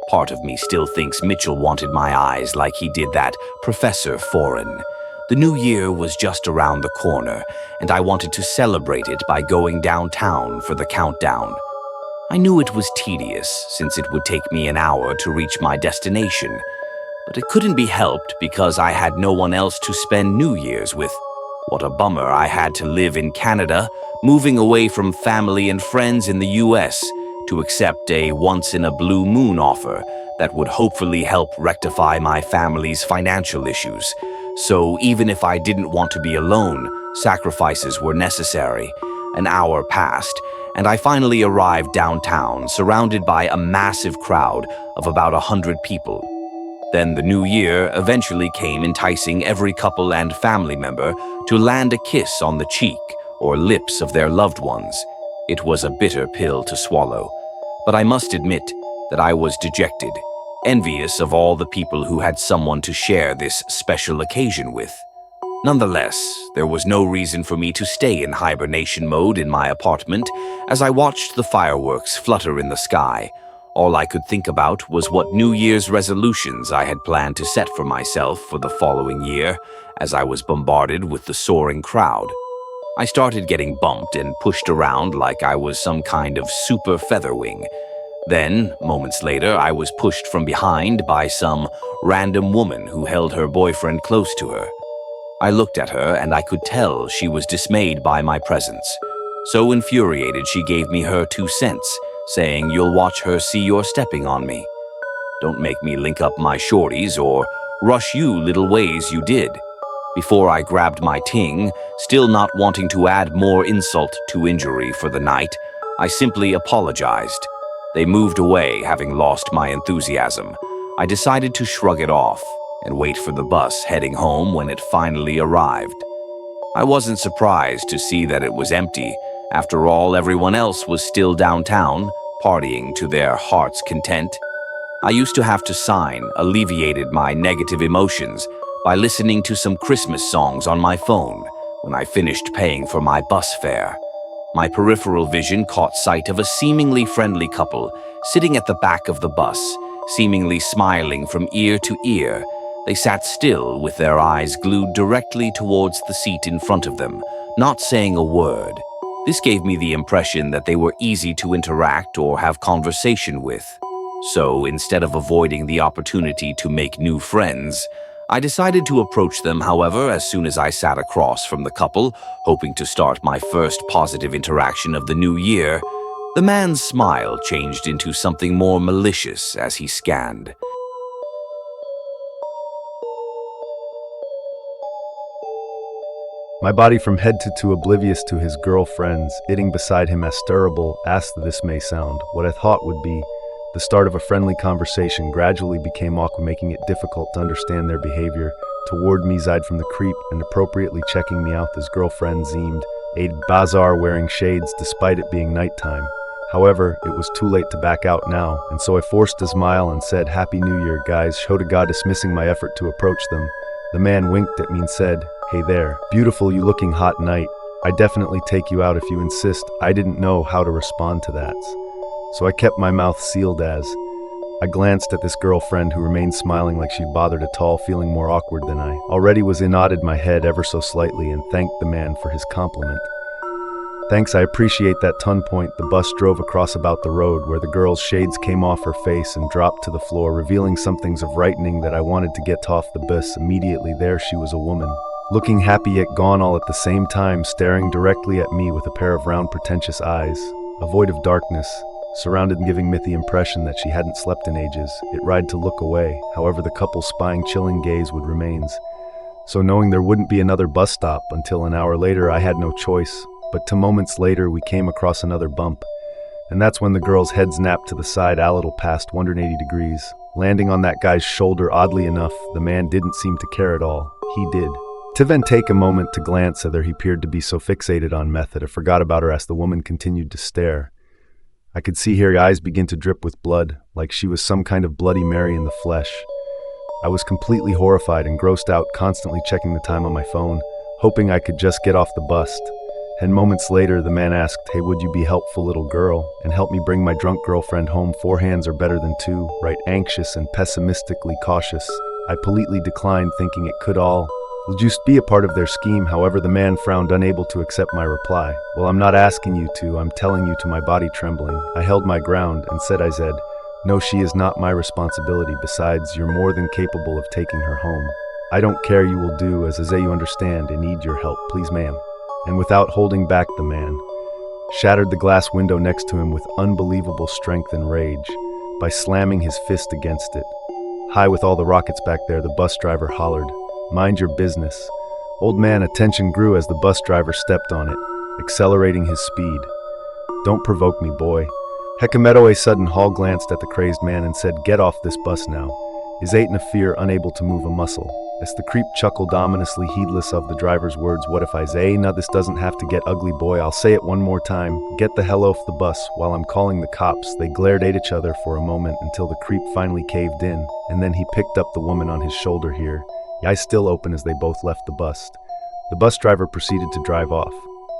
Part of me still thinks Mitchell wanted my eyes like he did that Professor Foreign. The new year was just around the corner, and I wanted to celebrate it by going downtown for the countdown. I knew it was tedious, since it would take me an hour to reach my destination. But it couldn't be helped because I had no one else to spend New Year's with. What a bummer I had to live in Canada, moving away from family and friends in the US to accept a once-in-a-blue-moon offer that would hopefully help rectify my family's financial issues. So even if I didn't want to be alone, sacrifices were necessary. An hour passed, and I finally arrived downtown, surrounded by a massive crowd of about 100 people. Then the new year eventually came, enticing every couple and family member to land a kiss on the cheek or lips of their loved ones. It was a bitter pill to swallow, but I must admit that I was dejected, envious of all the people who had someone to share this special occasion with. Nonetheless, there was no reason for me to stay in hibernation mode in my apartment as I watched the fireworks flutter in the sky. All I could think about was what New Year's resolutions I had planned to set for myself for the following year as I was bombarded with the soaring crowd. I started getting bumped and pushed around like I was some kind of super featherwing. Then, moments later, I was pushed from behind by some random woman who held her boyfriend close to her. I looked at her and I could tell she was dismayed by my presence. So infuriated, she gave me her 2 cents, saying, "You'll watch her see you're stepping on me. Don't make me link up my shorties or rush you little ways you did." Before I grabbed my ting, still not wanting to add more insult to injury for the night, I simply apologized. They moved away, having lost my enthusiasm. I decided to shrug it off and wait for the bus heading home when it finally arrived. I wasn't surprised to see that it was empty. After all, everyone else was still downtown, partying to their heart's content. I used to have to sign, alleviated my negative emotions by listening to some Christmas songs on my phone when I finished paying for my bus fare. My peripheral vision caught sight of a seemingly friendly couple sitting at the back of the bus, seemingly smiling from ear to ear. They sat still with their eyes glued directly towards the seat in front of them, not saying a word. This gave me the impression that they were easy to interact or have conversation with. So instead of avoiding the opportunity to make new friends, I decided to approach them, however, as soon as I sat across from the couple, hoping to start my first positive interaction of the new year. The man's smile changed into something more malicious as he scanned. My body from head to toe oblivious to his girlfriends, sitting beside him as terrible as this may sound. What I thought would be the start of a friendly conversation gradually became awkward, making it difficult to understand their behavior toward me aside from the creep and appropriately checking me out. His girlfriend seemed a bazaar wearing shades despite it being nighttime. However, it was too late to back out now, and so I forced a smile and said, "Happy New Year, guys." Showed a god dismissing my effort to approach them. The man winked at me and said, "Hey there, beautiful you looking hot night. I definitely take you out if you insist." I didn't know how to respond to that, so I kept my mouth sealed as I glanced at this girlfriend who remained smiling like she bothered at all, feeling more awkward than I already was. I nodded my head ever so slightly and thanked the man for his compliment. "Thanks, I appreciate that." Ton point. The bus drove across about the road where the girl's shades came off her face and dropped to the floor, revealing something of frightening that I wanted to get off the bus. Immediately there she was, a woman, looking happy yet gone all at the same time, staring directly at me with a pair of round pretentious eyes, a void of darkness, surrounded and giving me the impression that she hadn't slept in ages. It tried to look away, however the couple's spying chilling gaze would remains. So knowing there wouldn't be another bus stop until an hour later, I had no choice. But 2 moments later we came across another bump. And that's when the girl's head snapped to the side a little past 180 degrees. Landing on that guy's shoulder, oddly enough, the man didn't seem to care at all. He did. To then take a moment to glance at her, he appeared to be so fixated on meth that I forgot about her as the woman continued to stare. I could see her eyes begin to drip with blood, like she was some kind of Bloody Mary in the flesh. I was completely horrified and grossed out, constantly checking the time on my phone, hoping I could just get off the bus. And moments later, the man asked, "Hey, would you be helpful, little girl, and help me bring my drunk girlfriend home? 4 hands are better than 2, right?" Anxious and pessimistically cautious, I politely declined, thinking it could all just be a part of their scheme. However, the man frowned, unable to accept my reply. "Well, I'm not asking you to, I'm telling you to," my body trembling. I held my ground and said, "No, she is not my responsibility. Besides, you're more than capable of taking her home. I don't care, you will do as you understand and need your help. Please, ma'am." And without holding back, the man shattered the glass window next to him with unbelievable strength and rage by slamming his fist against it. High with all the rockets back there, the bus driver hollered, "Mind your business." Old man, attention grew as the bus driver stepped on it, accelerating his speed. "Don't provoke me, boy." Hekameto, a sudden Hall glanced at the crazed man and said, "Get off this bus now." His ate in a fear, unable to move a muscle. As the creep chuckled ominously, heedless of the driver's words, "What if I say, no, this doesn't have to get ugly, boy. I'll say it one more time. Get the hell off the bus while I'm calling the cops." They glared at each other for a moment until the creep finally caved in, and then he picked up the woman on his shoulder here, eyes still open as they both left the bus. The bus driver proceeded to drive off.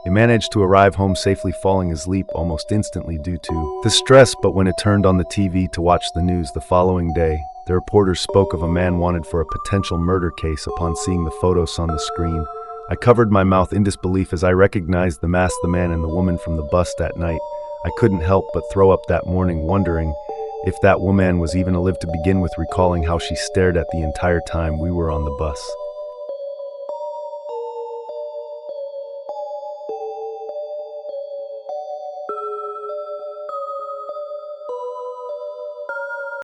He managed to arrive home safely, falling asleep almost instantly due to the stress, but when it turned on the TV to watch the news the following day, the reporters spoke of a man wanted for a potential murder case. Upon seeing the photos on the screen, I covered my mouth in disbelief as I recognized the mask, the man and the woman from the bus that night. I couldn't help but throw up that morning, wondering if that woman was even alive to begin with, recalling how she stared at the entire time we were on the bus.